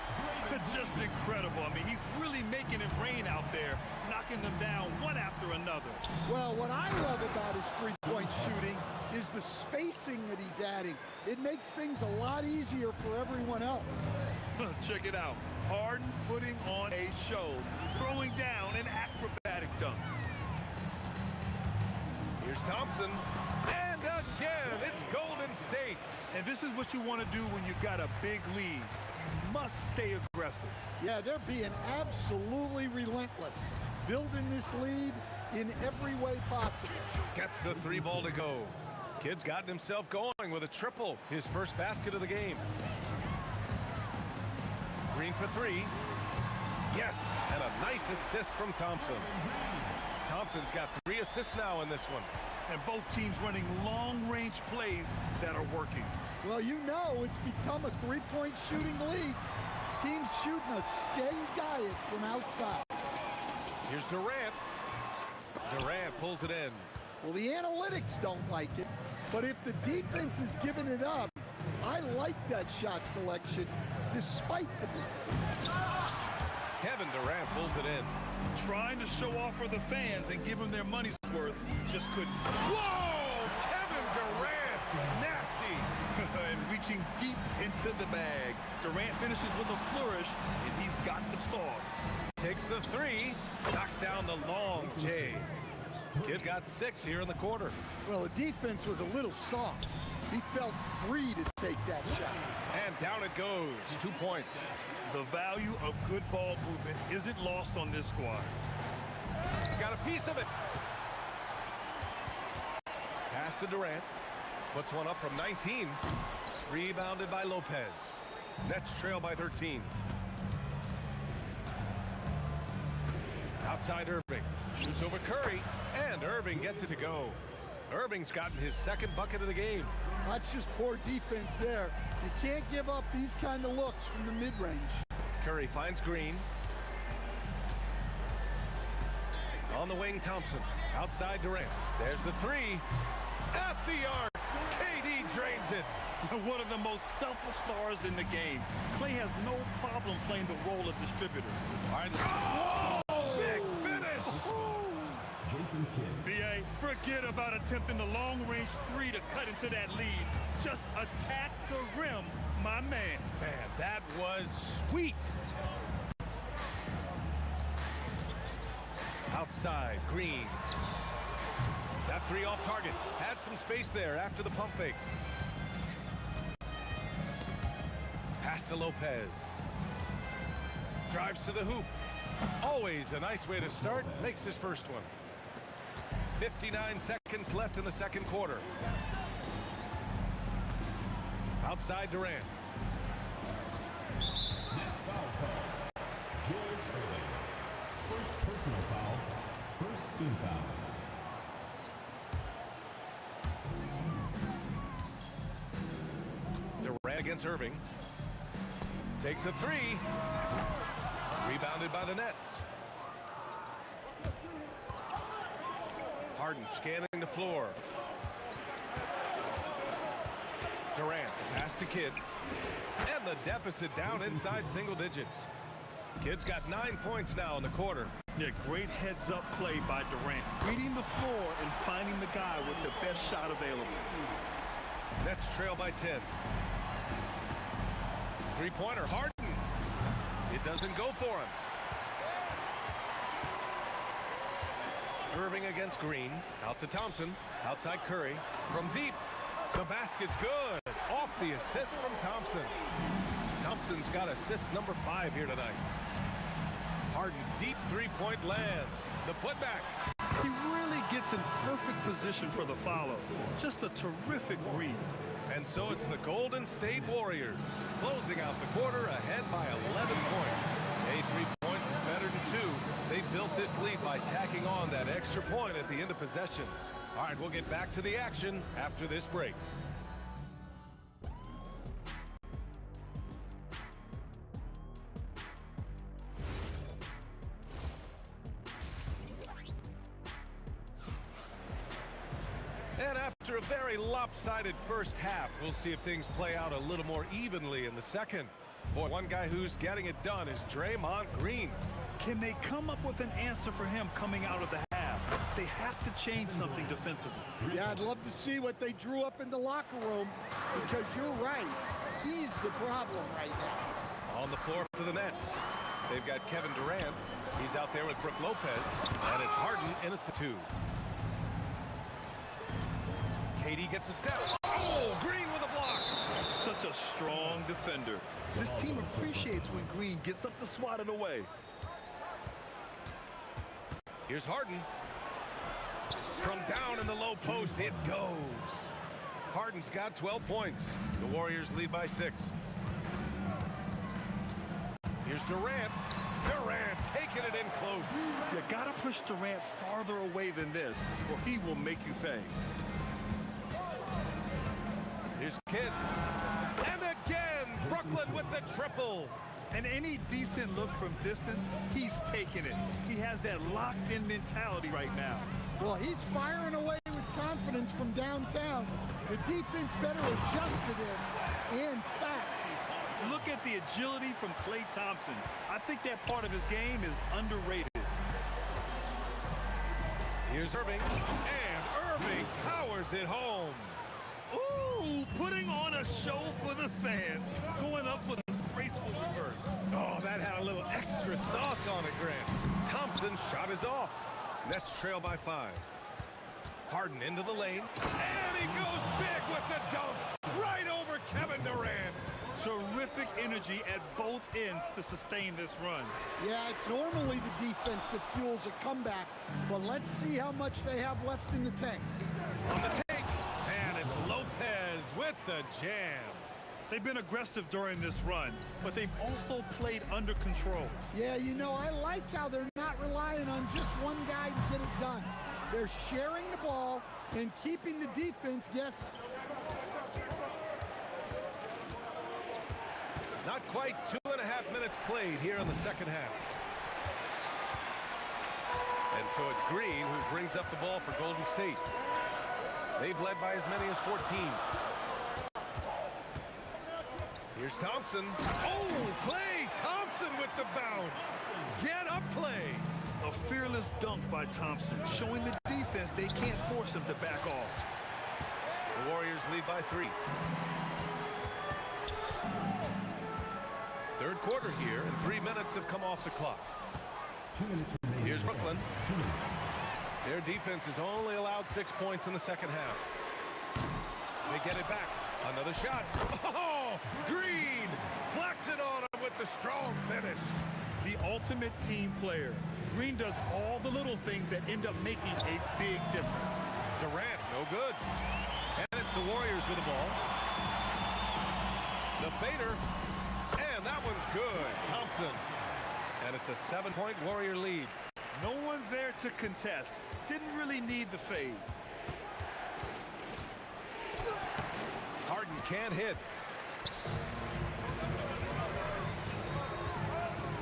Just incredible. I mean, he's really making it rain out there, knocking them down one after another. Well, what I love about his three-point shooting is the spacing that he's adding. It makes things a lot easier for everyone else. Check it out. Harden putting on a show, throwing down an acrobatic dunk. Here's Thompson. And again, it's Golden State. And this is what you want to do when you've got a big lead. You must stay aggressive. Yeah, they're being absolutely relentless, building this lead in every way possible. Gets the 3 ball to go. Kidd's gotten himself going with a triple, his first basket of the game. for three. Yes, and a nice assist from Thompson. Thompson's got 3 assists now in this one. And both teams running long-range plays that are working. Well, you know it's become a three-point shooting league. Teams shooting a steady diet from outside. Here's Durant. Durant pulls it in. Well, the analytics don't like it, but if the defense is giving it up, I like that shot selection despite the miss. Kevin Durant pulls it in. Trying to show off for the fans and give them their money's worth, just couldn't. Whoa! Kevin Durant! Nasty! And reaching deep into the bag. Durant finishes with a flourish, and he's got the sauce. Takes the 3, knocks down the long J. Kid got 6 here in the quarter. Well, the defense was a little soft. He felt free to take that shot. And down it goes. 2 points. The value of good ball movement isn't lost on this squad. Got a piece of it. Pass to Durant. Puts one up from 19. Rebounded by Lopez. Nets trail by 13. Outside Irving. Shoots over Curry. And Irving gets it to go. Irving's gotten his 2nd bucket of the game. That's just poor defense there. You can't give up these kind of looks from the mid-range. Curry finds Green. On the wing, Thompson. Outside Durant. There's the 3. At the arc. KD drains it. One of the most selfless stars in the game. Clay has no problem playing the role of distributor. All right. Oh, big finish. Jason Kidd. B.A., forget about attempting the long-range 3 to cut into that lead. Just attack the rim, my man. Man, that was sweet. Outside, Green. That 3 off target. Had some space there after the pump fake. Pass to Lopez. Drives to the hoop. Always a nice way to start. Makes his first one. 59 seconds left in the 2nd quarter. Outside Durant. Next foul call. Julius Early. First personal foul. First team foul. Durant against Irving. Takes a 3. Rebounded by the Nets. Harden scanning the floor. Durant, pass to Kidd. And the deficit down inside single digits. Kidd's got 9 points now in the quarter. Yeah, great heads-up play by Durant. Reading the floor and finding the guy with the best shot available. Nets trail by 10. Three-pointer, Harden. It doesn't go for him. Irving against Green. Out to Thompson. Outside Curry. From deep. The basket's good. Off the assist from Thompson. Thompson's got assist number 5 here tonight. Harden, deep 3-point land. The putback. He really gets in perfect position for the follow. Just a terrific read. And so it's the Golden State Warriors closing out the quarter ahead by 11 points. 3 points is better than 2. They built this lead by tacking on that extra point at the end of possessions. All right, we'll get back to the action after this break. And after a very lopsided first half, we'll see if things play out a little more evenly in the second. Boy, one guy who's getting it done is Draymond Green. Can they come up with an answer for him coming out of the half? They have to change something defensively. Yeah, I'd love to see what they drew up in the locker room, because you're right. He's the problem right now. On the floor for the Nets, they've got Kevin Durant. He's out there with Brook Lopez, and it's Harden in at the 2. KD gets a step. Oh, Green with a block. Such a strong defender. This team appreciates when Green gets up to swat it away. Here's Harden. From down in the low post, it goes. Harden's got 12 points. The Warriors lead by 6. Here's Here's Durant. Durant taking it in close. You gotta push Durant farther away than this, or he will make you pay. Here's Kidd. And again, Brooklyn with the triple. And any decent look from distance, he's taking it. He has that locked-in mentality right now. Well, he's firing away with confidence from downtown. The defense better adjust to this, and fast. Look at the agility from Klay Thompson. I think that part of his game is underrated. Here's Irving. And Irving powers it home. Ooh, putting on a show for the fans. Going up with a graceful reverse. Oh, that had a little extra sauce on it, Grant. Thompson shot is off. Nets trail by 5. Harden into the lane. And he goes big with the dunk. Right over Kevin Durant. Terrific energy at both ends to sustain this run. Yeah, it's normally the defense that fuels a comeback, but let's see how much they have left in the tank. On the take. And it's Lopez with the jam. They've been aggressive during this run, but they've also played under control. Yeah, you know, I like how they're not relying on just one guy to get it done. They're sharing the ball and keeping the defense guessing. Not quite 2.5 minutes played here in the second half. And so it's Green who brings up the ball for Golden State. They've led by as many as 14. Here's Thompson. Oh, Klay Thompson with the bounce. Get up, Klay. A fearless dunk by Thompson, showing the defense they can't force him to back off. The Warriors lead by 3. Third quarter here, and 3 minutes have come off the clock. 2 minutes remaining. Here's Brooklyn. 2 minutes. Their defense has only allowed 6 points in the second half. They get it back. Another shot. Oh, Green flexing on him with the strong finish. The ultimate team player. Green does all the little things that end up making a big difference. Durant, no good. And it's the Warriors with the ball. The fader. And that one's good. Thompson. And it's a 7-point Warrior lead. No one there to contest. Didn't really need the fade. Harden can't hit.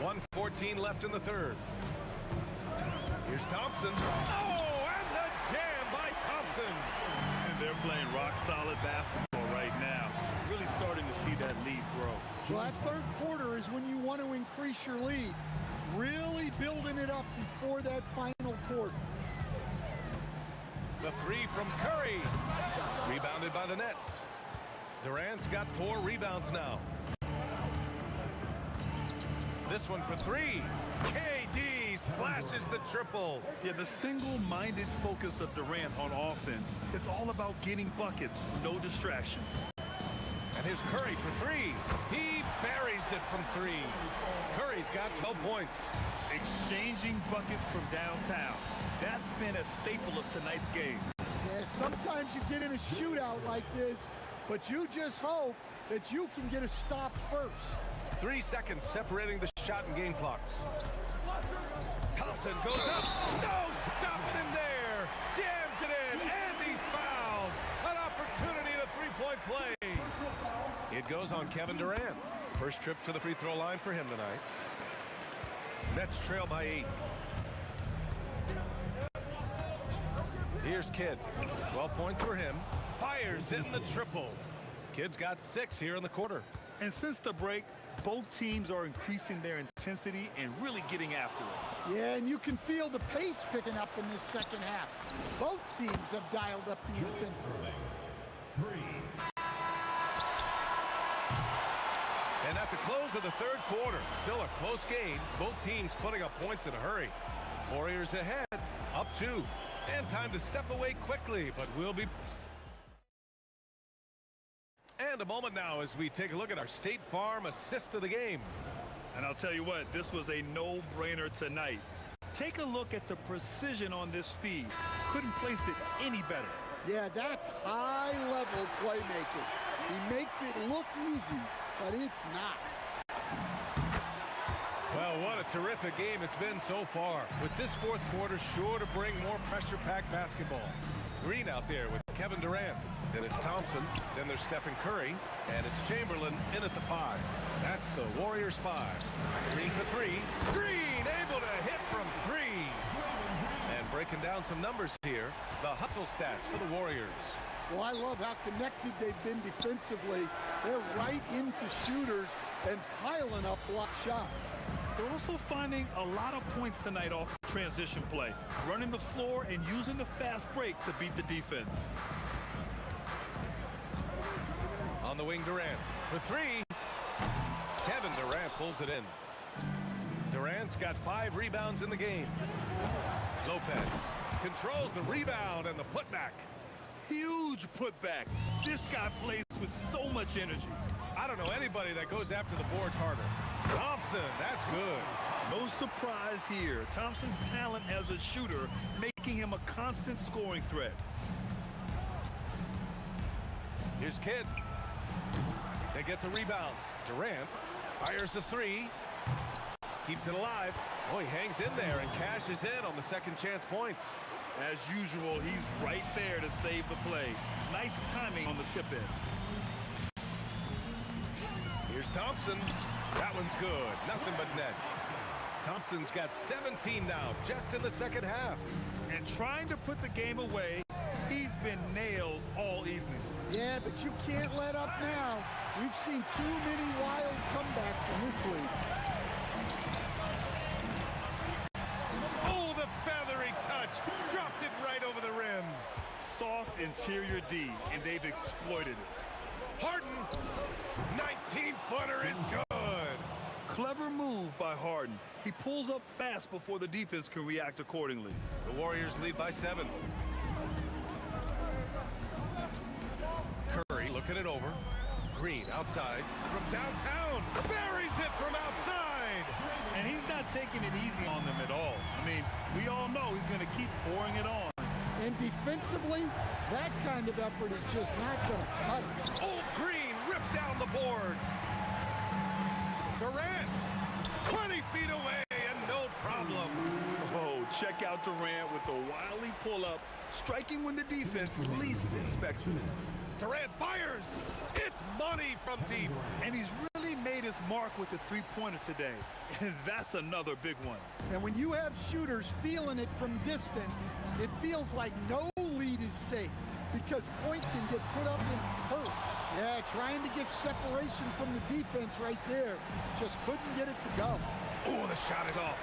1:14 left in the third. Here's Thompson. Oh, and the jam by Thompson. And they're playing rock-solid basketball right now. Really starting to see that lead grow. Well, that third quarter is when you want to increase your lead. Really building it up before that final quarter. The 3 from Curry. Rebounded by the Nets. Durant's got 4 rebounds now. This one for 3. KD splashes the triple. Yeah, the single-minded focus of Durant on offense. It's all about getting buckets, no distractions. And here's Curry for 3. He buries it from 3. Curry's got 12 points. Exchanging buckets from downtown. That's been a staple of tonight's game. Yeah, sometimes you get in a shootout like this, but you just hope that you can get a stop first. 3 seconds separating the shot and game clocks. Thompson goes up. No stopping him there. Jams it in, and he's fouled. An opportunity at a 3-point play. It goes on Kevin Durant. First trip to the free throw line for him tonight. Nets trail by 8. Here's Kidd. 12 points for him. Fires in the triple. Kidd's got 6 here in the quarter. And since the break, both teams are increasing their intensity and really getting after it. Yeah, and you can feel the pace picking up in this second half. Both teams have dialed up the intensity. 3. And at the close of the third quarter, still a close game. Both teams putting up points in a hurry. Warriors ahead, up 2. And time to step away quickly, but we'll be... And a moment now as we take a look at our State Farm assist of the game. And I'll tell you what, this was a no-brainer tonight. Take a look at the precision on this feed. Couldn't place it any better. Yeah, that's high-level playmaking. He makes it look easy, but it's not. terrific game it's been so far, with this fourth quarter sure to bring more pressure-packed basketball. Green out there with Kevin Durant. Then it's Thompson. Then there's Stephen Curry. And it's Chamberlain in at the 5. That's the Warriors 5. Green for 3. Green able to hit from 3. And breaking down some numbers here, the hustle stats for the Warriors. Well, I love how connected they've been defensively. They're right into shooters and piling up block shots. They're also finding a lot of points tonight off transition play, running the floor and using the fast break to beat the defense. On the wing, Durant for 3. Kevin Durant pulls it in. Durant's got 5 rebounds in the game. Lopez controls the rebound and the putback. Huge putback. This guy plays with so much energy. I don't know anybody that goes after the boards harder. Thompson, that's good. No surprise here. Thompson's talent as a shooter making him a constant scoring threat. Here's Kidd. They get the rebound. Durant fires the 3. Keeps it alive. Oh, he hangs in there and cashes in on the second chance points. As usual, he's right there to save the play. Nice timing on the tip in. Here's Thompson. That one's good. Nothing but net. Thompson's got 17 now, just in the second half. And trying to put the game away, he's been nails all evening. Yeah, but you can't let up now. We've seen too many wild comebacks in this league. Oh, the feathery touch. Dropped it right over the rim. Soft interior D, and they've exploited it. Harden, 19-footer is good. Clever move by Harden. He pulls up fast before the defense can react accordingly. The Warriors lead by 7. Curry looking it over. Green outside from downtown. Buries it from outside. And he's not taking it easy on them at all. I mean, we all know he's going to keep pouring it on. And defensively, that kind of effort is just not going to cut it. Oh, Green rips down the board. Durant, 20 feet away and no problem. Oh, check out Durant with the wily pull-up, striking when the defense least expects it. Durant fires. It's money from deep. And he's really made his mark with the three-pointer today. And that's another big one. And when you have shooters feeling it from distance, it feels like no lead is safe because points can get put up and hurt. Yeah, trying to get separation from the defense right there. Just couldn't get it to go. Oh, the shot is off.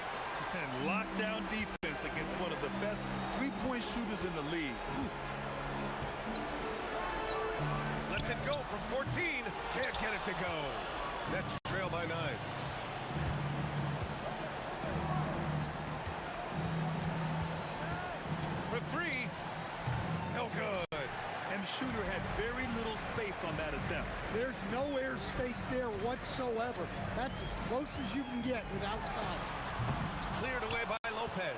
And lockdown defense against one of the best three-point shooters in the league. Lets it go from 14. Can't get it to go. Nets trail by 9. For 3. No good. And the shooter had very little space on that attempt. There's no air space there whatsoever. That's as close as you can get without foul. Cleared away by Lopez.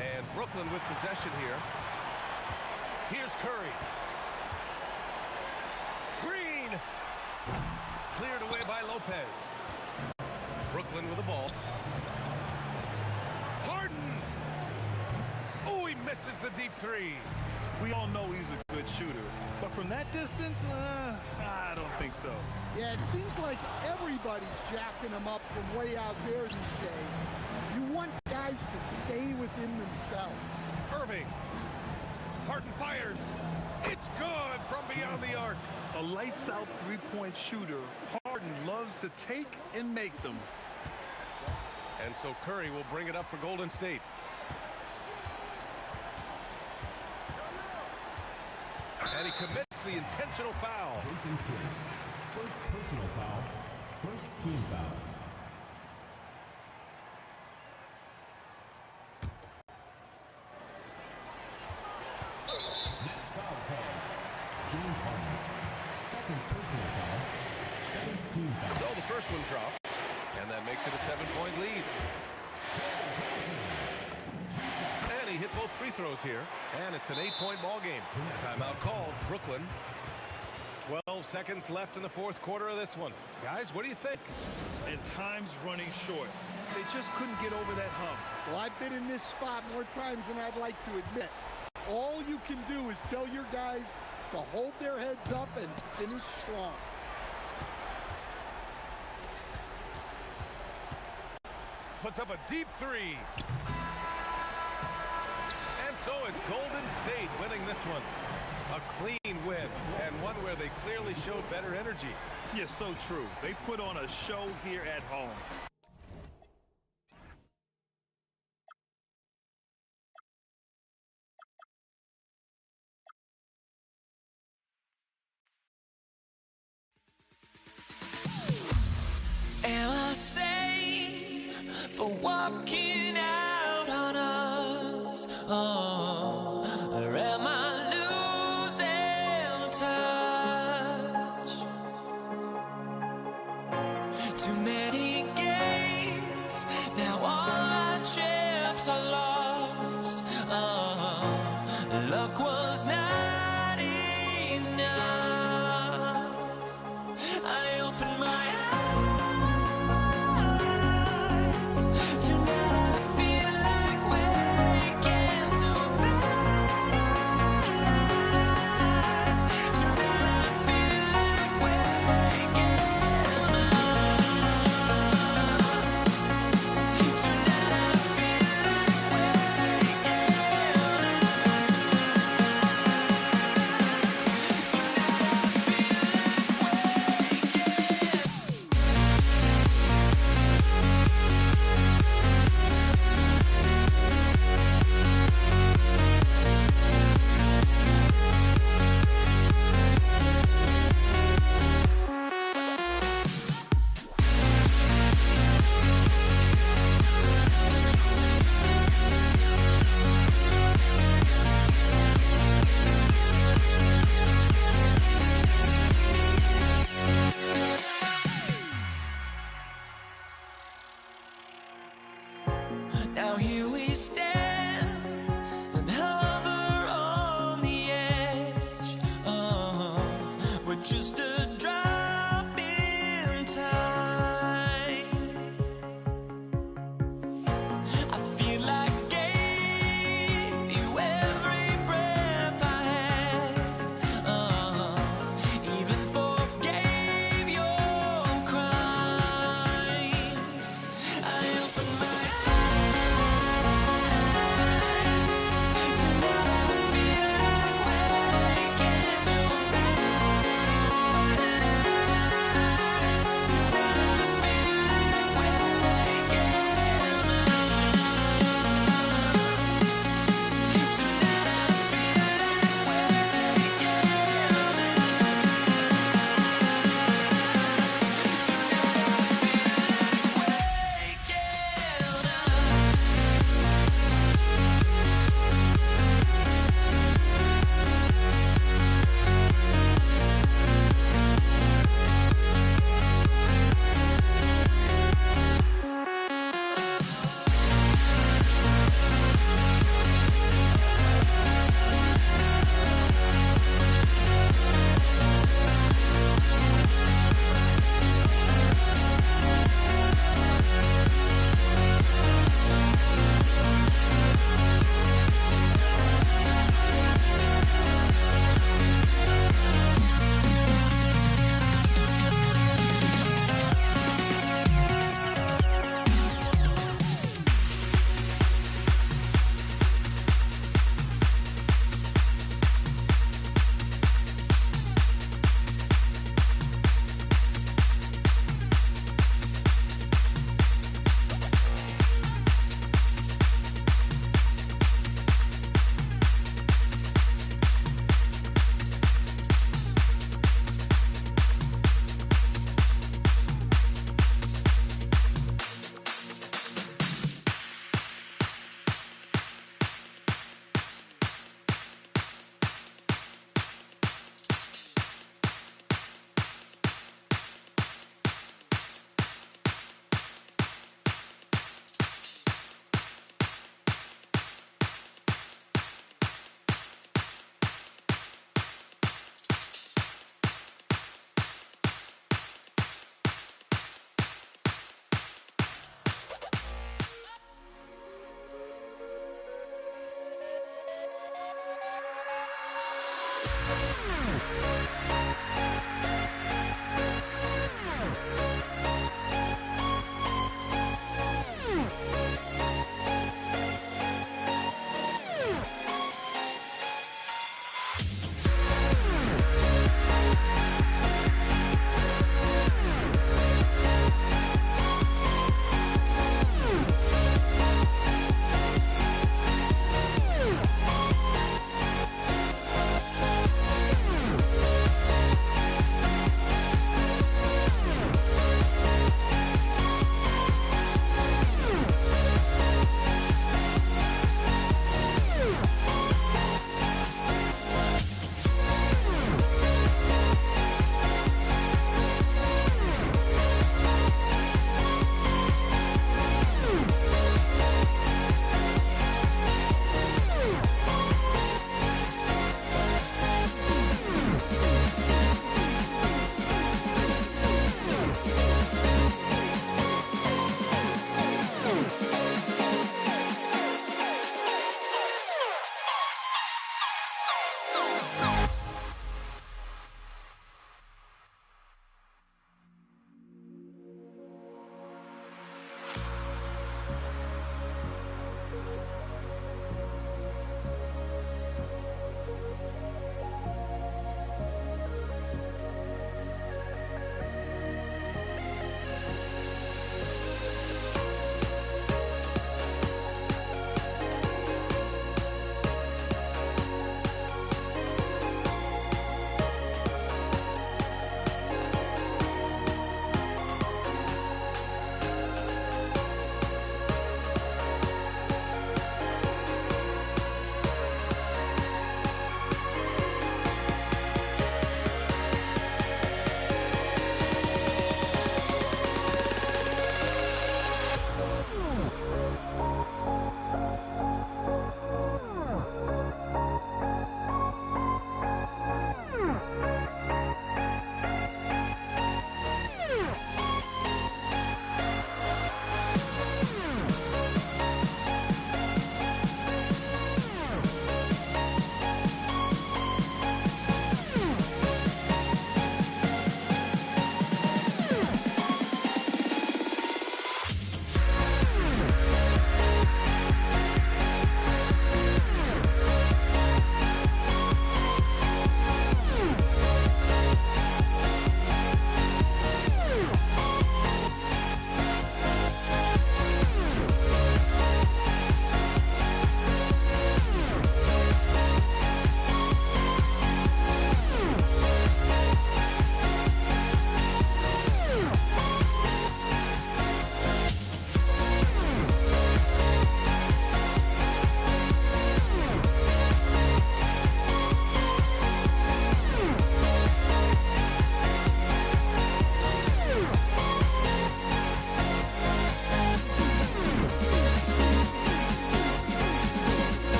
And Brooklyn with possession here. Here's Curry. Green. Cleared away by Lopez. Brooklyn with the ball. Harden. Oh, he misses the deep 3. We all know he's a good shooter. But from that distance, I don't think so. Yeah, it seems like everybody's jacking him up from way out there these days. You want guys to stay within themselves. Irving. Harden fires. It's good from beyond the arc. A lights-out three-point shooter. Harden loves to take and make them. And so Curry will bring it up for Golden State. And he commits the intentional foul. First personal foul. First team foul. Next foul call. James Harden. Second personal foul. Second team foul. So the first one drops, and that makes it a 7-point lead. And he hits both free throws here, and it's an 8-point ball game. Timeout called. Brooklyn. 12 seconds left in the fourth quarter of this one. Guys, what do you think? And time's running short. They just couldn't get over that hump. Well, I've been in this spot more times than I'd like to admit. All you can do is tell your guys to hold their heads up and finish strong. Puts up a deep three. And so it's Golden State winning this one. A clean win, and one where they clearly showed better energy. Yes, so true. They put on a show here at home. Am I sane for walking out on us? Oh, or am I losing touch? Too many games, now all our chips are lost. Oh, luck was not enough. I opened my eyes.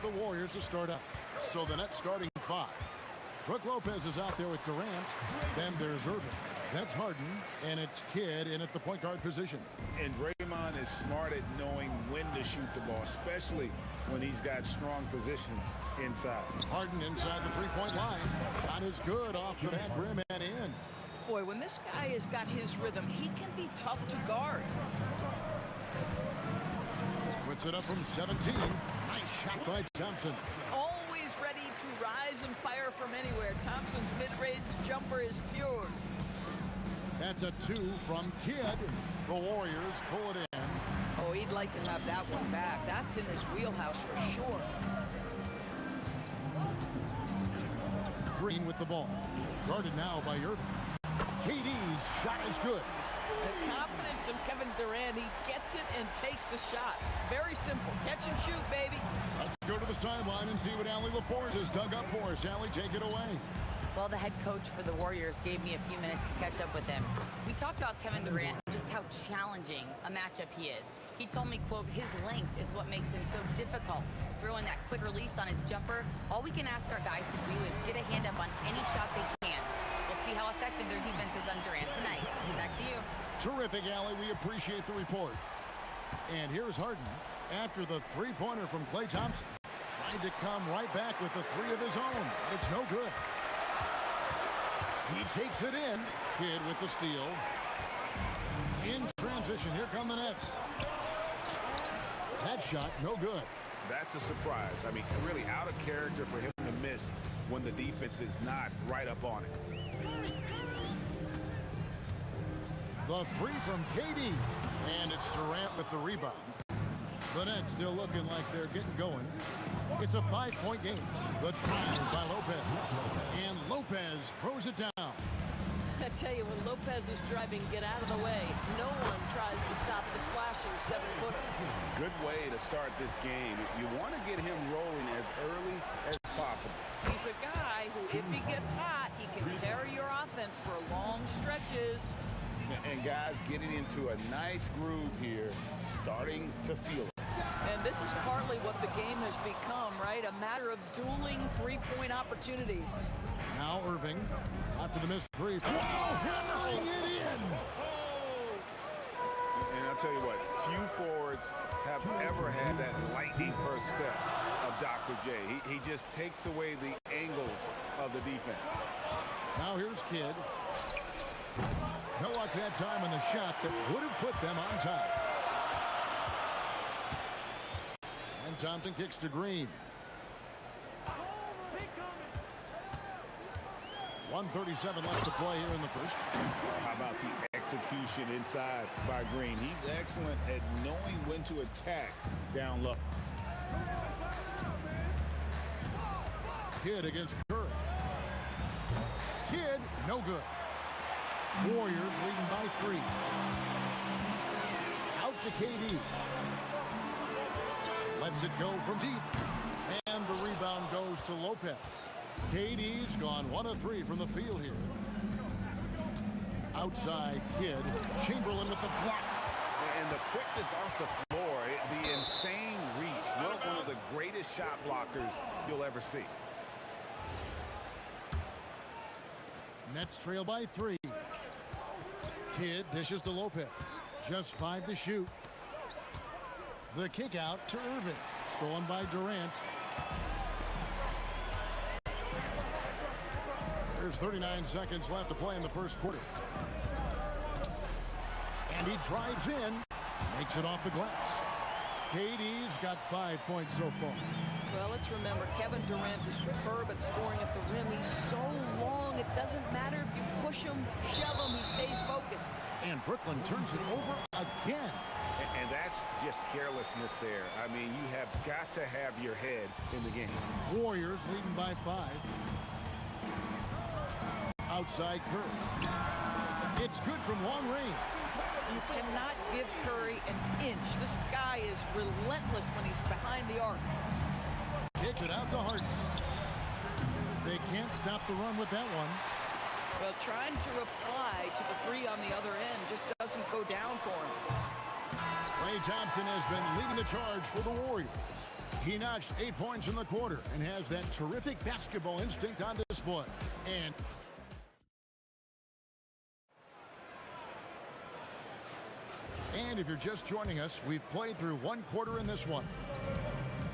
the Warriors to start out. So the net starting 5. Brook Lopez is out there with Durant. Then there's Irving. That's Harden, and it's Kidd in at the point guard position. And Draymond is smart at knowing when to shoot the ball, especially when he's got strong position inside. Harden inside the three-point line. Not as good off the back rim and in. Boy, when this guy has got his rhythm, he can be tough to guard. Puts it up from 17. Nice shot by Thompson. Always ready to rise and fire from anywhere. Thompson's mid-range jumper is pure. That's a 2 from Kidd. The Warriors pull it in. Oh, he'd like to have that one back. That's in his wheelhouse for sure. Green with the ball. Guarded now by Irving. KD's shot is good. The confidence of Kevin Durant. He gets it and takes the shot. Very simple. Catch and shoot, baby. Let's go to the sideline and see what Allie LaForce has dug up for us. Allie, take it away. Well, the head coach for the Warriors gave me a few minutes to catch up with him. We talked about Kevin Durant, just how challenging a matchup he is. He told me, quote, his length is what makes him so difficult. Throwing that quick release on his jumper, all we can ask our guys to do is get a hand up on any shot they can. We'll see how effective their defense is on Durant tonight. Back to you. Terrific, Allie. We appreciate the report. And here's Harden after the three-pointer from Klay Thompson. Trying to come right back with the 3 of his own. It's no good. He takes it in. Kidd with the steal. In transition, here come the Nets. That shot, no good. That's a surprise. I mean, really out of character for him to miss when the defense is not right up on it. The 3 from KD. And it's Durant with the rebound. The Nets still looking like they're getting going. It's a 5-point game. The try by Lopez. And Lopez throws it down. I tell you, when Lopez is driving, get out of the way. No one tries to stop the slashing 7-footer. Good way to start this game. You want to get him rolling as early as possible. He's a guy who, if he gets hot, he can carry your offense for long stretches. And guys getting into a nice groove here, starting to feel it. And this is partly what the game has become, right? A matter of dueling three-point opportunities. Now Irving, after the missed 3. Hammering it in! And I'll tell you what, few forwards have ever had that lightning first step of Dr. J. He just takes away the angles of the defense. Now here's Kidd. No luck that time on the shot that would have put them on top. And Thompson kicks to Green. 1:37 left to play here in the first. How about the execution inside by Green? He's excellent at knowing when to attack down low. Kidd against Curry. Kidd, no good. Warriors leading by 3. Out to KD. Lets it go from deep. And the rebound goes to Lopez. KD's gone 1 of 3 from the field here. Outside Kidd. Chamberlain with the block. And the quickness off the floor, the insane reach. One of the greatest shot blockers you'll ever see. Nets trail by 3. Kidd dishes to Lopez. Just 5 to shoot. The kick out to Irving. Stolen by Durant. There's 39 seconds left to play in the first quarter. And he drives in. Makes it off the glass. KD's got 5 points so far. Well, let's remember, Kevin Durant is superb at scoring at the rim. He's so long, it doesn't matter if you push him, shove him, he stays focused. And Brooklyn turns it over again. And that's just carelessness there. I mean, you have got to have your head in the game. Warriors leading by 5. Outside Curry. It's good from long range. You cannot give Curry an inch. This guy is relentless when he's behind the arc. Kicks it out to Harden. They can't stop the run with that one. Well, trying to reply to the 3 on the other end just doesn't go down for him. Klay Thompson has been leading the charge for the Warriors. He notched 8 points in the quarter and has that terrific basketball instinct on display. And if you're just joining us, we've played through one quarter in this one.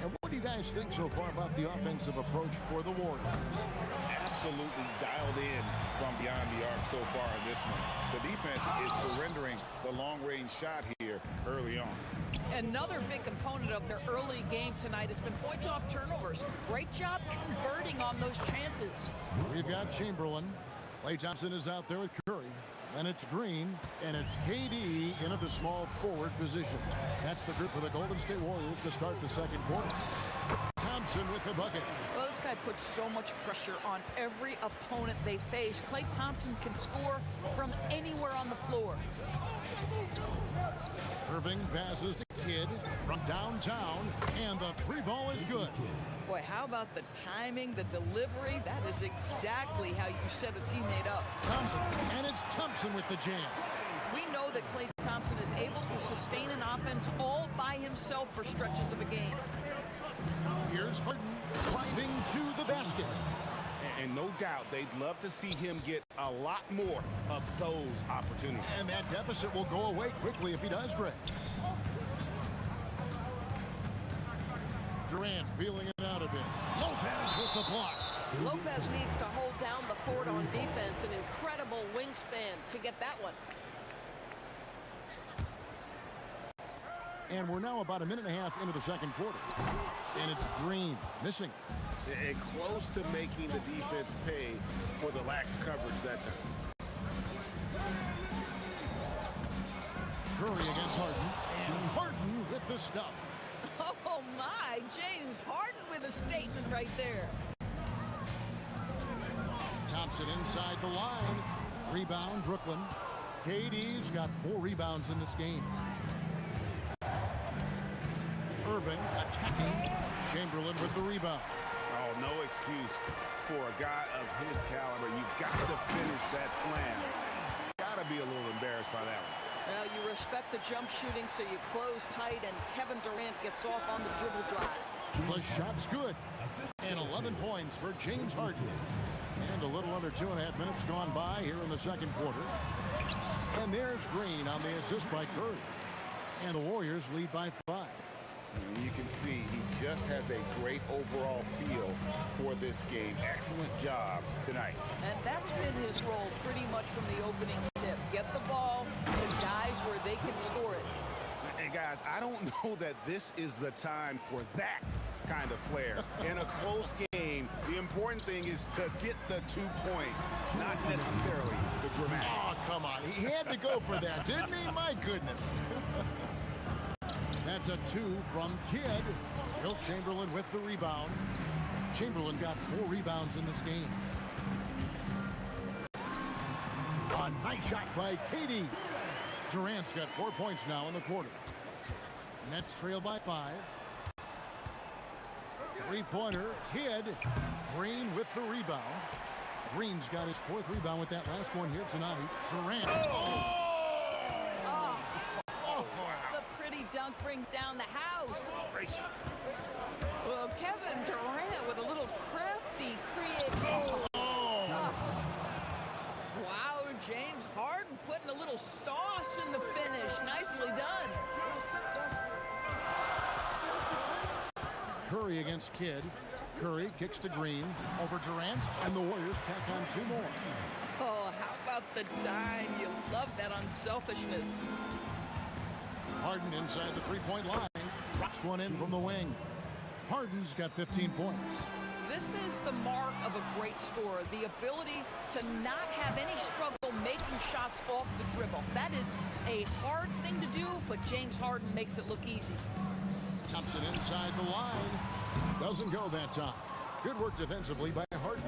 And what do you guys think so far about the offensive approach for the Warriors? Absolutely dialed in from beyond the arc so far in this one. The defense is surrendering the long-range shot here early on. Another big component of their early game tonight has been points off turnovers. Great job converting on those chances. We've got Chamberlain. Klay Thompson is out there with Curry. And it's Green, and it's KD into the small forward position. That's the group for the Golden State Warriors to start the second quarter. Thompson with the bucket. Well, this guy puts so much pressure on every opponent they face. Klay Thompson can score from anywhere on the floor. Irving passes to Kidd from downtown, and the three ball is good. Boy, how about the timing, the delivery? That is exactly how you set a teammate up. Thompson, and it's Thompson with the jam. We know that Klay Thompson is able to sustain an offense all by himself for stretches of a game. Here's Harden driving to the basket. And no doubt they'd love to see him get a lot more of those opportunities. And that deficit will go away quickly if he does, Greg. Durant feeling it out a bit. Lopez with the block. Lopez needs to hold down the fort on defense. An incredible wingspan to get that one. And we're now about a minute and a half into the second quarter. And it's Green missing. And close to making the defense pay for the lax coverage that time. Curry against Harden. And Harden with the stuff. Oh my, James Harden with a statement right there. Thompson inside the line. Rebound, Brooklyn. KD's got 4 rebounds in this game. Irving attacking. Chamberlain with the rebound. Oh, no excuse for a guy of his caliber. You've got to finish that slam. Got to be a little embarrassed by that one. Well, you respect the jump shooting, so you close tight, and Kevin Durant gets off on the dribble drive. The shot's good. And 11 points for James Harden. And a little under 2.5 minutes gone by here in the second quarter. And there's Green on the assist by Curry. And the Warriors lead by 5. And you can see he just has a great overall feel for this game. Excellent job tonight. And that's been his role pretty much from the opening tip. Get the ball to guys where they can score it. And guys, I don't know that this is the time for that kind of flair. In a close game, the important thing is to get the 2 points, not necessarily the dramatics. Oh, come on. He had to go for that, didn't he? My goodness. That's a 2 from Kidd. Wilt Chamberlain with the rebound. Chamberlain got 4 rebounds in this game. A nice shot by KD. Durant's got 4 points now in the quarter. Nets trail by 5. Three-pointer, Kidd. Green with the rebound. Green's got his 4th rebound with that last one here tonight. Durant. The pretty dunk brings down the house. Well, Kevin Durant with a little crafty creativity. Wow, James Harden putting a little sauce in the finish. Nicely done. Curry against Kidd. Curry kicks to Green over Durant, and the Warriors tack on 2 more. Oh, how about the dime? You love that unselfishness. Harden inside the 3-point line. Drops one in from the wing. Harden's got 15 points. This is the mark of a great scorer, the ability to not have any struggle making shots off the dribble. That is a hard thing to do, but James Harden makes it look easy. Thompson inside the line. Doesn't go that time. Good work defensively by Harden.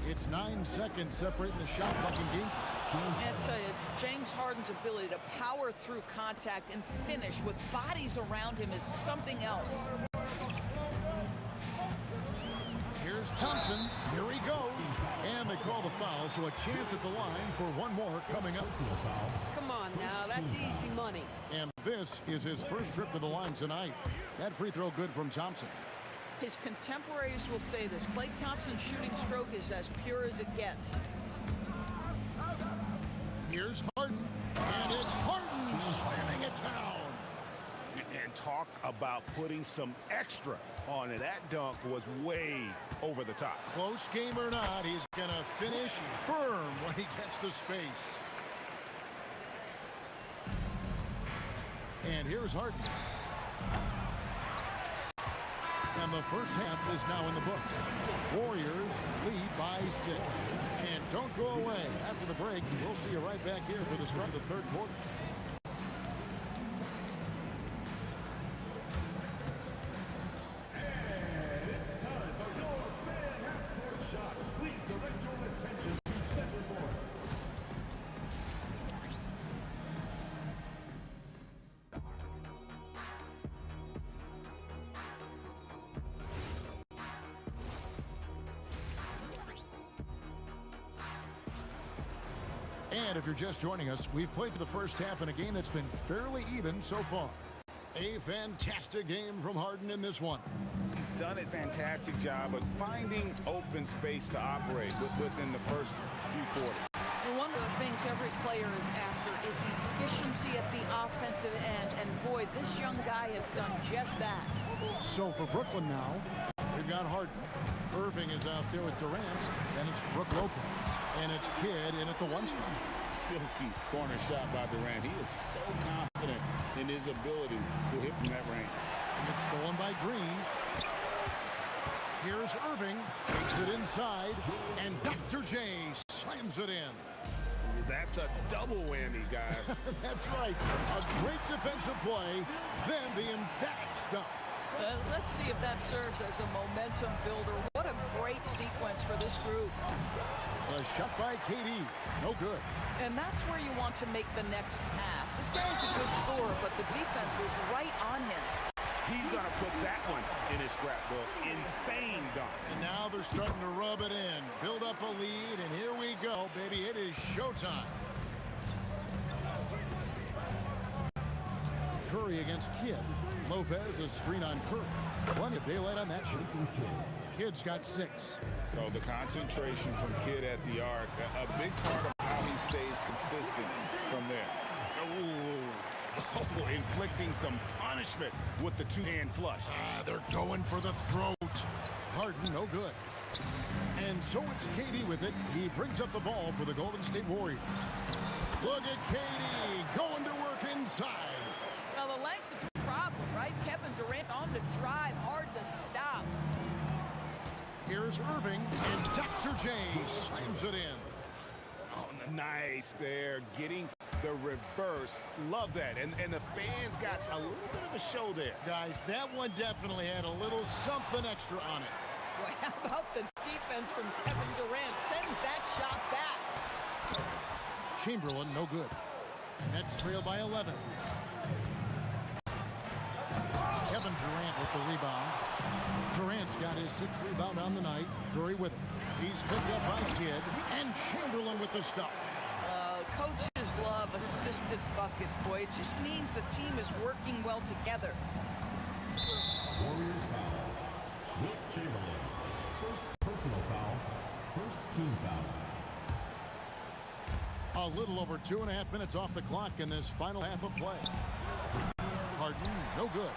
It's 9 seconds separating the shot clock and game. And I tell you, James Harden's ability to power through contact and finish with bodies around him is something else. Here's Thompson. Here he goes. And they call the foul, so a chance at the line for one more coming up. Come on now, that's easy money. And this is his first trip to the line tonight. That free throw good from Thompson. His contemporaries will say this. Klay Thompson's shooting stroke is as pure as it gets. Here's Harden, and it's Harden slamming it down. And talk about putting some extra on it. That dunk was way over the top. Close game or not, he's going to finish firm when he gets the space. And here's Harden. And the first half is now in the books. Warriors lead by 6. And don't go away. After the break, we'll see you right back here for the start of the third quarter. And if you're just joining us, we've played for the first half in a game that's been fairly even so far. A fantastic game from Harden in this one. He's done a fantastic job of finding open space to operate within the first few quarters. And one of the things every player is after is efficiency at the offensive end. And boy, this young guy has done just that. So for Brooklyn now, we've got Harden. Irving is out there with Durant, and it's Brook Lopez. And it's Kidd in at the 1 spot. Silky corner shot by Durant. He is so confident in his ability to hit from that range. And it's stolen by Green. Here's Irving, takes it inside, and Dr. J slams it in. That's a double whammy, guys. That's right. A great defensive play, then the emphatic stuff. Let's see if that serves as a momentum builder. What a great sequence for this group. A shot by KD. No good. And that's where you want to make the next pass. This guy's a good scorer, but the defense was right on him. He's going to put that one in his scrapbook. Insane dunk. And now they're starting to rub it in. Build up a lead, and here we go, baby. It is showtime. Curry against Kidd. Lopez, a screen on Curry. Plenty of daylight on that shot. Kidd's got 6. So the concentration from Kidd at the arc, a big part of how he stays consistent from there. Oh, inflicting some punishment with the 2-hand flush. They're going for the throat. Harden, no good. And so it's KD with it. He brings up the ball for the Golden State Warriors. Look at KD going to work inside. Now the length is a problem, right? Kevin Durant on the drive, hard to stop. Here's Irving, and Dr. J slams it in. Oh, nice there, getting the reverse. Love that. And the fans got a little bit of a show there. Guys, that one definitely had a little something extra on it. Boy, how about the defense from Kevin Durant? Sends that shot back. Chamberlain, no good. That's trailed by 11. Kevin Durant with the rebound. Durant's got his 6th rebound on the night. Curry with him. He's picked up by Kidd. And Chamberlain with the stuff. Coaches love assisted buckets, boy. It just means the team is working well together. Warriors foul. Wilt Chamberlain. First personal foul. First team foul. A little over 2.5 minutes off the clock in this final half of play. Harden, no good.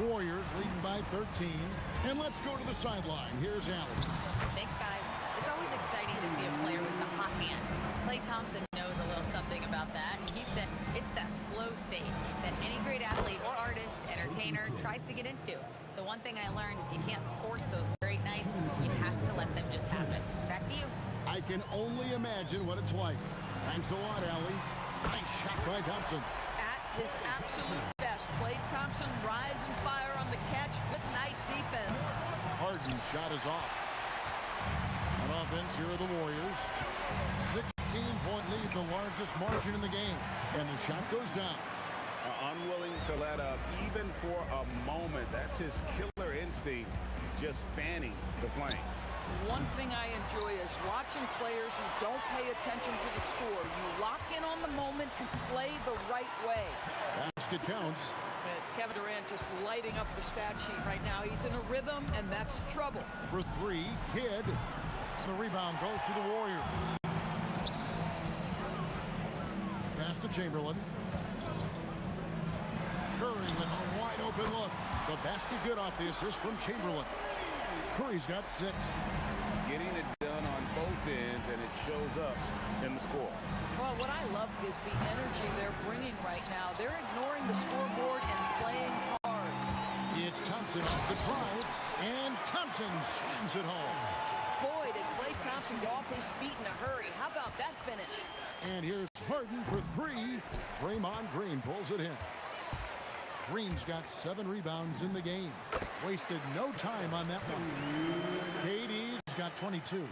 Warriors leading by 13. And let's go to the sideline. Here's Allen. Thanks, guys. It's always exciting to see a player with the hot hand. Klay Thompson knows a little something about that, and he said it's that flow state that any great athlete or artist, entertainer tries to get into. The one thing I learned is you can't force those great nights. You have to let them just happen. Back to you. I can only imagine what it's like. Thanks a lot, Allie. Nice shot by Thompson. At his absolute best, Klay Thompson rise and fire on the catch. Good night defense. Harden's shot is off. On offense, here are the Warriors. 16-point lead, the largest margin in the game. And the shot goes down. Unwilling to let up even for a moment. That's his killer instinct, just fanning the flame. One thing I enjoy is watching players who don't pay attention to the score. You lock in on the moment and play the right way. basket counts. Kevin Durant just lighting up the stat sheet right now. He's in a rhythm, and that's trouble. For three, Kidd. The rebound goes to the Warriors. Pass to Chamberlain. Curry with a wide open look. The basket good off the assist from Chamberlain. Curry's got 6. Getting it done on both ends, and it shows up in the score. Well, what I love is the energy they're bringing right now. They're ignoring the scoreboard and playing hard. It's Thompson off the drive, and Thompson slams it home. Boy, did Klay Thompson go off his feet in a hurry. How about that finish? And here's Harden for 3. Draymond Green pulls it in. Green's got 7 rebounds in the game. Wasted no time on that one. KD's got 22.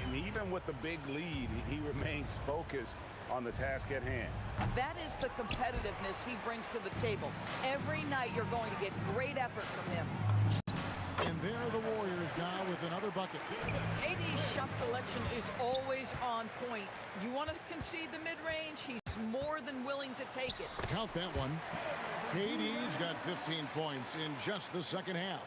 And even with the big lead, he remains focused on the task at hand. That is the competitiveness he brings to the table. Every night you're going to get great effort from him. And there are the Warriors now with another bucket. AD's shot selection is always on point. You want to concede the mid-range, he's more than willing to take it. Count that one. KD's got 15 points in just the second half.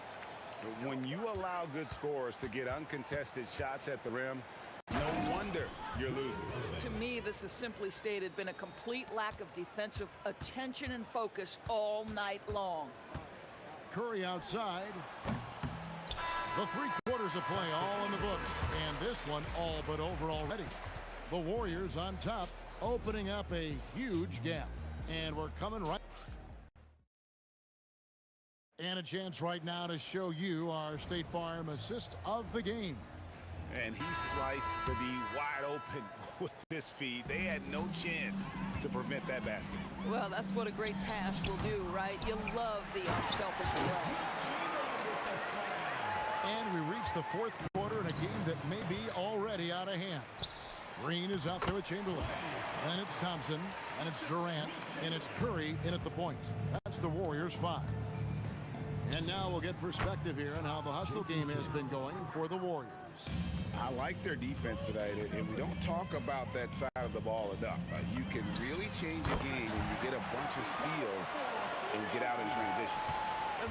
When you allow good scorers to get uncontested shots at the rim, no wonder you're losing. To me, this is simply stated been a complete lack of defensive attention and focus all night long. Curry outside. The 3 quarters of play all in the books, and this one all but over already. The Warriors on top, opening up a huge gap. And we're coming right. And a chance right now to show you our State Farm assist of the game. And he sliced the D wide open with his feet. They had no chance to prevent that basket. Well, that's what a great pass will do, right? You love the unselfish play. And we reach the 4th quarter in a game that may be already out of hand. Green is out there with Chamberlain. And it's Thompson, and it's Durant, and it's Curry in at the point. That's the Warriors 5. And now we'll get perspective here on how the hustle game has been going for the Warriors. I like their defense today, and we don't talk about that side of the ball enough. You can really change a game when you get a bunch of steals and get out in transition.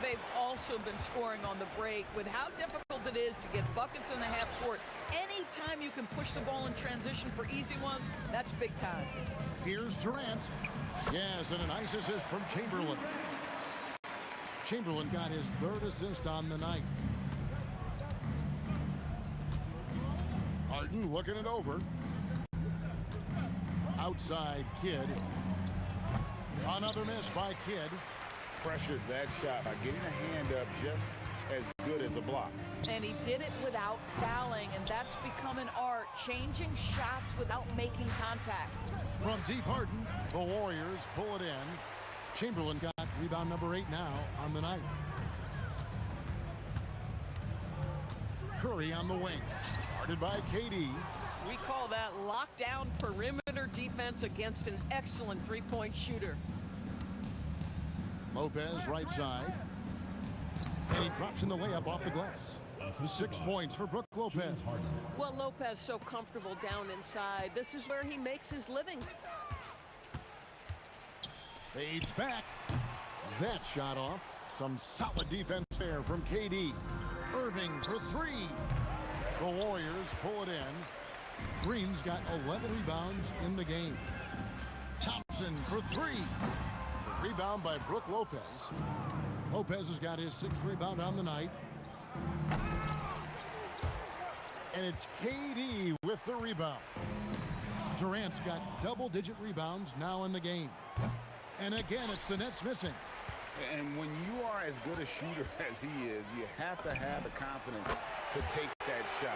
They've also been scoring on the break. With how difficult it is to get buckets in the half court, anytime you can push the ball in transition for easy ones, that's big time. Here's Durant. Yes, and a nice assist from Chamberlain. Chamberlain got his 3rd assist on the night. Harden looking it over. Outside Kidd. Another miss by Kidd. Pressured that shot by getting a hand up just as good as a block. And he did it without fouling, and that's become an art, changing shots without making contact. From deep Harden, the Warriors pull it in. Chamberlain got rebound number 8 now on the night. Curry on the wing. Guarded by KD. We call that lockdown perimeter defense against an excellent three-point shooter. Lopez right side. And he drops in the layup off the glass. 6 points for Brook Lopez. Well, Lopez so comfortable down inside. This is where he makes his living. Fades back. That shot off. Some solid defense there from KD. Irving for 3. The Warriors pull it in. Green's got 11 rebounds in the game. Thompson for 3. The rebound by Brook Lopez. Lopez has got his 6th rebound on the night. And it's KD with the rebound. Durant's got double-digit rebounds now in the game. And again, it's the Nets missing. And when you are as good a shooter as he is, you have to have the confidence to take that shot.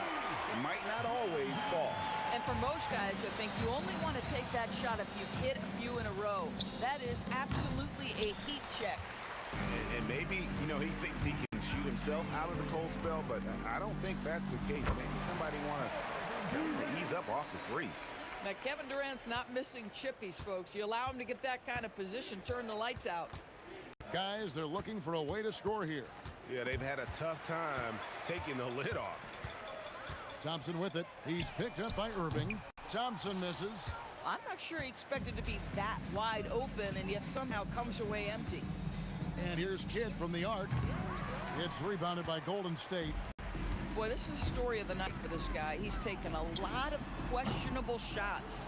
It might not always fall. And for most guys, I think you only want to take that shot if you've hit a few in a row. That is absolutely a heat check. And maybe, you know, he thinks he can shoot himself out of the cold spell, but I don't think that's the case. Maybe somebody want to ease up off the threes. Now, Kevin Durant's not missing chippies, folks. You allow him to get that kind of position, turn the lights out. Guys, they're looking for a way to score here. Yeah, they've had a tough time taking the lid off. Thompson with it. He's picked up by Irving. Thompson misses. I'm not sure he expected to be that wide open and yet somehow comes away empty. And here's Kidd from the arc. It's rebounded by Golden State. Boy, this is the story of the night for this guy. He's taken a lot of questionable shots.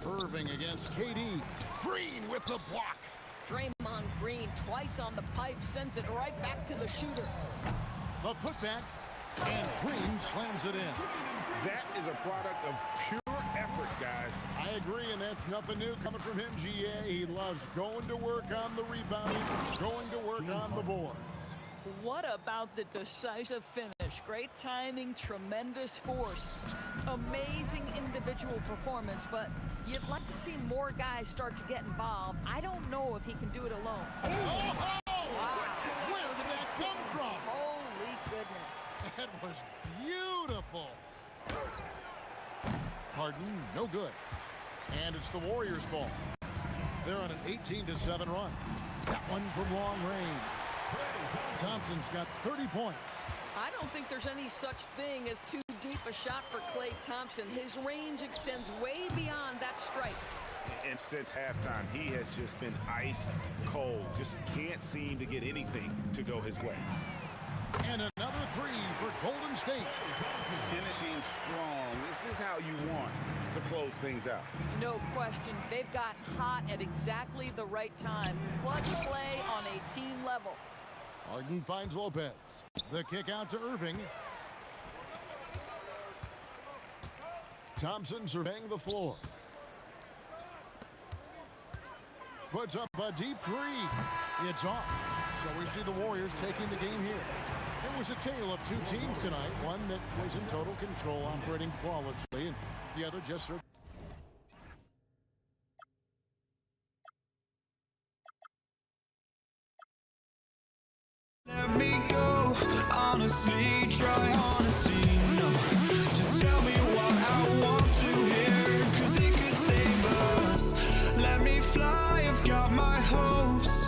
Irving against KD. Green with the block. Draymond Green twice on the pipe, sends it right back to the shooter. The putback, and Green slams it in. That is a product of pure effort, guys. I agree, and that's nothing new coming from him, GA. He loves going to work on the rebounding, going to work on the boards. What about the decisive finish? Great timing, tremendous force. Amazing individual performance, but you'd like to see more guys start to get involved. I don't know if he can do it alone. Oh! Where did that come from? Holy goodness. That was beautiful. Harden, no good. And it's the Warriors' ball. They're on an 18-7 run. That one from long range. Thompson's got 30 points. I don't think there's any such thing as too deep a shot for Klay Thompson. His range extends way beyond that strike. And since halftime, he has just been ice cold. Just can't seem to get anything to go his way. And another three for Golden State. Finishing strong. This is how you want to close things out. No question. They've got hot at exactly the right time. Clutch play on a team level. Harden finds Lopez. The kick out to Irving. Thompson surveying the floor. Puts up a deep three. It's off. So we see the Warriors taking the game here. It was a tale of two teams tonight. One that was in total control, operating flawlessly, and the other just sort of... Let me go, honestly, try honesty, no. Just tell me what I want to hear, 'cause it could save us. Let me fly, I've got my hopes,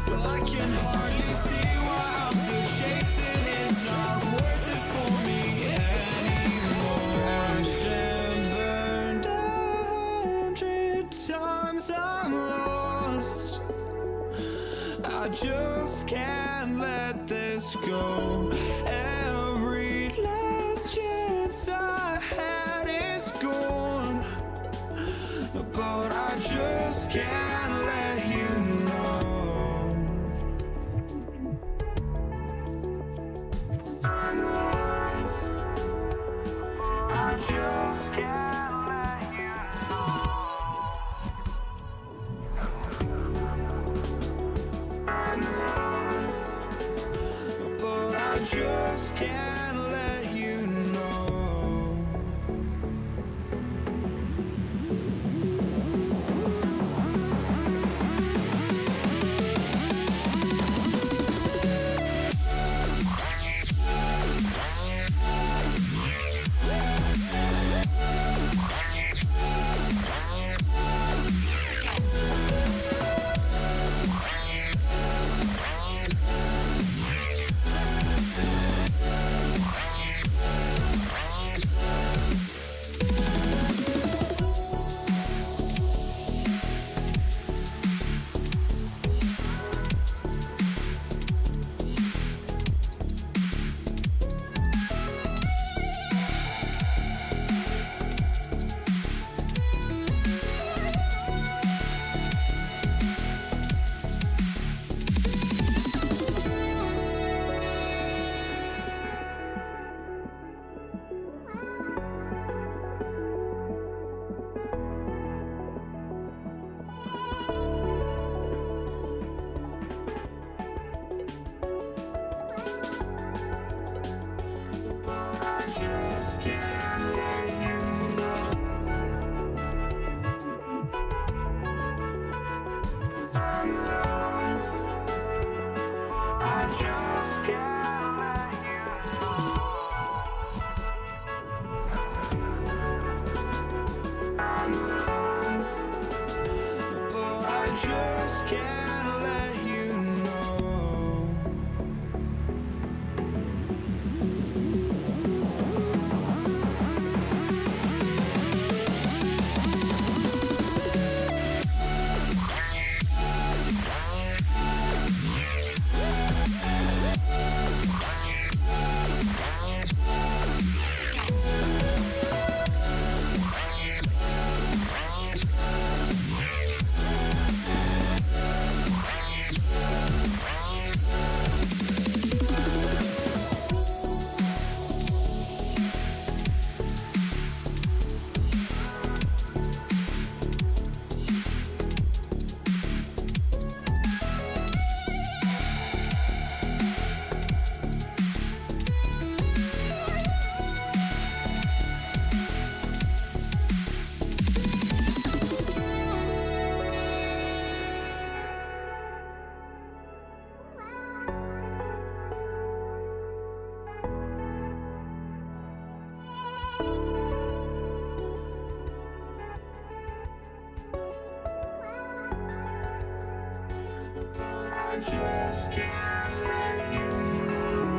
but I can hardly see why I'm still chasing. It's not worth it for me anymore. Crashed and burned 100 times, I'm lost. I just can't let this go. Every last chance I had is gone, but I just can't let you know. I just can't let you but I just can't let you know. I just can't let you know.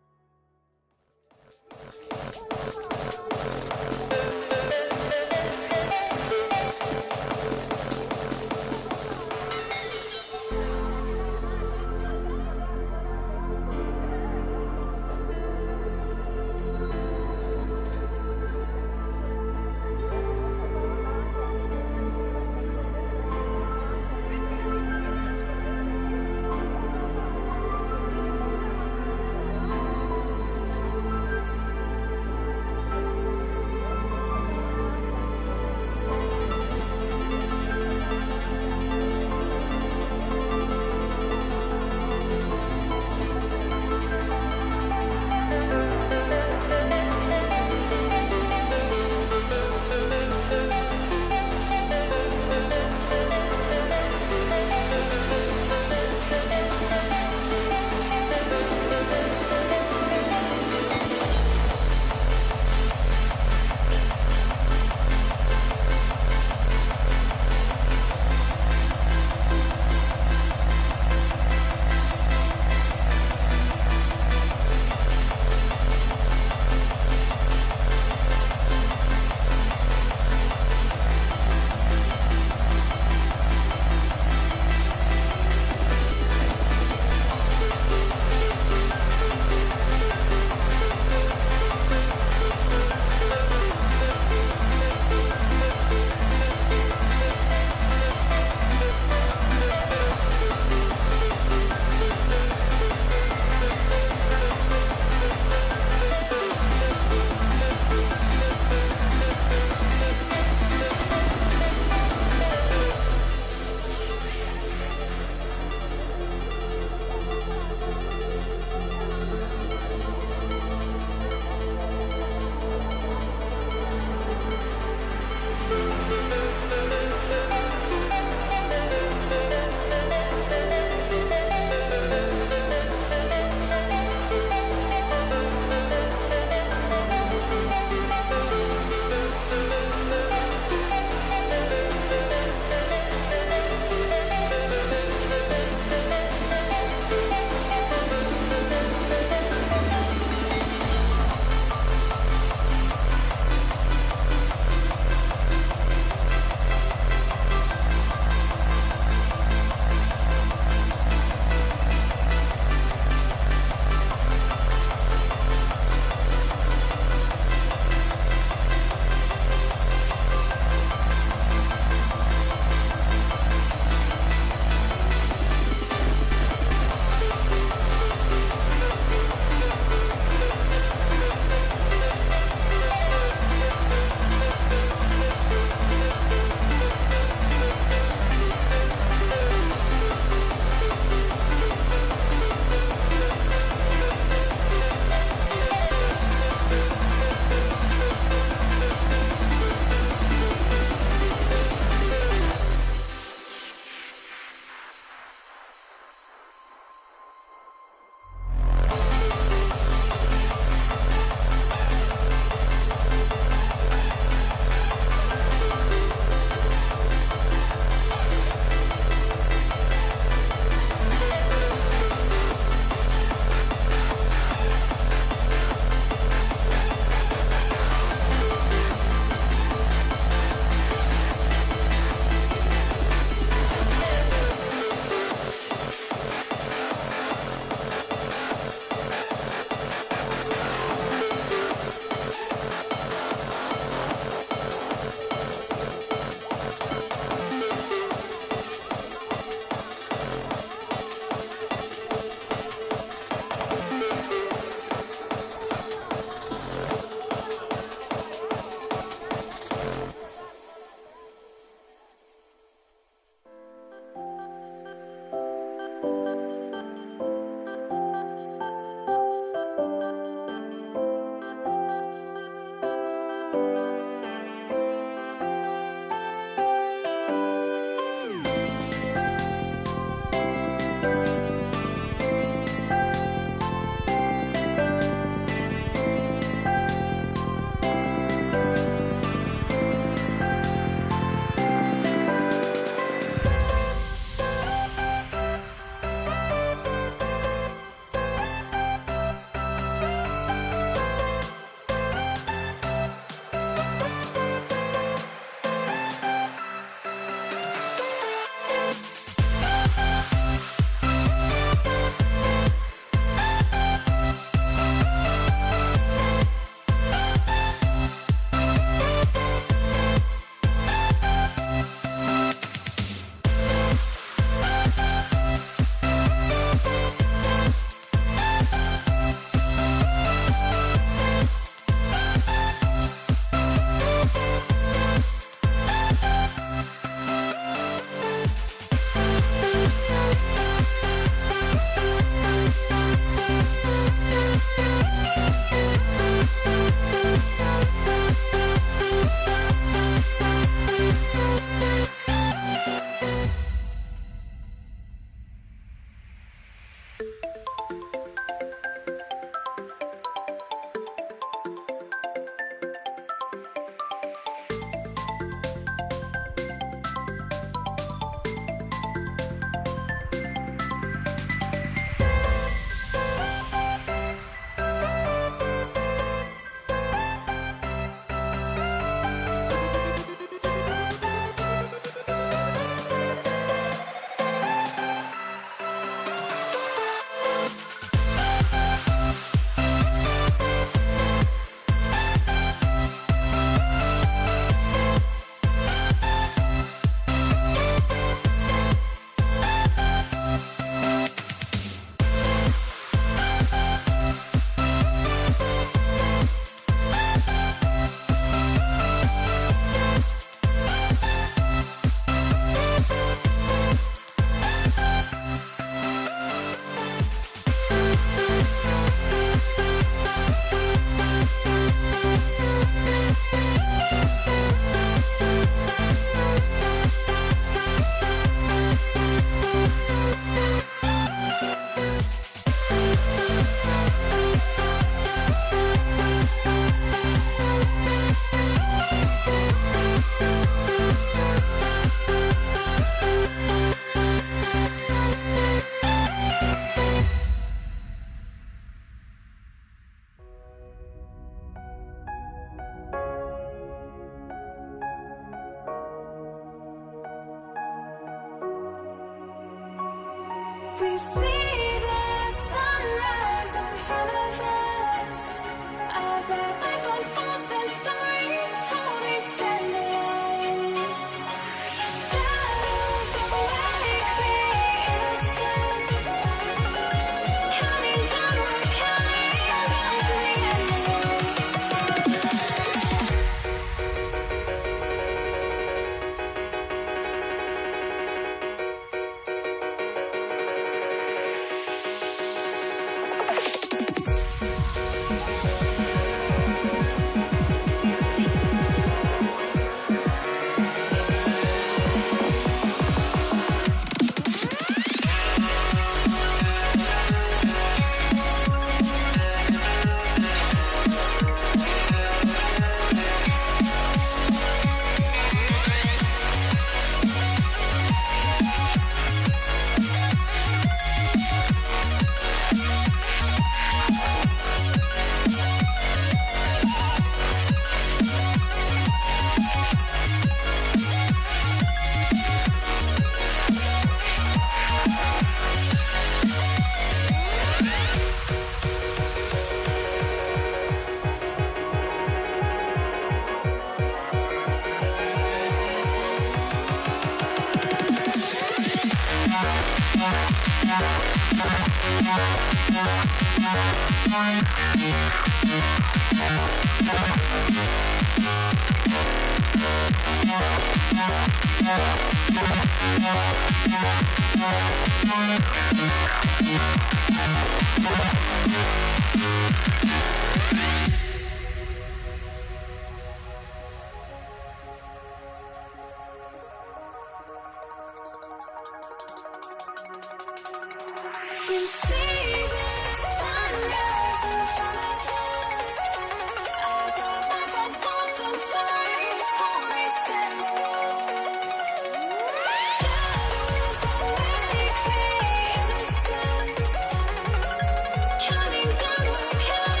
Counting down, we're counting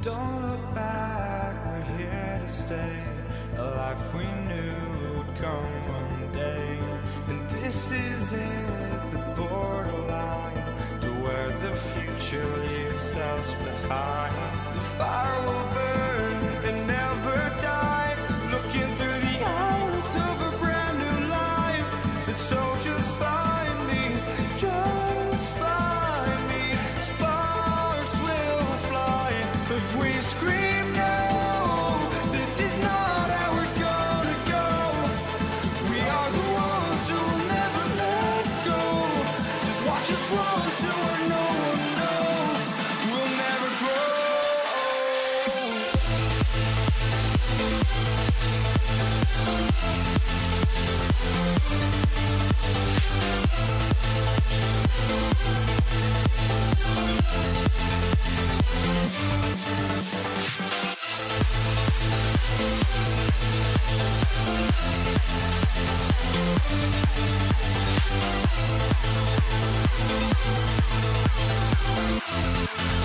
Don't look back, we're here to stay. A life we knew would come one day. And this is it, the borderline to where the future leaves us behind. The fire will burn and never die, looking through the eyes of a brand new life. And so just find me, just find me. Sparks will fly if we scream no. This is not how we're gonna go. We are the ones who will never let go. Just watch us run to where no one knows. We'll never grow.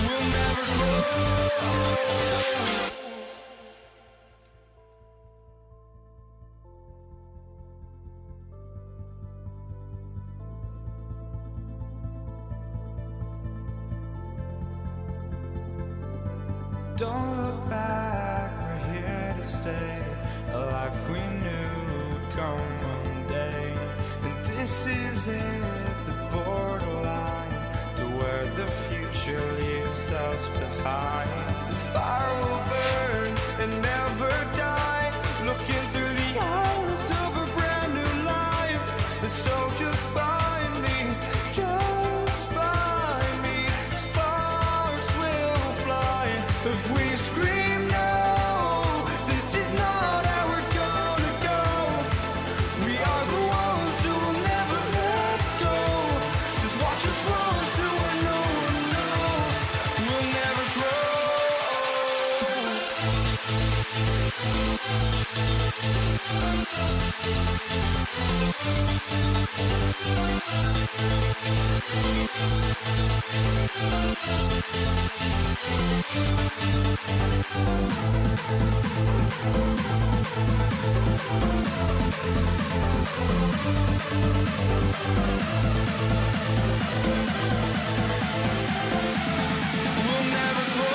We'll never grow. Don't look back, we're here to stay. A life we knew would come one day. And this is it, the borderline to where the future leaves us behind. The fire will burn and never die, looking through the eyes of a brand new life. And so just find me, just find me. Sparks will fly if we scream no. This is not how we're gonna go. We are the ones who will never let go. Just watch us run to where no one knows. We'll never grow. We'll never grow.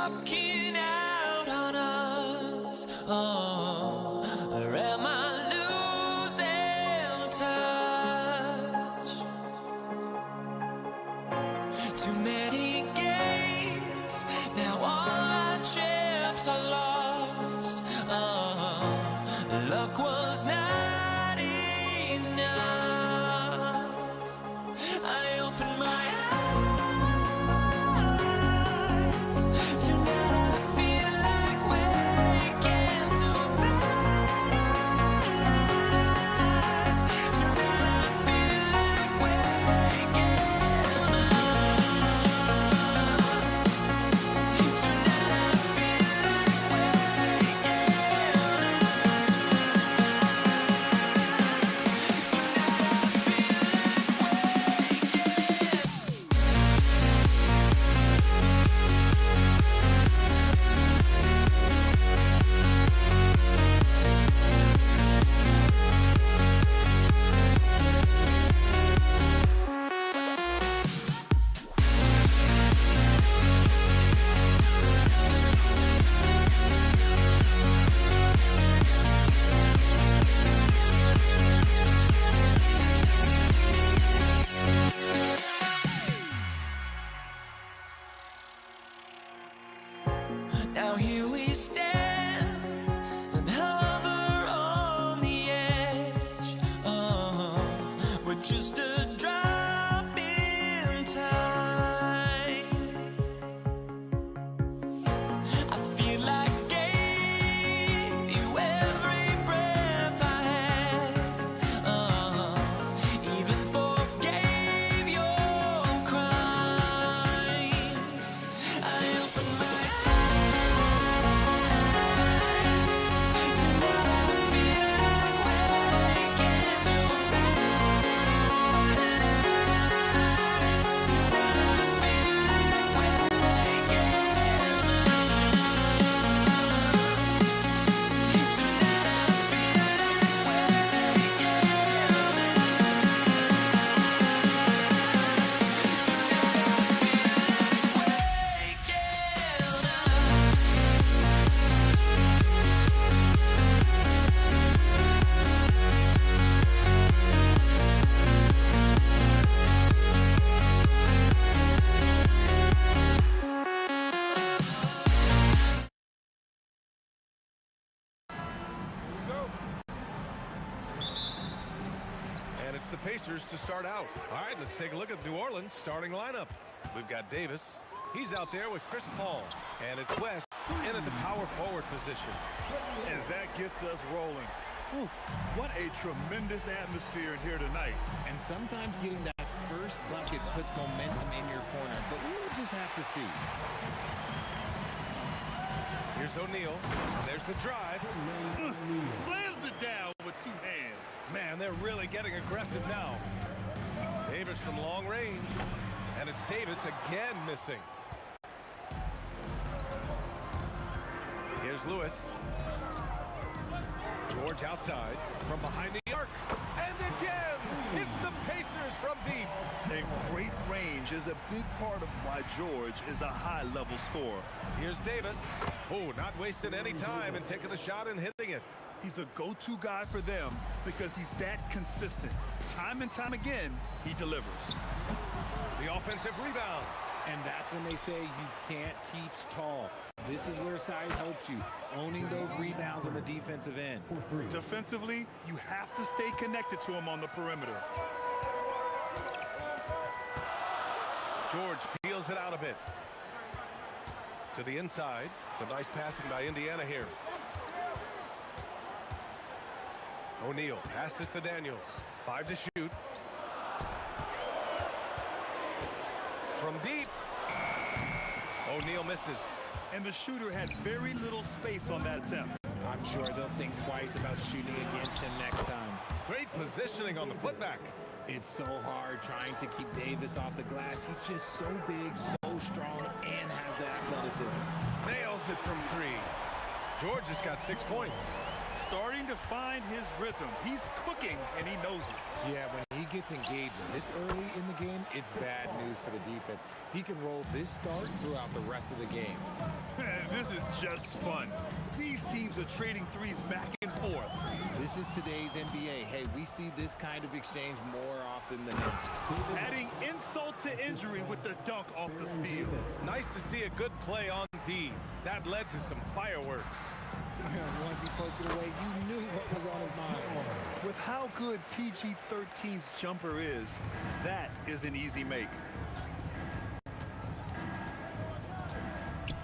walking out on us? Oh, or am I losing touch? Too many games, now all our chips are lost. Oh, luck was not enough. I opened my eyes. Tonight I feel like waking to a better life. Tonight I feel like waking up. Tonight I feel like waking Now here we stand and hover on the edge. Oh, we're just a drop in time. I feel like I gave you every breath I had. Even forgave your crimes. I opened my The Pacers to start out. All right, let's take a look at New Orleans starting lineup. We've got Davis. He's out there with Chris Paul. And it's West in at the power forward position. And that gets us rolling. Whew, what a tremendous atmosphere in here tonight. And sometimes getting that first bucket puts momentum in your corner, but we'll just have to see. Here's O'Neal. There's the drive. Slams it down with two hands. Man, they're really getting aggressive now. Davis from long range. And it's Davis again missing. Here's Lewis. George outside from behind the arc. And again, it's the Pacers from deep. And great range is a big part of why George is a high-level scorer. Here's Davis. Oh, not wasting any time and taking the shot and hitting it. He's a go-to guy for them because he's that consistent. Time and time again, he delivers. The offensive rebound. And that's when they say you can't teach tall. This is where size helps you, owning those rebounds on the defensive end. Defensively, you have to stay connected to him on the perimeter. George feels it out a bit. To the inside. Some nice passing by Indiana here. O'Neal passes to Daniels. 5 to shoot. From deep. O'Neal misses. And the shooter had very little space on that attempt. I'm sure they'll think twice about shooting against him next time. Great positioning on the putback. It's so hard trying to keep Davis off the glass. He's just so big, so strong, and has the athleticism. Nails it from 3. George has got 6 points. Starting to find his rhythm. He's cooking, and he knows it. Yeah, when he gets engaged this early in the game, it's bad news for the defense. He can roll this start throughout the rest of the game. This is just fun. These teams are trading threes back and forth. This is today's NBA. Hey, we see this kind of exchange more often than not. Adding insult to injury with the dunk off the steal. Nice to see a good play on D. That led to some fireworks. Once he poked it away, you knew what was on his mind. With how good PG-13's jumper is, that is an easy make.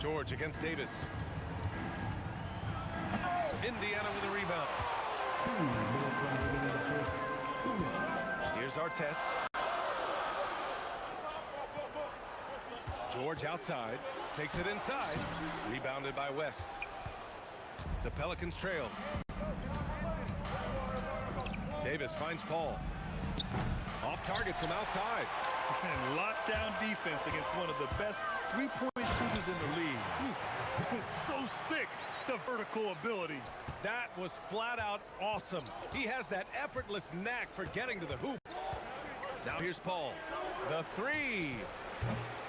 George against Davis. Indiana with a rebound. Here's our test. George outside, takes it inside, rebounded by West. The Pelicans trail. Davis finds Paul. Off target from outside. And lockdown defense against one of the best three-point shooters in the league. So sick, the vertical ability. That was flat out awesome. He has that effortless knack for getting to the hoop. Now here's Paul. The three.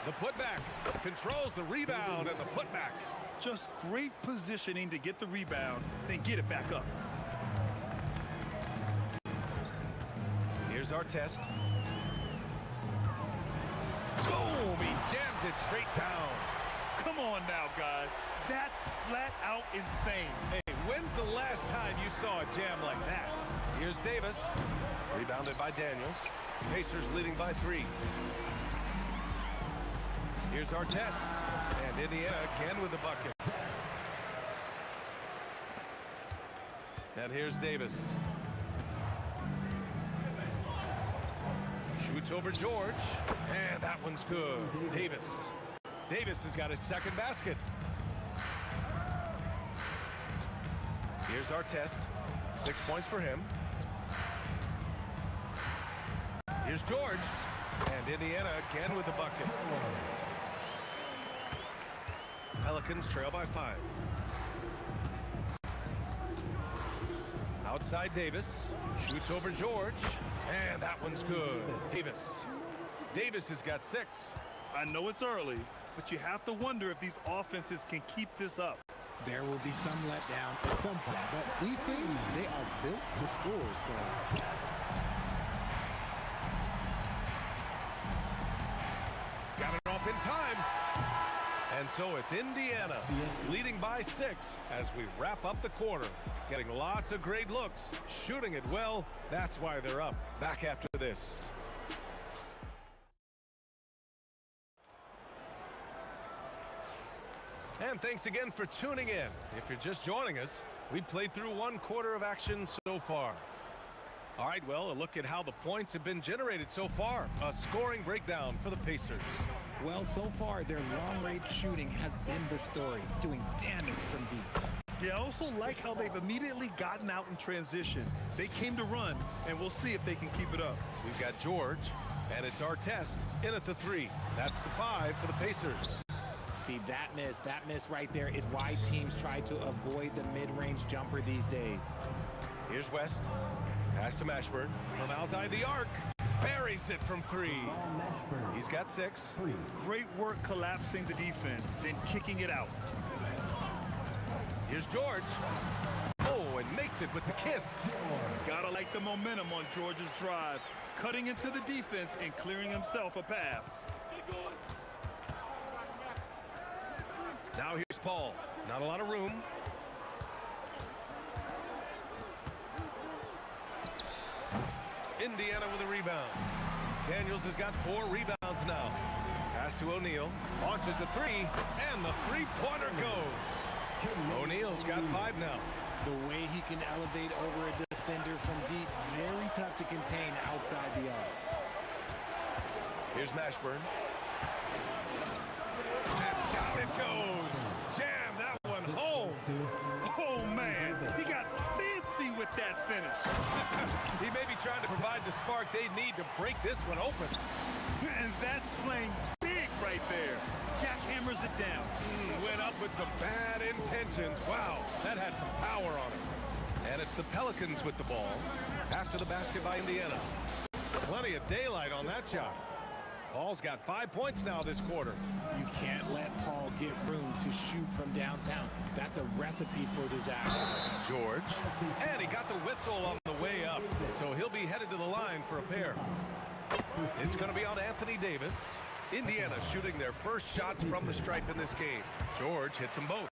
The putback. Controls the rebound and the putback. Just great positioning to get the rebound, then get it back up. Here's our test. Boom! He jams it straight down. Come on now, guys. That's flat out insane. Hey, when's the last time you saw a jam like that? Here's Davis. Rebounded by Daniels. Pacers leading by 3. Here's our test. And Indiana again with the bucket. And here's Davis. Shoots over George. And that one's good. Davis. Davis has got his second basket. Here's our test. 6 points for him. Here's George. And Indiana again with the bucket. Pelicans trail by 5. Outside Davis. Shoots over George. And that one's good. Davis has got 6. I know it's early, but you have to wonder if these offenses can keep this up. There will be some letdown at some point, but these teams, they are built to score, so... Got it off in time. And so it's Indiana leading by 6 as we wrap up the quarter. Getting lots of great looks, shooting it well. That's why they're up. Back after this. And thanks again for tuning in. If you're just joining us, we played through 1 quarter of action so far. All right, well, a look at how the points have been generated so far. A scoring breakdown for the Pacers. Well, so far, their long-range shooting has been the story, doing damage from deep. Yeah, I also like how they've immediately gotten out in transition. They came to run, and we'll see if they can keep it up. We've got George, and it's our test in at the 3. That's the 5 for the Pacers. See, that miss right there is why teams try to avoid the mid-range jumper these days. Here's West. Pass to Mashburn. From outside the arc. Buries it from 3. He's got 6. Great work collapsing the defense, then kicking it out. Here's George. Oh, and makes it with the kiss. Gotta like the momentum on George's drive. Cutting into the defense and clearing himself a path. Now here's Paul. Not a lot of room. Indiana with a rebound. Daniels has got 4 rebounds now. Pass to O'Neal. Launches a 3, and the three-pointer goes. O'Neal's got 5 now. The way he can elevate over a defender from deep, very tough to contain outside the arc. Here's Mashburn. And down it goes. Jam that one home. Oh, man. He got fancy with that finish. He may be trying to provide the spark they need to break this one open. And that's playing big right there. Jackhammers it down. Went up with some bad intentions. Wow, that had some power on it. And it's the Pelicans with the ball after the basket by Indiana. Plenty of daylight on that shot. Paul's got 5 points now this quarter. You can't let Paul get room to shoot from downtown. That's a recipe for disaster. George. And he got the whistle on the way up. So he'll be headed to the line for a pair. It's going to be on Anthony Davis. Indiana shooting their first shots from the stripe in this game. George hits them both.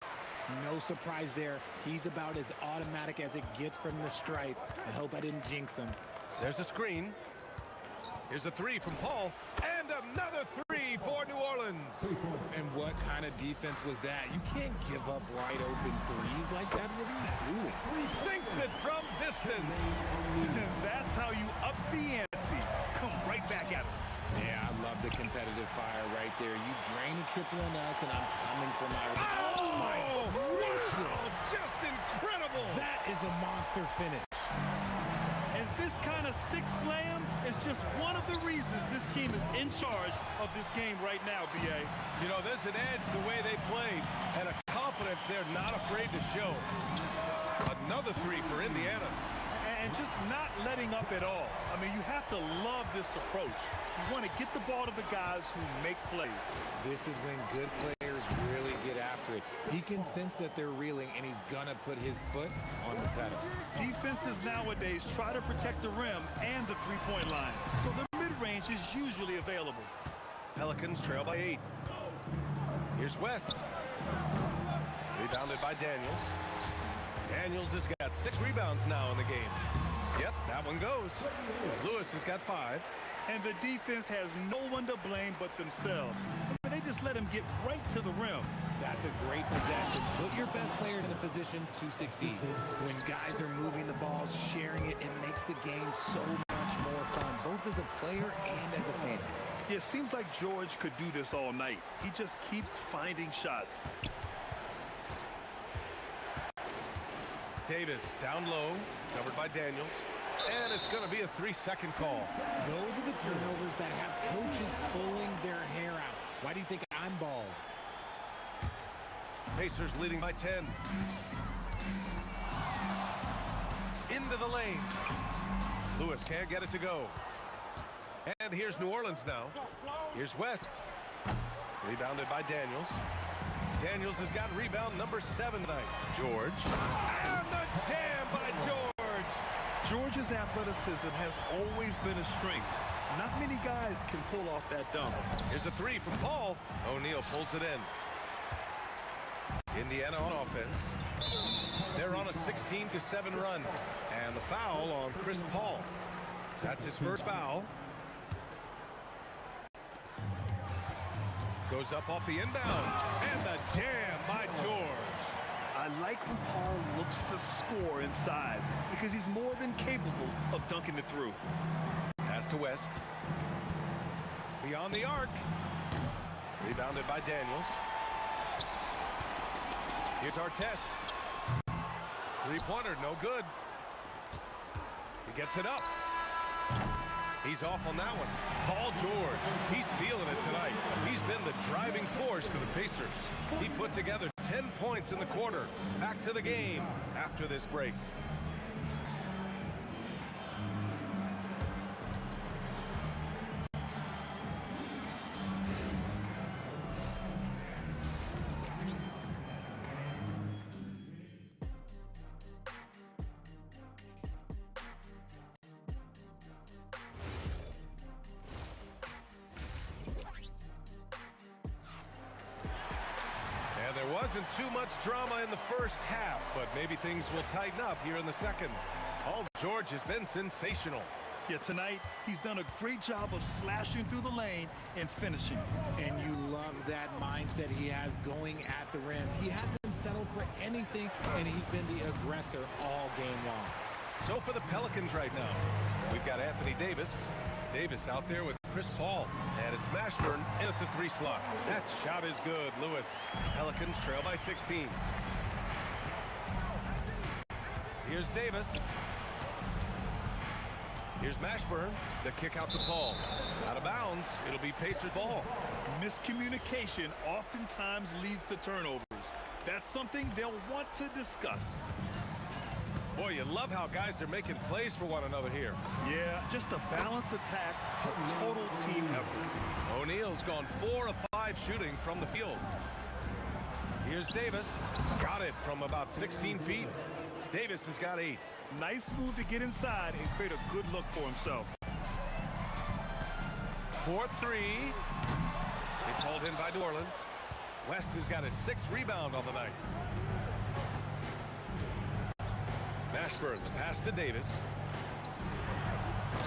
No surprise there. He's about as automatic as it gets from the stripe. I hope I didn't jinx him. There's a screen. Here's a three from Paul. And another three for New Orleans. And what kind of defense was that? You can't give up wide open threes like that. What are you doing? Sinks it from distance. That's how you up the ante. Come right back at him. Yeah, I love the competitive fire right there. You drain a triple on us, and I'm coming for my... Oh, my gracious. Just incredible. That is a monster finish. And this kind of six slam is just one of the reasons this team is in charge of this game right now, B.A. You know, there's an edge the way they played and a confidence they're not afraid to show. Another three for Indiana. And just not letting up at all. I mean, you have to love this approach. You want to get the ball to the guys who make plays. This is when good players really get after it. He can sense that they're reeling, and he's going to put his foot on the pedal. Defenses nowadays try to protect the rim and the three-point line, so the mid-range is usually available. Pelicans trail by 8. Here's West. Rebounded by Daniels. Daniels has got 6 rebounds now in the game. Yep, that one goes. Lewis has got 5. And the defense has no one to blame but themselves. They just let him get right to the rim. That's a great possession. Put your best players in a position to succeed. When guys are moving the ball, sharing it, it makes the game so much more fun, both as a player and as a fan. Yeah, it seems like George could do this all night. He just keeps finding shots. Davis down low, covered by Daniels. And it's going to be a 3-second call. Those are the turnovers that have coaches pulling their hair out. Why do you think I'm bald? Pacers leading by 10. Into the lane. Lewis can't get it to go. And here's New Orleans now. Here's West. Rebounded by Daniels. Daniels has got rebound number 7 tonight. George. And the jam by George. George's athleticism has always been a strength. Not many guys can pull off that dunk. Here's a 3 from Paul. O'Neal pulls it in. Indiana on offense. They're on a 16-7 run. And the foul on Chris Paul. That's his first foul. Goes up off the inbound. And the jam by George. I like when Paul looks to score inside because he's more than capable of dunking it through. Pass to West. Beyond the arc. Rebounded by Daniels. Here's Artest. Three-pointer, no good. He gets it up. He's off on that one. Paul George, he's feeling it tonight. He's been the driving force for the Pacers. He put together 10 points in the quarter. Back to the game after this break. There wasn't too much drama in the first half, but maybe things will tighten up here in the second. Paul George has been sensational. Yeah, tonight he's done a great job of slashing through the lane and finishing. And you love that mindset he has going at the rim. He hasn't settled for anything, and he's been the aggressor all game long. So for the Pelicans right now, we've got Anthony Davis. Davis out there with Chris Paul. And it's Mashburn in at the 3 slot. That shot is good, Lewis. Pelicans trail by 16. Here's Davis. Here's Mashburn. The kick out to Paul. Out of bounds. It'll be Pacers ball. Miscommunication oftentimes leads to turnovers. That's something they'll want to discuss. Boy, you love how guys are making plays for one another here. Yeah, just a balanced attack, a total team effort. O'Neal's gone 4 of 5 shooting from the field. Here's Davis. Got it from about 16 feet. Davis has got 8. Nice move to get inside and create a good look for himself. 4-3. It's hauled in by New Orleans. West has got his 6th rebound on the night. Mashburn, the pass to Davis.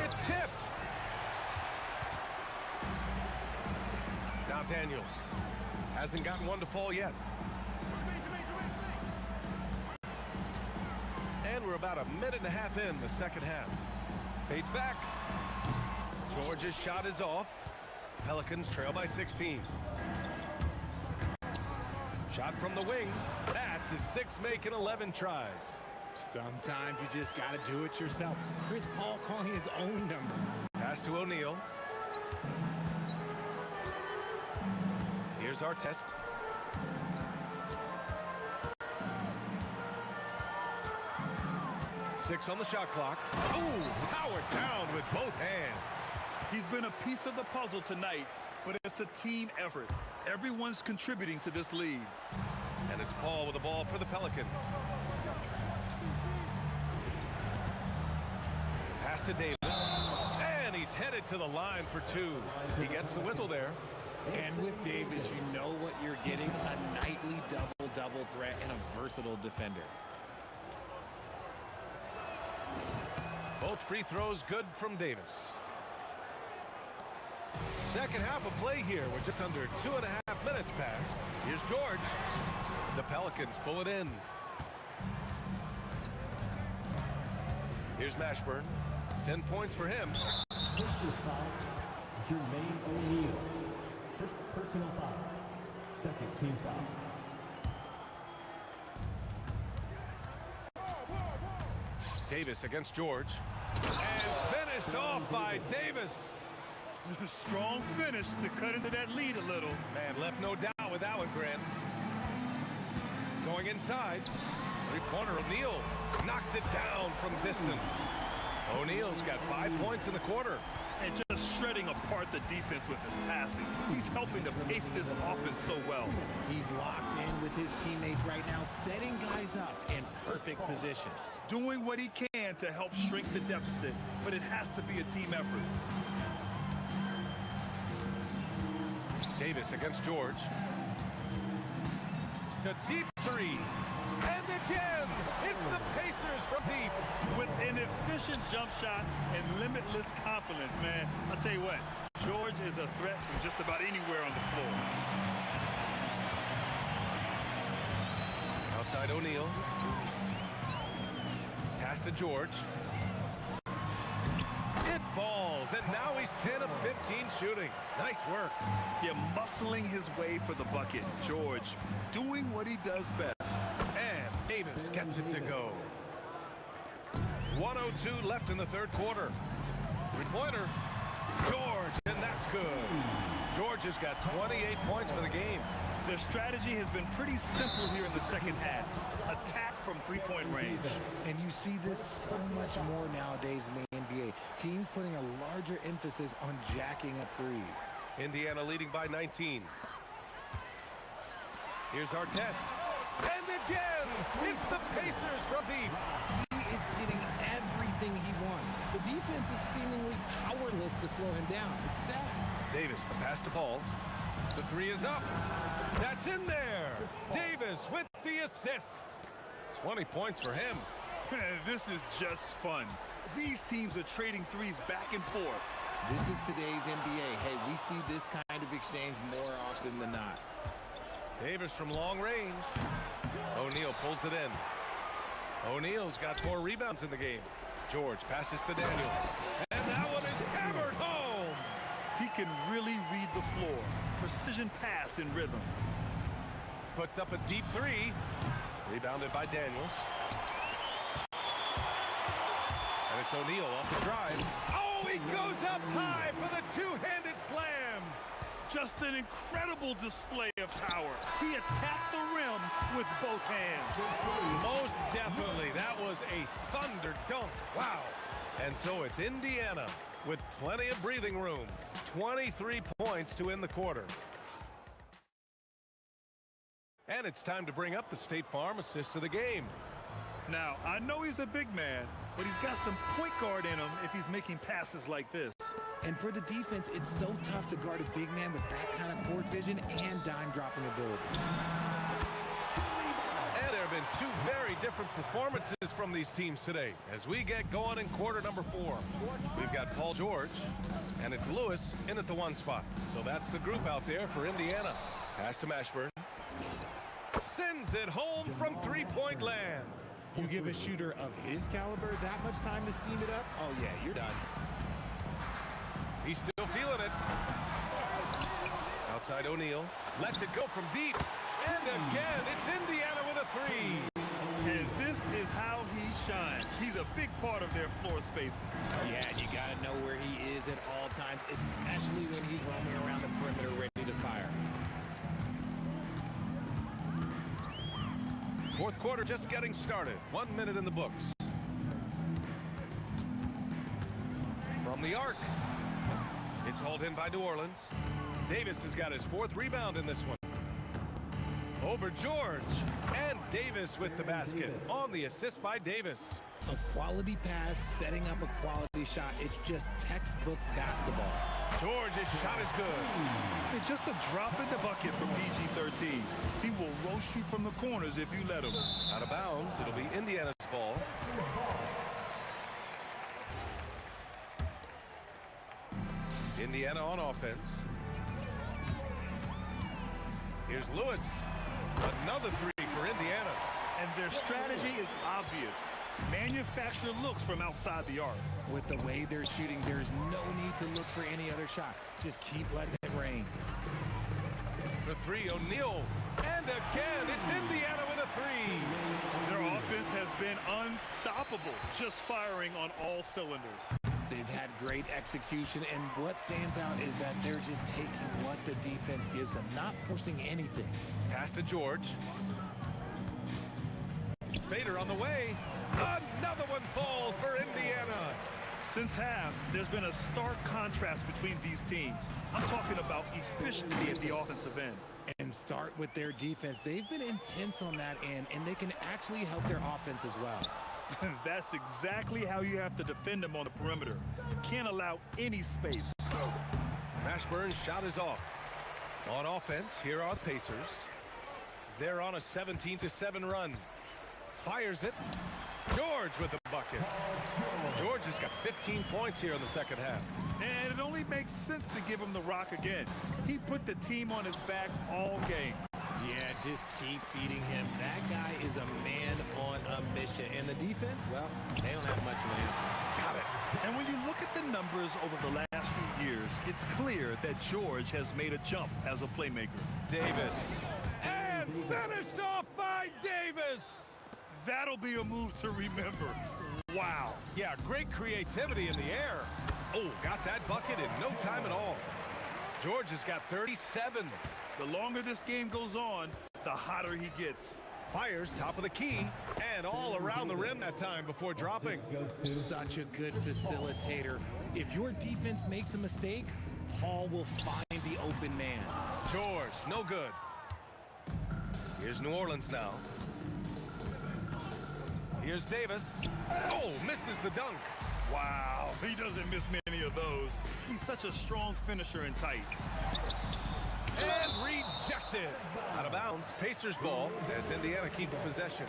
It's tipped. Now Daniels. Hasn't gotten one to fall yet. And we're about a minute and a half in the second half. Fades back. George's shot is off. Pelicans trail by 16. Shot from the wing. That's his 6th make in 11 tries. Sometimes you just got to do it yourself. Chris Paul calling his own number. Pass to O'Neal. Here's our test. Six on the shot clock. Ooh, powered down with both hands. He's been a piece of the puzzle tonight, but it's a team effort. Everyone's contributing to this lead. And it's Paul with the ball for the Pelicans. Pass to Davis. And he's headed to the line for 2. He gets the whistle there. And with Davis, you know what you're getting. A nightly double-double threat and a versatile defender. Both free throws good from Davis. Second half of play here. We're just under 2.5 minutes past. Here's George. The Pelicans pull it in. Here's Mashburn. 10 points for him. First is foul, Jermaine O'Neal. First personal foul. Second team foul. Davis against George. And finished off by Davis. Strong finish to cut into that lead a little. Man, left no doubt with that one, Grant. Going inside. Three-pointer O'Neal knocks it down from distance. O'Neal's got 5 points in the quarter. And just shredding apart the defense with his passing. He's helping to pace this offense so well. He's locked in with his teammates right now, setting guys up in perfect position. Doing what he can to help shrink the deficit, but it has to be a team effort. Davis against George. A deep 3. And again, it's the Pacers from deep. With an efficient jump shot and limitless confidence, man. I'll tell you what, George is a threat from just about anywhere on the floor. Outside O'Neal. Pass to George. It falls, and now he's 10 of 15 shooting. Nice work. Yeah, muscling his way for the bucket. George doing what he does best. And Davis gets it to go. 1:02 left in the third quarter. Three-pointer. George, and that's good. George has got 28 points for the game. Their strategy has been pretty simple here in the second half. Attack from three-point range. And you see this so much more nowadays in the NBA. Teams putting a larger emphasis on jacking up threes. Indiana leading by 19. Here's our test. And again, it's the Pacers from deep. He is getting everything he wants. The defense is seemingly powerless to slow him down. It's sad. Davis, the pass to Paul. The 3 is up. That's in there. Davis with the assist. 20 points for him. This is just fun. These teams are trading threes back and forth. This is today's NBA. Hey, we see this kind of exchange more often than not. Davis from long range. O'Neal pulls it in. O'Neal's got 4 rebounds in the game. George passes to Daniels. And that one is hammered home. He can really read the floor. Precision pass in rhythm. Puts up a deep 3. Rebounded by Daniels. And it's O'Neal off the drive. Oh, he goes up high for the two-handed slam. Just an incredible display of power. He attacked the rim with both hands. Most definitely. That was a And so it's Indiana with plenty of breathing room. 23 points to end the quarter. And it's time to bring up the State Farm assist of the game. Now, I know he's a big man, but he's got some point guard in him if he's making passes like this. And for the defense, it's so tough to guard a big man with that kind of court vision and dime dropping ability. And there have been two very different performances from these teams today as we get going in quarter number 4. We've got Paul George, and it's Lewis in at the 1 spot. So that's the group out there for Indiana. Pass to Mashburn. Sends it home from three-point land. You give a shooter of his caliber that much time to seam it up, oh yeah, you're done. He's still feeling it. Outside O'Neal. Lets it go from deep. And again, it's Indiana with a 3. And this is how he shines. He's a big part of their floor spacing. Yeah, you got to know where he is at all times, especially when he's roaming around the perimeter ready to fire. Fourth quarter just getting started. 1 minute in the books. From the arc. It's hauled in by New Orleans. Davis has got his 4th rebound in this one. Over George. And Davis with the basket. On the assist by Davis. A quality pass, setting up a quality shot. It's just textbook basketball. George's shot is good. And just a drop in the bucket from PG-13. He will roast you from the corners if you let him. Out of bounds. It'll be Indiana's ball. Indiana on offense. Here's Lewis. Another 3 for Indiana. And their strategy is obvious. Manufacture looks from outside the arc. With the way they're shooting, there's no need to look for any other shot. Just keep letting it rain. For 3, O'Neal. And again, it's Indiana with a 3. Their offense has been unstoppable, just firing on all cylinders. They've had great execution, and what stands out is that they're just taking what the defense gives them, not forcing anything. Pass to George. Fader on the way. Another one falls for Indiana. Since half, there's been a stark contrast between these teams. I'm talking about efficiency at the offensive end. And start with their defense. They've been intense on that end, and they can actually help their offense as well. That's exactly how you have to defend them on the perimeter. Can't allow any space. Mashburn's shot is off. On offense, here are the Pacers. They're on a 17-7 run. Fires it. George with the bucket. George has got 15 points here in the second half. And it only makes sense to give him the rock again. He put the team on his back all game. Yeah, just keep feeding him. That guy is a man on a mission. And the defense, well, they don't have much of an answer. Got it. And when you look at the numbers over the last few years, it's clear that George has made a jump as a playmaker. Davis. And finished off by Davis. That'll be a move to remember. Wow. Yeah, great creativity in the air. Oh, got that bucket in no time at all. George has got 37. The longer this game goes on, the hotter he gets. Fires top of the key and all around the rim that time before dropping. Such a good facilitator. If your defense makes a mistake, Paul will find the open man. George, no good. Here's New Orleans now. Here's Davis. Oh, misses the dunk. Wow, he doesn't miss many of those. He's such a strong finisher and tight. And rejected. Out of bounds, Pacers ball as Indiana keeps possession.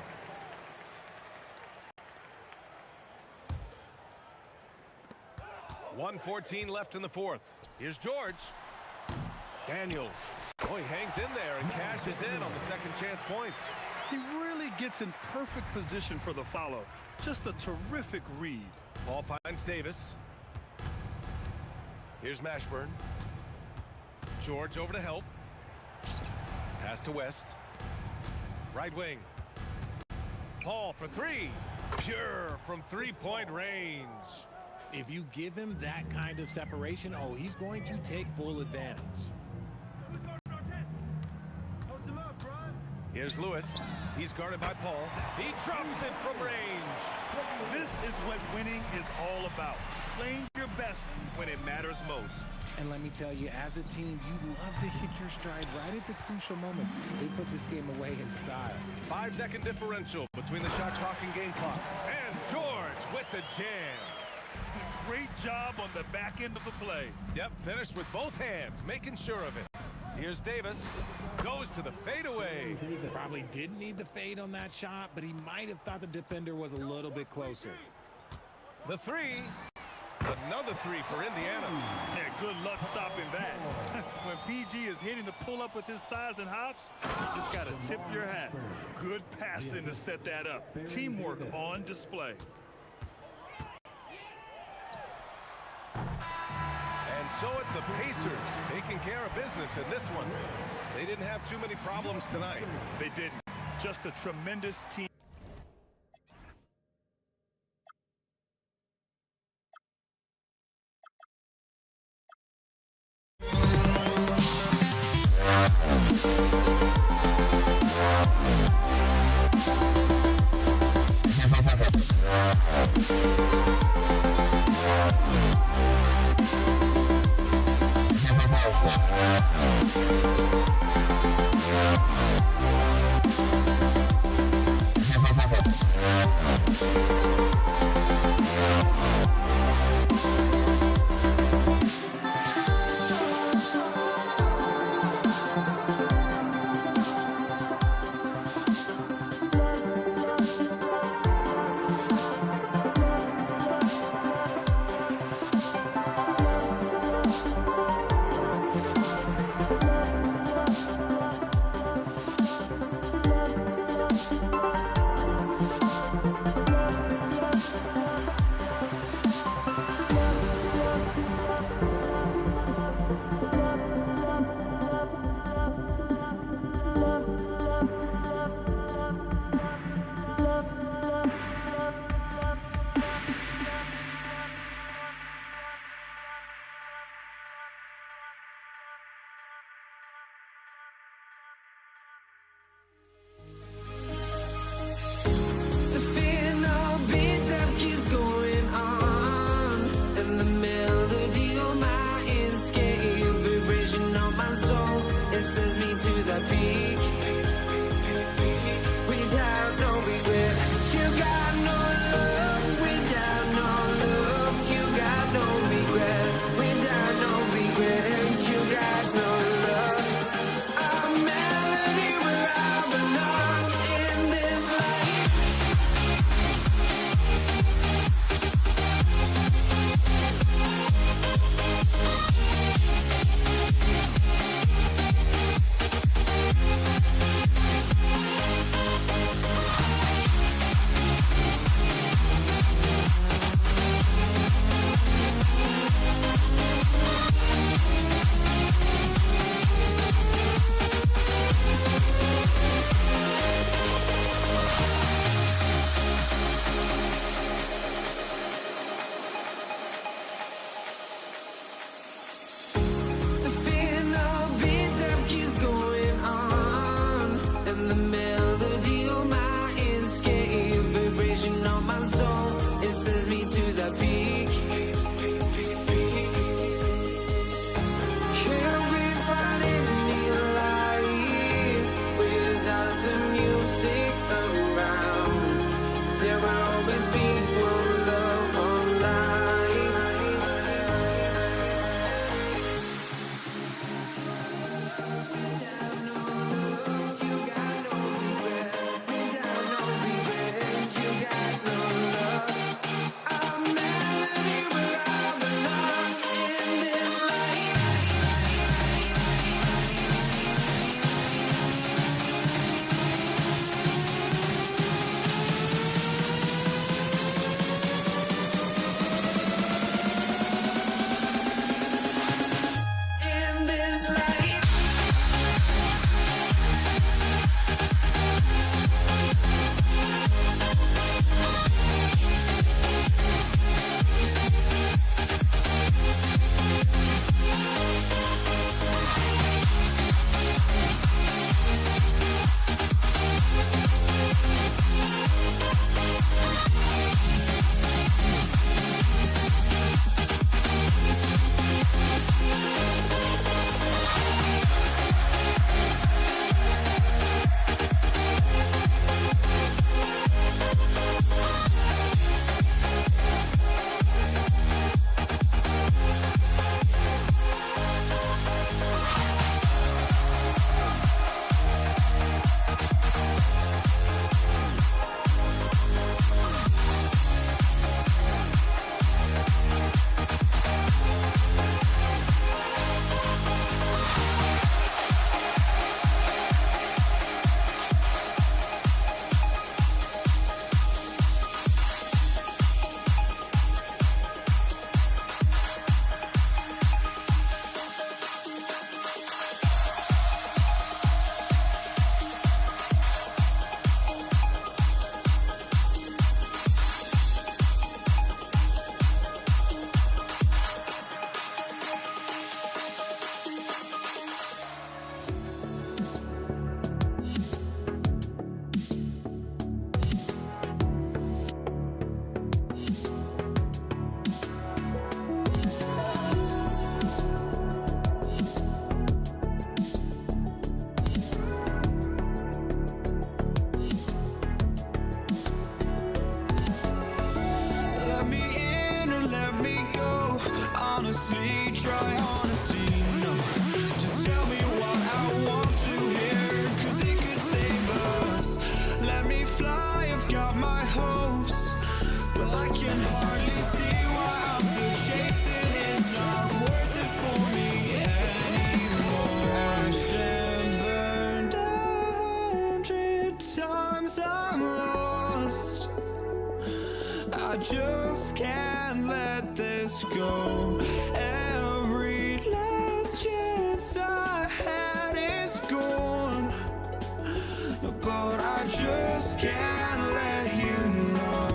.114 left in the fourth. Here's George. Daniels. Oh, he hangs in there and cashes in on the second chance points. He really gets in perfect position for the follow. Just a terrific read. Ball finds Davis. Here's Mashburn. George over to help. Pass to West. Right wing. Paul for 3. Pure from three-point range. If you give him that kind of separation, oh, he's going to take full advantage. Here's Lewis. He's guarded by Paul. He drops it from range. This is what winning is all about. Playing your best when it matters most. And let me tell you, as a team, you love to hit your stride right at the crucial moments. They put this game away in style. 5-second differential between the shot clock and game clock. And George with the jam. Great job on the back end of the play. Yep, finished with both hands, making sure of it. Here's Davis. Goes to the fadeaway. Probably didn't need the fade on that shot, but he might have thought the defender was a little bit closer. The three. Another three for Indiana. Yeah, good luck stopping that. When PG is hitting the pull-up with his size and hops, you just got to tip your hat. Good passing to set that up. Teamwork on display. And so it's the Pacers taking care of business in this one. They didn't have too many problems tonight. They didn't. Just a tremendous team. honestly, try honesty. No, just tell me what I want to hear, 'cause it could save us. Let me fly, I've got my hopes, but I can hardly see why I'm still chasing. It's not worth it for me anymore. Crashed and burned 100 times, I'm lost. I just can't let this go. Every last chance I had is gone, but I just can't let you know.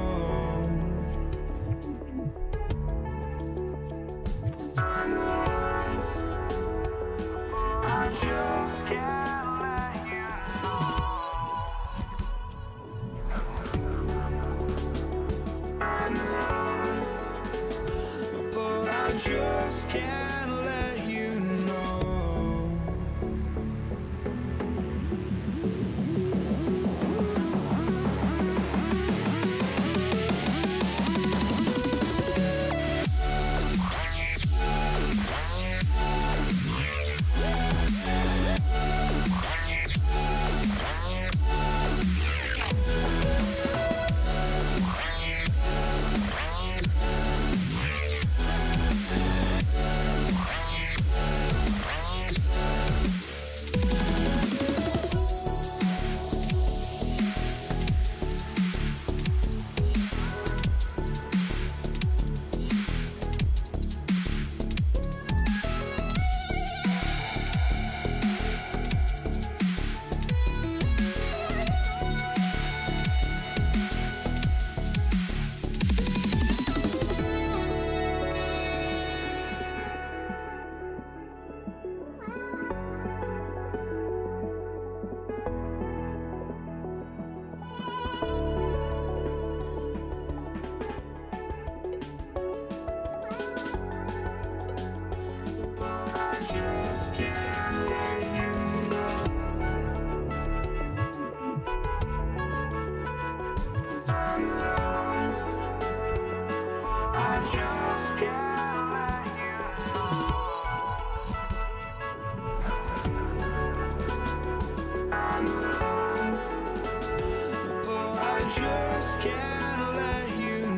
I just can't let you know. But I just can't let you know. I just can't let you know.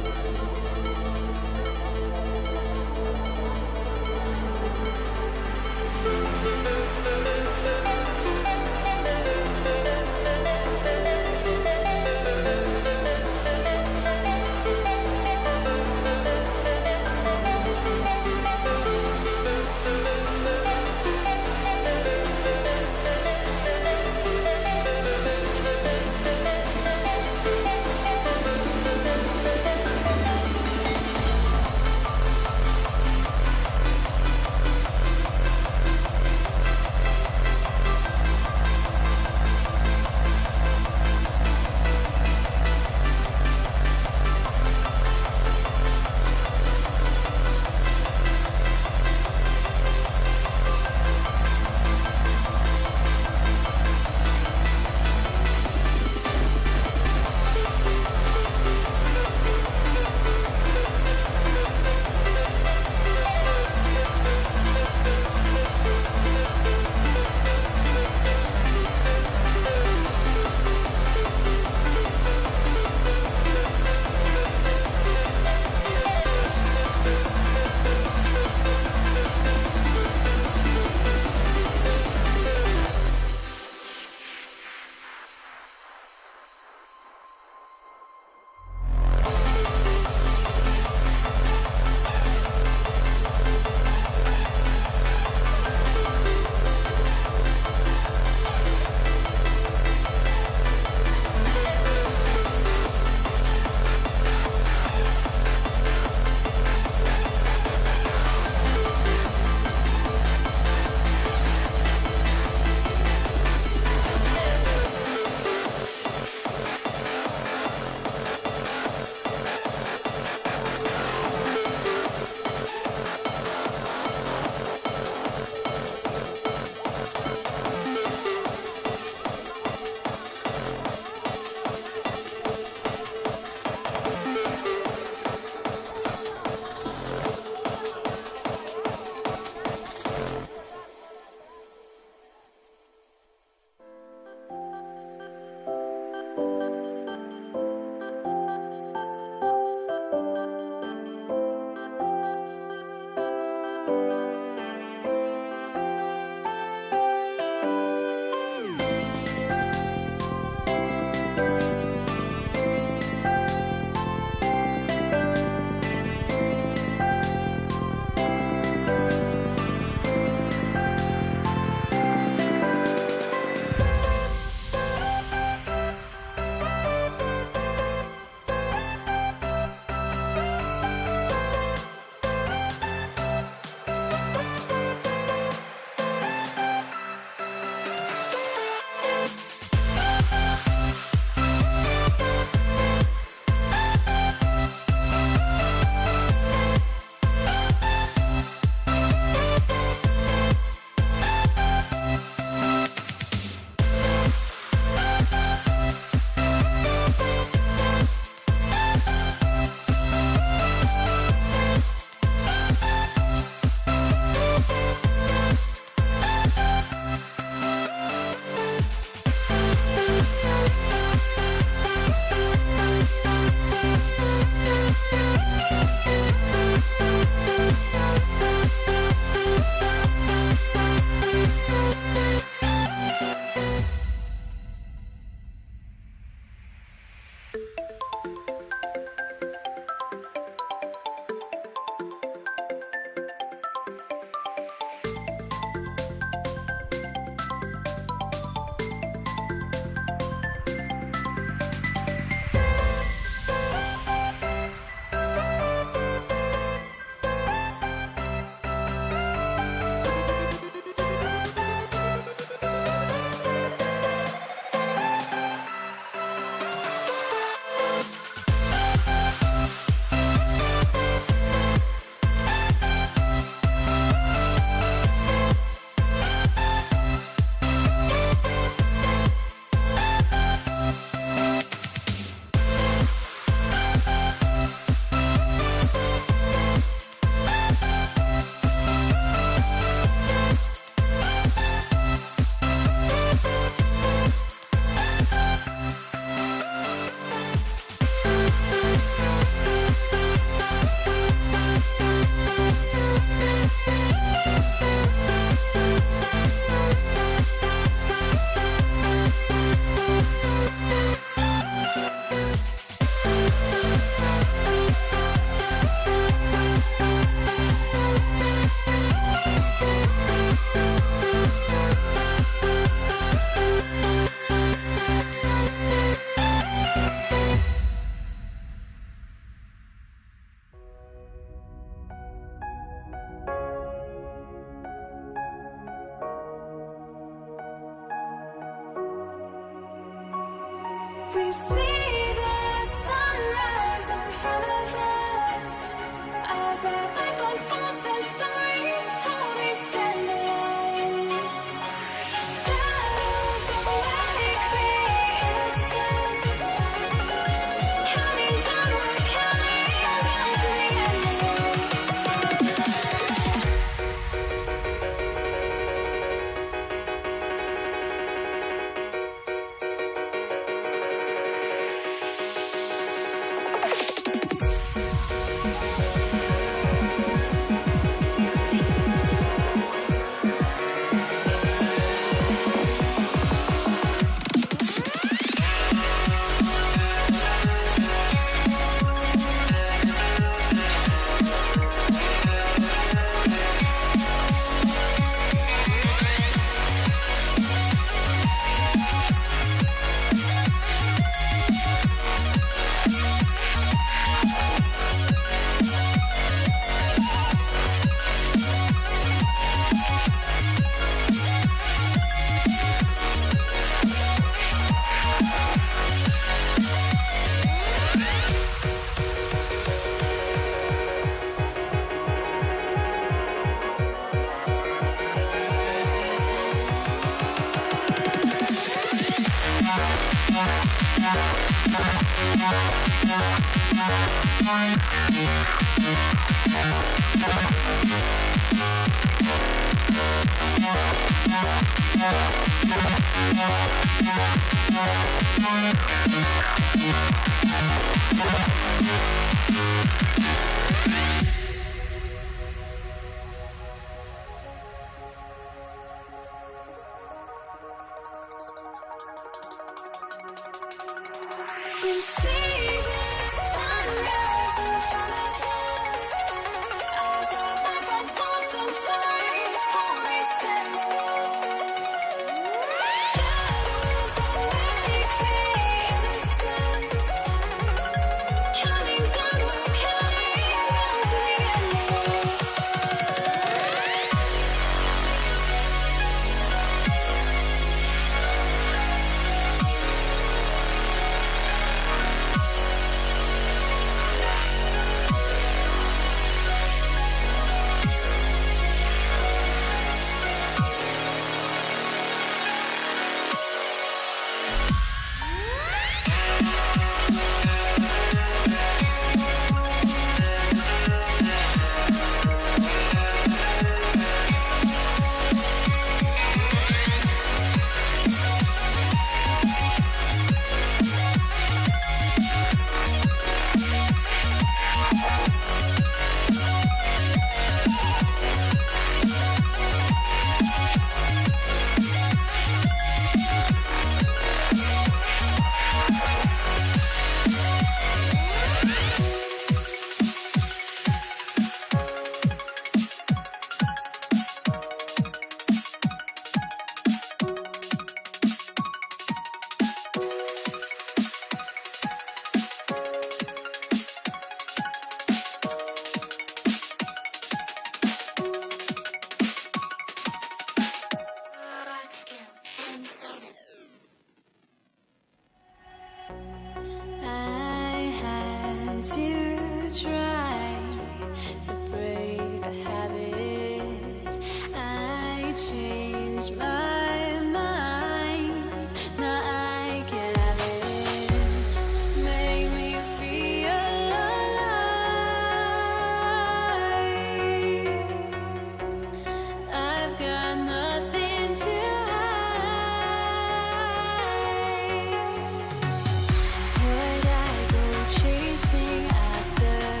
After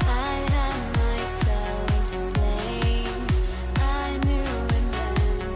I had myself to blame, I knew and then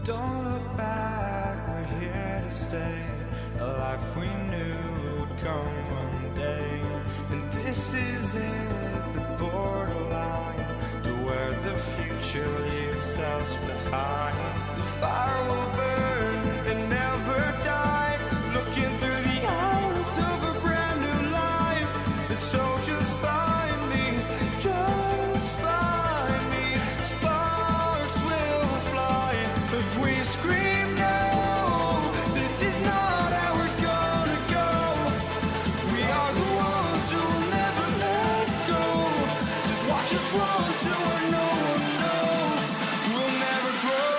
Don't look back, we're here to stay. A life we knew would come one day. And this is it, the borderline to where the future leaves us behind. The fire will burn and never die, looking through the eyes of a brand new life. And so just find me, just find me. Sparks will fly if we scream no. This is not how we're gonna go. We are the ones who will never let go. Just watch us run to where no one knows. We'll never grow.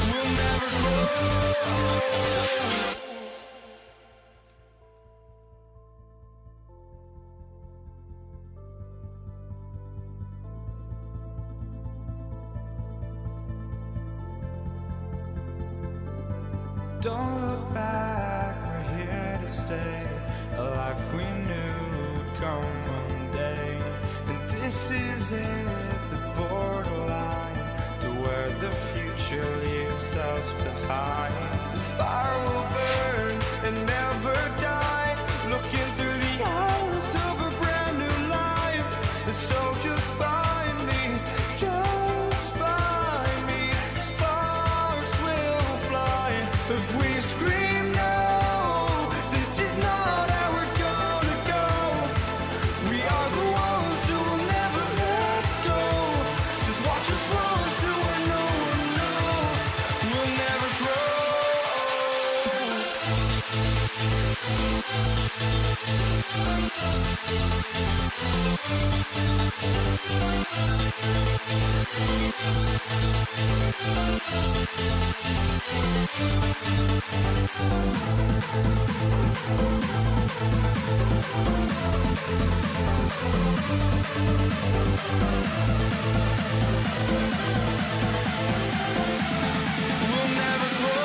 We'll never grow. Don't look back, we're here to stay. A life we knew would come one day. And this is it, the borderline to where the future leaves us behind. The fire will burn and never die, looking through the eyes of a brand new life. And so just find me, just find me. Sparks will fly if we scream no. This is not how we're gonna go. We are the ones who will never let go. Just watch us run to where no one knows. We'll never grow. We'll never grow.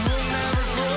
We'll never grow.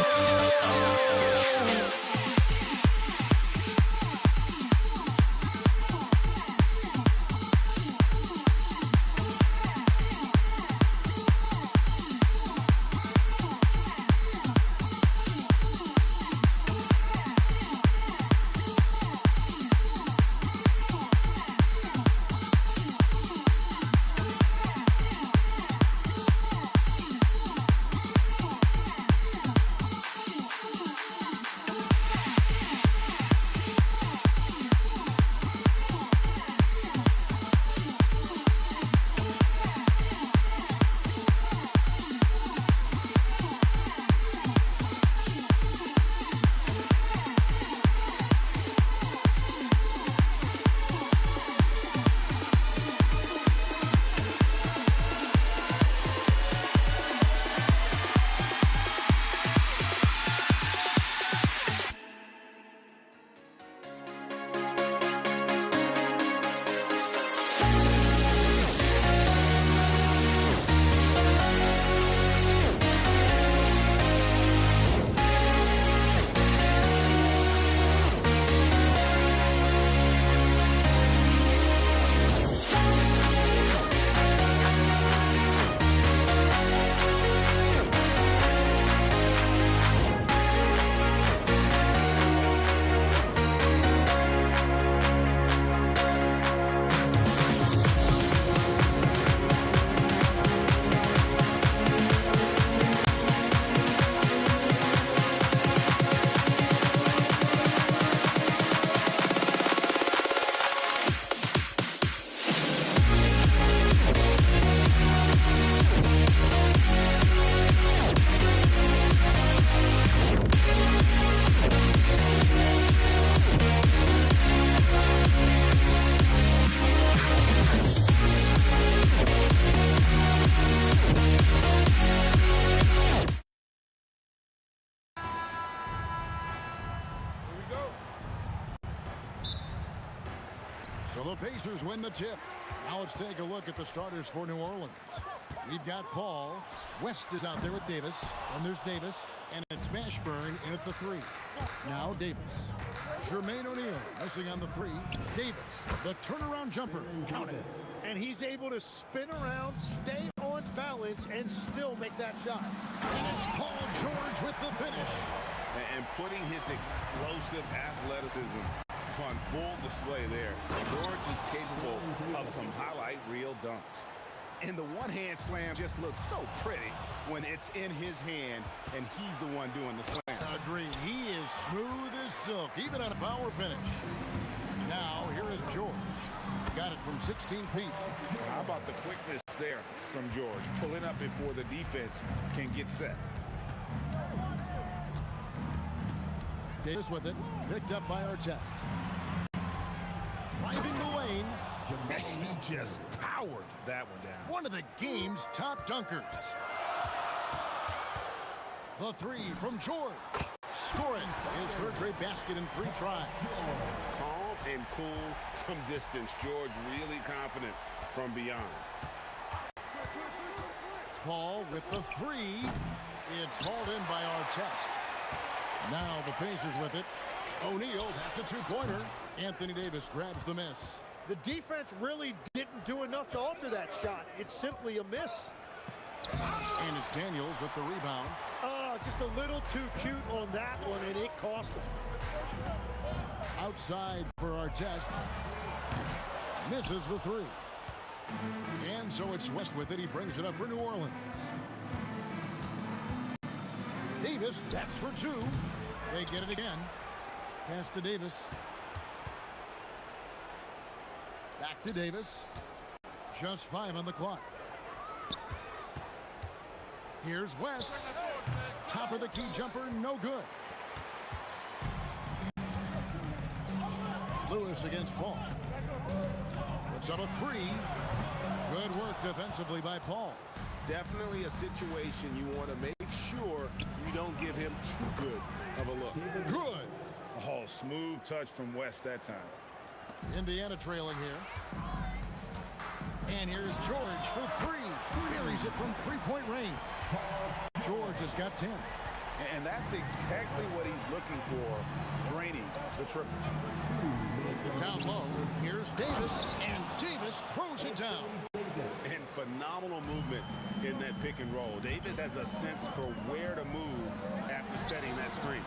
So the Pacers win the tip. Now let's take a look at the starters for New Orleans. We've got Paul. West is out there with Davis. And there's Davis. And it's Mashburn in at the 3. Now Davis. Jermaine O'Neal missing on the 3. Davis, the turnaround jumper. Count it. And he's able to spin around, stay on balance, and still make that shot. And it's Paul George with the finish. And putting his explosive athleticism on full display there. George is capable of some highlight reel dunks. And the one-hand slam just looks so pretty when it's in his hand and he's the one doing the slam. Agreed. He is smooth as silk, even on a power finish. Now, here is George. Got it from 16 feet. How about the quickness there from George? Pulling up before the defense can get set. Davis with it. Picked up by Artest. Driving the lane. He just powered that one down. One of the game's top dunkers. The 3 from George. Scoring his third straight basket in 3 tries. Calm and cool from distance. George really confident from beyond. Paul with the 3. It's hauled in by Artest. Now the Pacers with it. O'Neal, that's a 2-pointer. Anthony Davis grabs the miss. The defense really didn't do enough to alter that shot. It's simply a miss. And it's Daniels with the rebound. Just a little too cute on that one, and it cost him. Outside for Artest. Misses the 3. And so it's West with it. He brings it up for New Orleans. Davis, that's for 2. They get it again. Pass to Davis. Back to Davis. Just 5 on the clock. Here's West. Top of the key jumper, no good. Lewis against Paul. It's up a 3. Good work defensively by Paul. Definitely a situation you want to make sure you don't give him too good of a look. Good. Oh, smooth touch from West that time. Indiana trailing here. And here's George for 3. Buries it from 3-point range. George has got 10. And that's exactly what he's looking for, draining the triple. Down low, here's Davis, and Davis throws it down. And phenomenal movement in that pick and roll. Davis has a sense for where to move after setting that screen.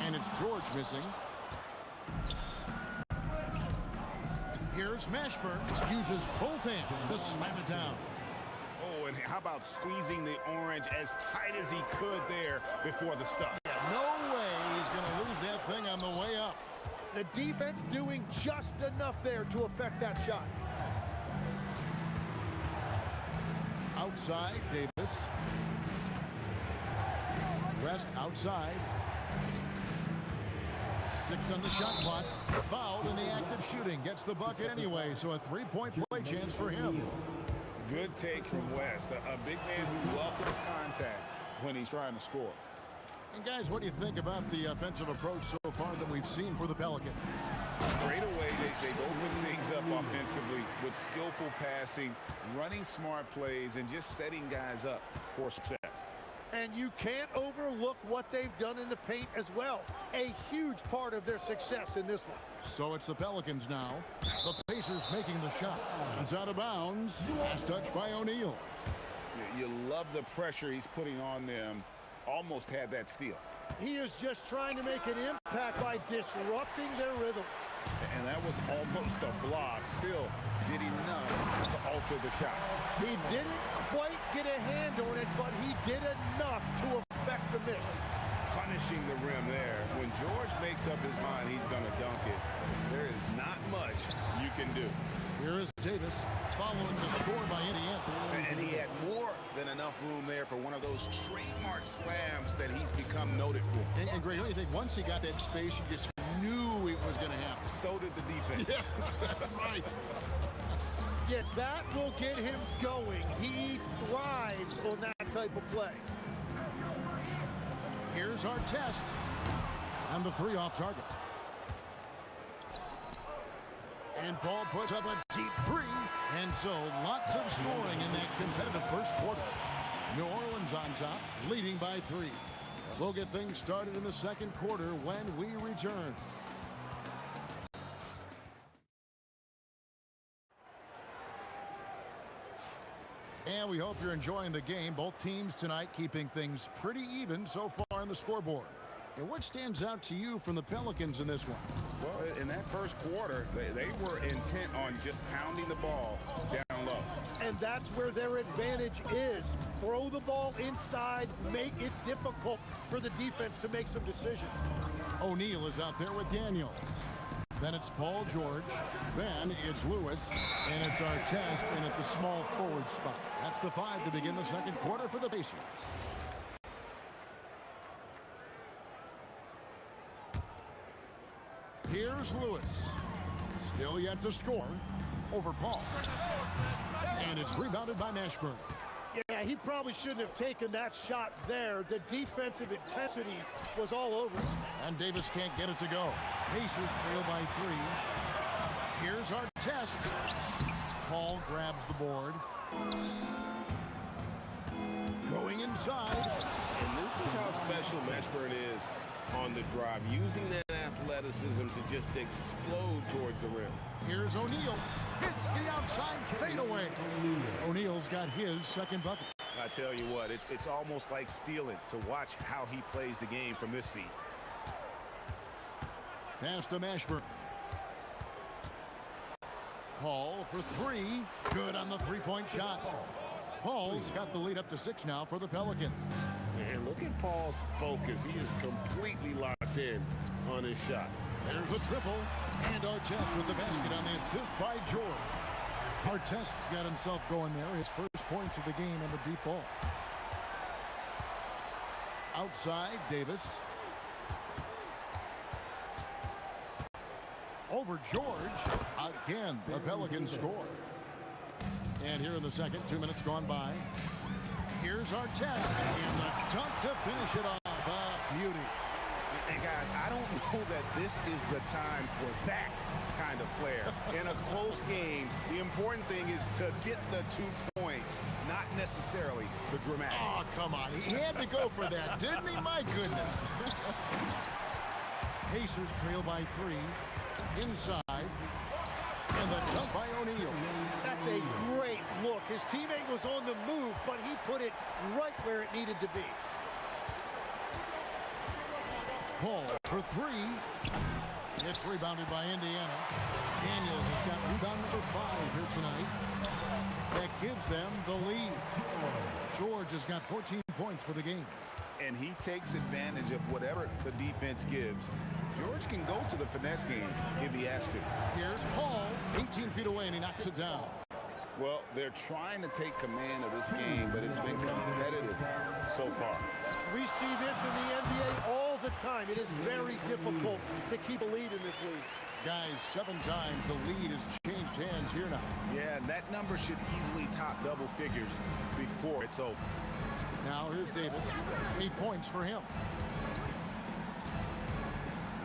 And it's George missing. Here's Mashburn. Uses both hands to slam it down. Oh, and how about squeezing the orange as tight as he could there before the stuff? Yeah, no way he's going to lose that thing on the way up. The defense doing just enough there to affect that shot. Outside, Davis. West outside. 6 on the shot clock. Fouled in the act of shooting. Gets the bucket anyway, so a 3-point play chance for him. Good take from West. A big man who welcomes contact when he's trying to score. And guys, what do you think about the offensive approach so far that we've seen for the Pelicans? Straight away, they open things up offensively with skillful passing, running smart plays, and just setting guys up for success. And you can't overlook what they've done in the paint as well. A huge part of their success in this one. So it's the Pelicans now. The Pacers making the shot. It's out of bounds. Last touch by O'Neal. You love the pressure he's putting on them. Almost had that steal. He is just trying to make an impact by disrupting their rhythm. And that was almost a block. Still did enough to alter the shot. He didn't quite get a hand on it, but he did enough to affect the miss. Punishing the rim there. When George makes up his mind he's going to dunk it, there is not much you can do. Here is Davis following the score by Indiana. And he had more than enough room there for one of those trademark slams that he's become noted for. And Greg, don't you think once he got that space, you just knew it was going to happen? So did the defense. Yeah, right. Yet that will get him going. He thrives on that type of play. Here's our test. And the 3 off target. And Paul puts up a deep three. And so lots of scoring in that competitive first quarter. New Orleans on top, leading by 3. We'll get things started in the second quarter when we return. And we hope you're enjoying the game. Both teams tonight keeping things pretty even so far on the scoreboard. And what stands out to you from the Pelicans in this one? Well, in that first quarter, they were intent on just pounding the ball down low. And that's where their advantage is. Throw the ball inside, make it difficult for the defense to make some decisions. O'Neal is out there with Daniel. Then it's Paul George. Then it's Lewis. And it's Artest in at the small forward spot. That's the 5 to begin the second quarter for the Pacers. Here's Lewis. Still yet to score. Over Paul. And it's rebounded by Mashburn. Yeah, he probably shouldn't have taken that shot there. The defensive intensity was all over. And Davis can't get it to go. Pacers trail by 3. Here's Artest. Paul grabs the board. Going inside. And this is how special Mashburn is on the drive, using that athleticism to just explode towards the rim. Here's O'Neal. Hits the outside fadeaway. O'Neal's got his second bucket. I tell you what, it's almost like stealing to watch how he plays the game from this seat. Pass to Mashburn. Paul for 3. Good on the three-point shot. Paul's got the lead up to 6 now for the Pelicans. And look at Paul's focus. He is completely locked in on his shot. There's a triple. And Artest with the basket on the assist by George. Artest's got himself going there. His first points of the game on the deep ball. Outside, Davis. Over George. Again, the Pelicans score. And here in the second, 2 minutes gone by. Here's Artest. And the dunk to finish it off. Beauty. And guys, I don't know that this is the time for that kind of flair. In a close game, the important thing is to get the 2 points, not necessarily the dramatics. Oh, come on. He had to go for that, didn't he? My goodness. Pacers trail by 3. Inside. And the dunk by O'Neal. That's a great look. His teammate was on the move, but he put it right where it needed to be. Paul for 3. It's rebounded by Indiana. Daniels has got rebound number 5 here tonight. That gives them the lead. George has got 14 points for the game. And he takes advantage of whatever the defense gives. George can go to the finesse game if he has to. Here's Paul, 18 feet away, and he knocks it down. Well, they're trying to take command of this game, but it's been competitive so far. We see this in the NBA all the time. It is very difficult to keep a lead in this league. Guys, 7 times the lead has changed hands here now. Yeah, and that number should easily top double figures before it's over. Now here's Davis. 8 points for him.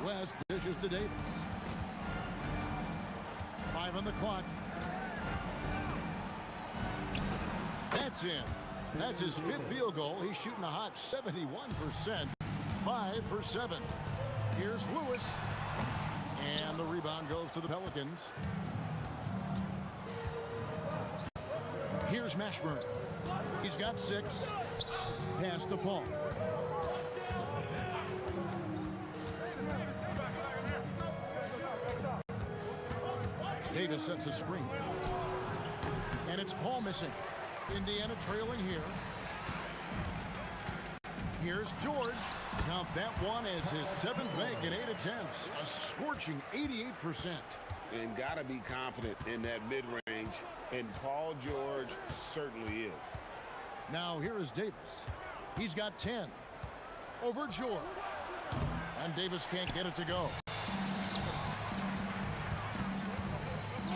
West dishes to Davis. 5 on the clock. That's in. That's his 5th field goal. He's shooting a hot 71%. 5 for 7. Here's Lewis. And the rebound goes to the Pelicans. Here's Mashburn. He's got 6. Pass to Paul. Davis sets a screen. And it's Paul missing. Indiana trailing here. Here's George. Count that one as his 7th make in 8 attempts. A scorching 88%. And got to be confident in that mid-range. And Paul George certainly is. Now here is Davis. He's got 10. Over George. And Davis can't get it to go.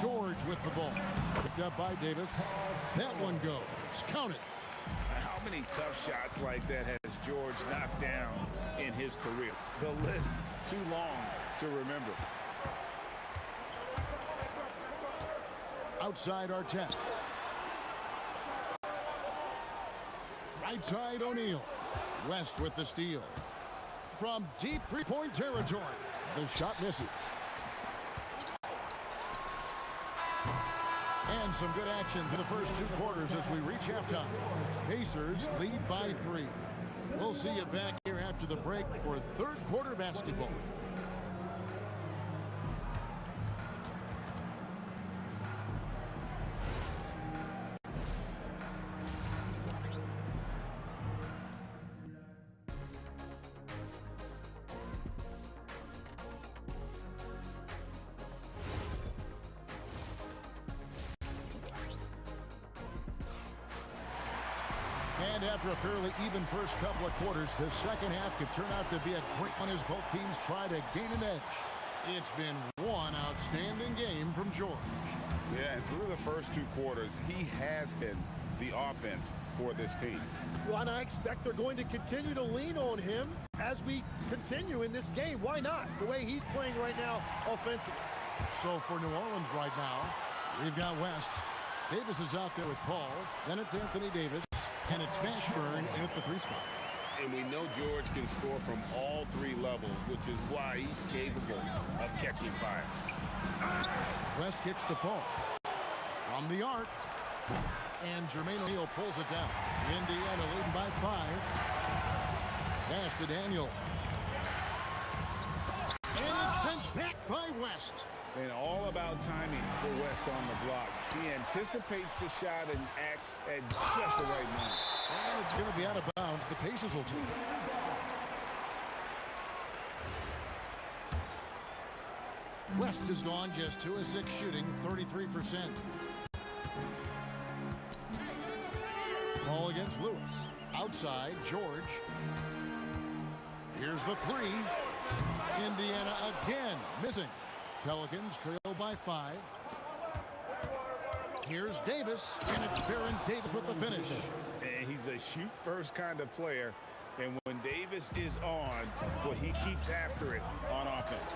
George with the ball. Picked up by Davis. That one goes. Count it. How many tough shots like that has George knocked down in his career? The list too long to remember. Outside Artest. Right side O'Neal. West with the steal. From deep three-point territory. The shot misses. And some good action for the first 2 quarters as we reach halftime. Pacers lead by 3. We'll see you back here after the break for third quarter basketball. And after a fairly even first couple of quarters, the second half could turn out to be a great one as both teams try to gain an edge. It's been one outstanding game from George. Yeah, and through the first 2 quarters, he has been the offense for this team. Well, and I expect they're going to continue to lean on him as we continue in this game. Why not? The way he's playing right now offensively. So for New Orleans right now, we've got West. Davis is out there with Paul. Then it's Anthony Davis. And it's Mashburn in at the 3 spot. And we know George can score from all 3 levels, which is why he's capable of catching fire. West kicks to Paul. From the arc. And Jermaine O'Neal pulls it down. Indiana leading by 5. Pass to Daniel. And it's sent back by West. And all about timing for West on the block. He anticipates the shot and acts at just the right moment. And it's going to be out of bounds. The Pacers will take it. West has gone just 2 of 6 shooting, 33%. Ball against Lewis. Outside, George. Here's the 3. Indiana again missing. Pelicans trail by 5. Here's Davis, and it's Baron Davis with the finish. And he's a shoot-first kind of player, and when Davis is on, well, he keeps after it on offense.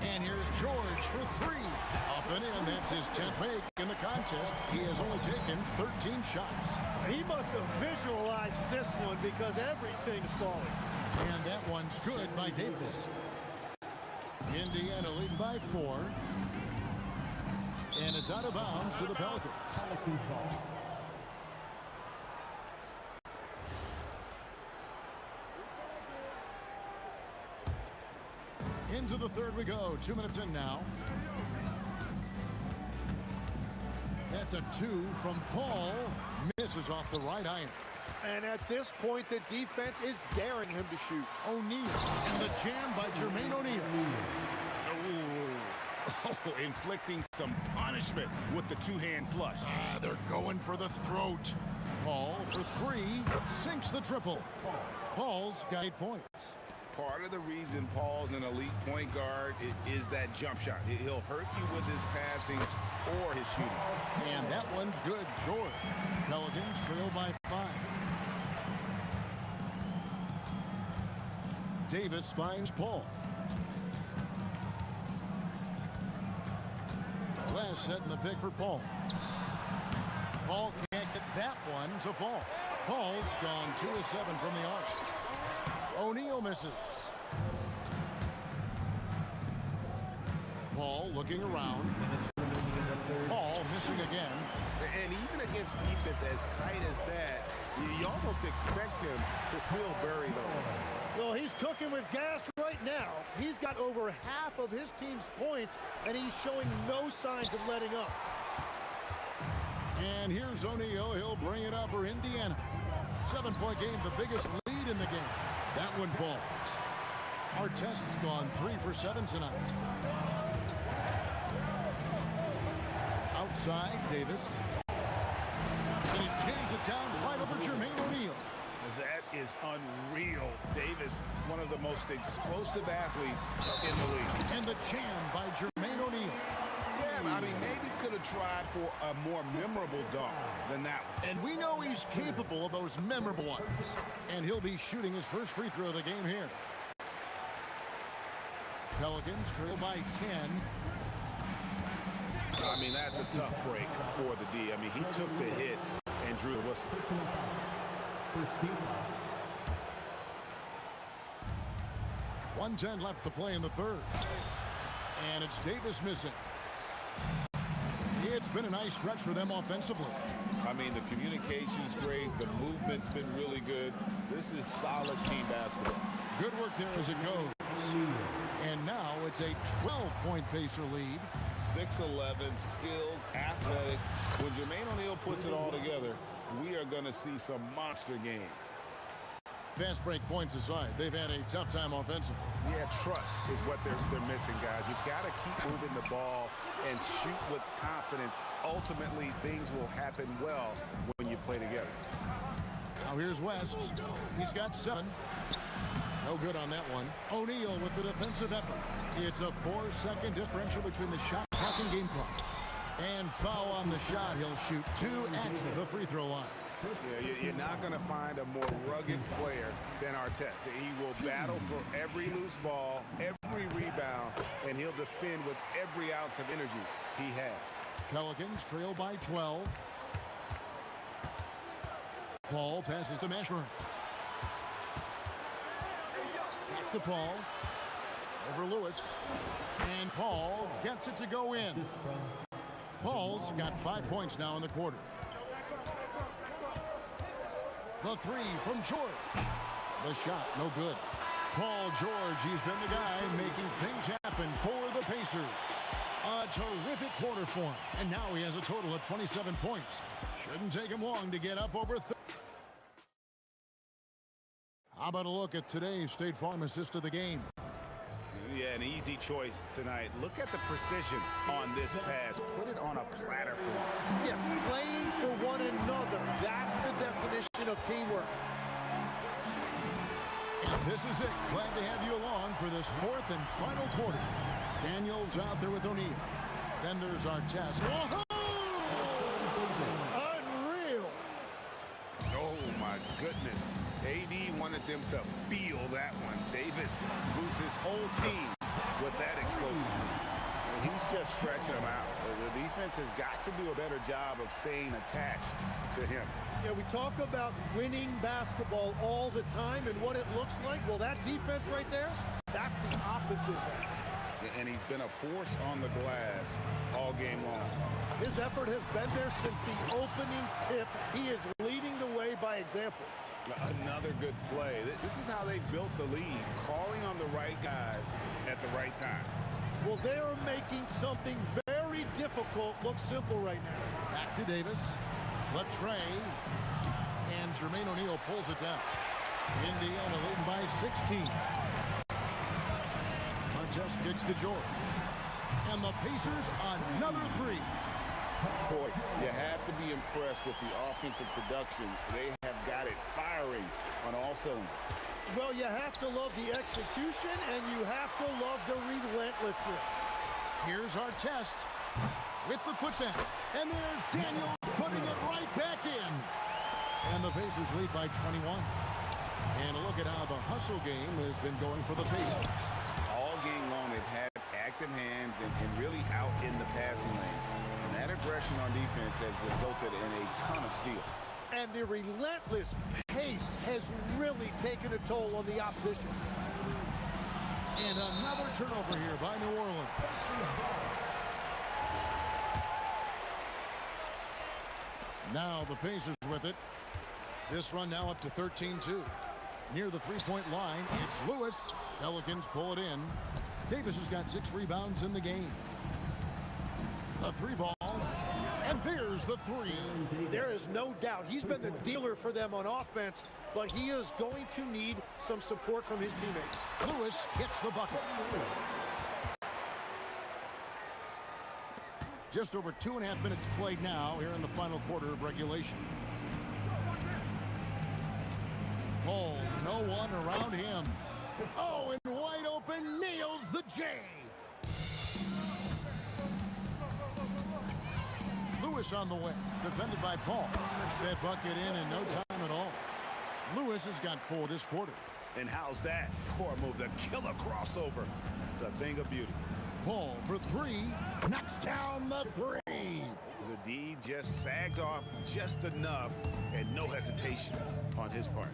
And here's George for 3. Up and in, that's his 10th make in the contest. He has only taken 13 shots. He must have visualized this one because everything's falling. And that one's good by Davis. Indiana leading by 4. And it's out of bounds to the Pelicans. Into the third we go. 2 minutes in now. That's a 2 from Paul. Misses off the right iron. And at this point, the defense is daring him to shoot. O'Neal. And the jam by Jermaine O'Neal. Oh, inflicting some punishment with the 2-hand flush. They're going for the throat. Paul for 3. Sinks the triple. Paul's got 8 points. Part of the reason Paul's an elite point guard is that jump shot. He'll hurt you with his passing or his shooting. And that one's good. George. Pelicans trail by 5. Davis finds Paul. West setting the pick for Paul. Paul can't get that one to fall. Paul's gone 2 of 7 from the arc. O'Neal misses. Paul looking around. Paul missing again. And even against defense as tight as that, you almost expect him to still bury those. Well, he's cooking with gas right now. He's got over half of his team's points, and he's showing no signs of letting up. And here's O'Neal. He'll bring it up for Indiana. 7-point game, the biggest lead in the game. That one falls. Artest's gone 3 for 7 tonight. Outside, Davis. And he jams it down right over Jermaine O'Neal. That is unreal. Davis, one of the most explosive athletes in the league. And the jam by Jermaine O'Neal. Yeah, I mean, maybe could have tried for a more memorable dunk than that one. And we know he's capable of those memorable ones. And he'll be shooting his first free throw of the game here. Pelicans trail by 10. I mean, that's a tough break for the D. I mean, he took the hit and drew the whistle. First team foul. 1:10 left to play in the third. And it's Davis missing. It's been a nice stretch for them offensively. I mean, the communication's great. The movement's been really good. This is solid team basketball. Good work there as it goes. And now it's a 12-point Pacer lead. 6'11", skilled, athletic. When Jermaine O'Neal puts it all together, we are going to see some monster games. Fast break points aside, they've had a tough time offensively. Yeah, trust is what they're missing, guys. You've got to keep moving the ball and shoot with confidence. Ultimately, things will happen well when you play together. Now here's West. He's got 7. No good on that one. O'Neal with the defensive effort. It's a 4-second differential between the shot clock and game clock. And foul on the shot. He'll shoot 2 at the free throw line. Yeah, you're not going to find a more rugged player than Artest. He will battle for every loose ball, every rebound, and he'll defend with every ounce of energy he has. Pelicans trail by 12. Paul passes to Mashburn. Back to Paul. Over Lewis. And Paul gets it to go in. Paul's got 5 points now in the quarter. The 3 from George. The shot, no good. Paul George, he's been the guy making things happen for the Pacers. A terrific quarter for him. And now he has a total of 27 points. Shouldn't take him long to get up over 30. How about a look at today's State Farm assist of the game? Yeah, an easy choice tonight. Look at the precision on this pass. Put it on a platter for him. Yeah, playing for one another. That's the definition of teamwork. And this is it. Glad to have you along for this 4th and final quarter. Daniels out there with O'Neal. Then there's Artest. Whoa! Unreal! Oh, my goodness. AD wanted them to feel that one. Davis moves his whole team with that explosiveness. And he's just stretching them out. The defense has got to do a better job of staying attached to him. Yeah, we talk about winning basketball all the time and what it looks like. Well, that defense right there, that's the opposite. And he's been a force on the glass all game long. His effort has been there since the opening tip. He is leading the way by example. Another good play. This is how they built the lead, calling on the right guys at the right time. Well, they are making something very difficult look simple right now. Back to Davis. Latre. And Jermaine O'Neal pulls it down. Indiana leading by 16. Artest kicks to George. And the Pacers another 3. Boy, you have to be impressed with the offensive production. They have got it firing on all cylinders. Well, you have to love the execution, and you have to love the relentlessness. Here's Artest with the putback. And there's Daniels putting it right back in. And the Pacers lead by 21. And look at how the hustle game has been going for the Pacers. All game long, they've had active hands and really out in the passing lanes. And that aggression on defense has resulted in a ton of steals. And the relentless pace has really taken a toll on the opposition. And another turnover here by New Orleans. Now the Pacers with it. This run now up to 13-2. Near the three-point line, it's Lewis. Pelicans pull it in. Davis has got 6 rebounds in the game. The 3 ball. And there's the 3. There is no doubt he's been the dealer for them on offense, but he is going to need some support from his teammates. Lewis hits the bucket. Just over 2.5 minutes played now here in the final quarter of regulation. Paul, no one around him. Oh, and wide open, nails the J. Lewis on the way, defended by Paul. That bucket in no time at all. Lewis has got 4 this quarter. And how's that for a move? The killer crossover. It's a thing of beauty. Paul for three. Knocks down the three. The D just sagged off just enough and no hesitation on his part.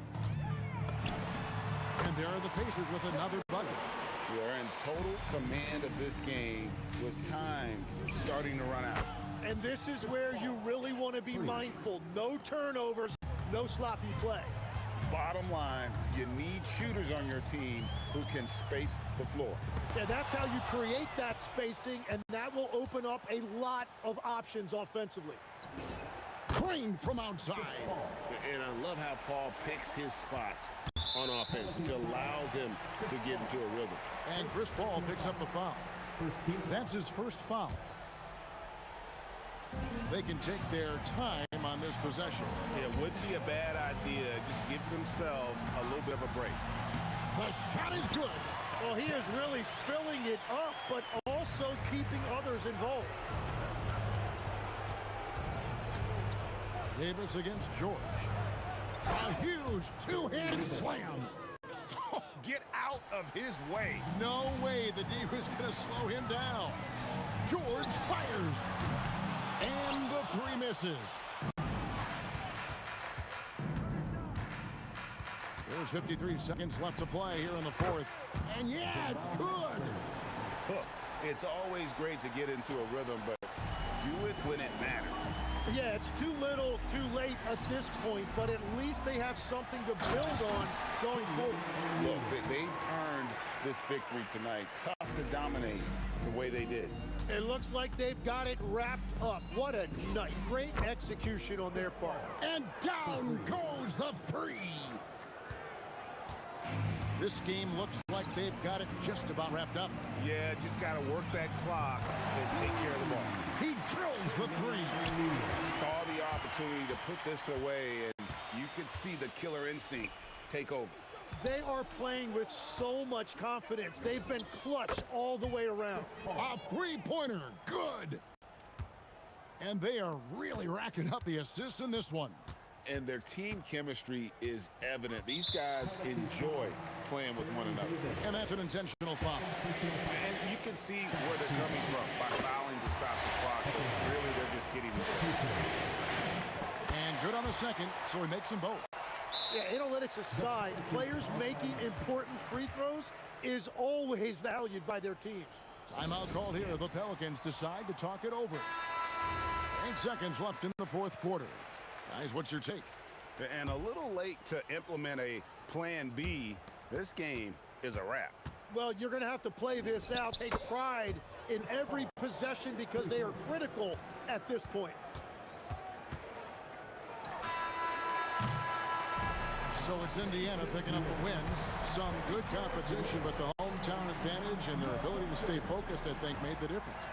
And there are the Pacers with another bucket. We are in total command of this game with time starting to run out. And this is where you really want to be mindful. No turnovers, no sloppy play. Bottom line, you need shooters on your team who can space the floor. Yeah, that's how you create that spacing, and that will open up a lot of options offensively. Crane from outside. And I love how Paul picks his spots on offense, which allows him to get into a rhythm. And Chris Paul picks up the foul. That's his first foul. They can take their time on this possession. It wouldn't be a bad idea. Just give themselves a little bit of a break. The shot is good. Well, he is really filling it up, but also keeping others involved. Davis against George. A huge two-handed slam. Oh, get out of his way. No way the D was going to slow him down. George fires. And the three misses. There's 53 seconds left to play here in the fourth. And yeah, it's good. Look, it's always great to get into a rhythm, but do it when it matters. Yeah, it's too little, too late at this point, but at least they have something to build on going forward. Look, they've earned this victory tonight. Tough to dominate the way they did. It looks like they've got it wrapped up. What a night. Great execution on their part. And down goes the three. This game looks like they've got it just about wrapped up. Yeah, just got to work that clock and take care of the ball. He drills the three. Saw the opportunity to put this away, and you could see the killer instinct take over. They are playing with so much confidence. They've been clutch all the way around. A three-pointer, good. And they are really racking up the assists in this one. And their team chemistry is evident. These guys enjoy playing with one another. And that's an intentional foul. And you can see where they're coming from by fouling to stop the clock. But really, they're just kidding themselves. And good on the second, so he makes them both. Yeah, analytics aside, players making important free throws is always valued by their teams. Timeout call here. The Pelicans decide to talk it over. 8 seconds left in the fourth quarter. Guys, what's your take? And a little late to implement a plan B. This game is a wrap. Well, you're going to have to play this out. Take pride in every possession because they are critical at this point. So it's Indiana picking up a win. Some good competition, but the hometown advantage and their ability to stay focused, I think, made the difference.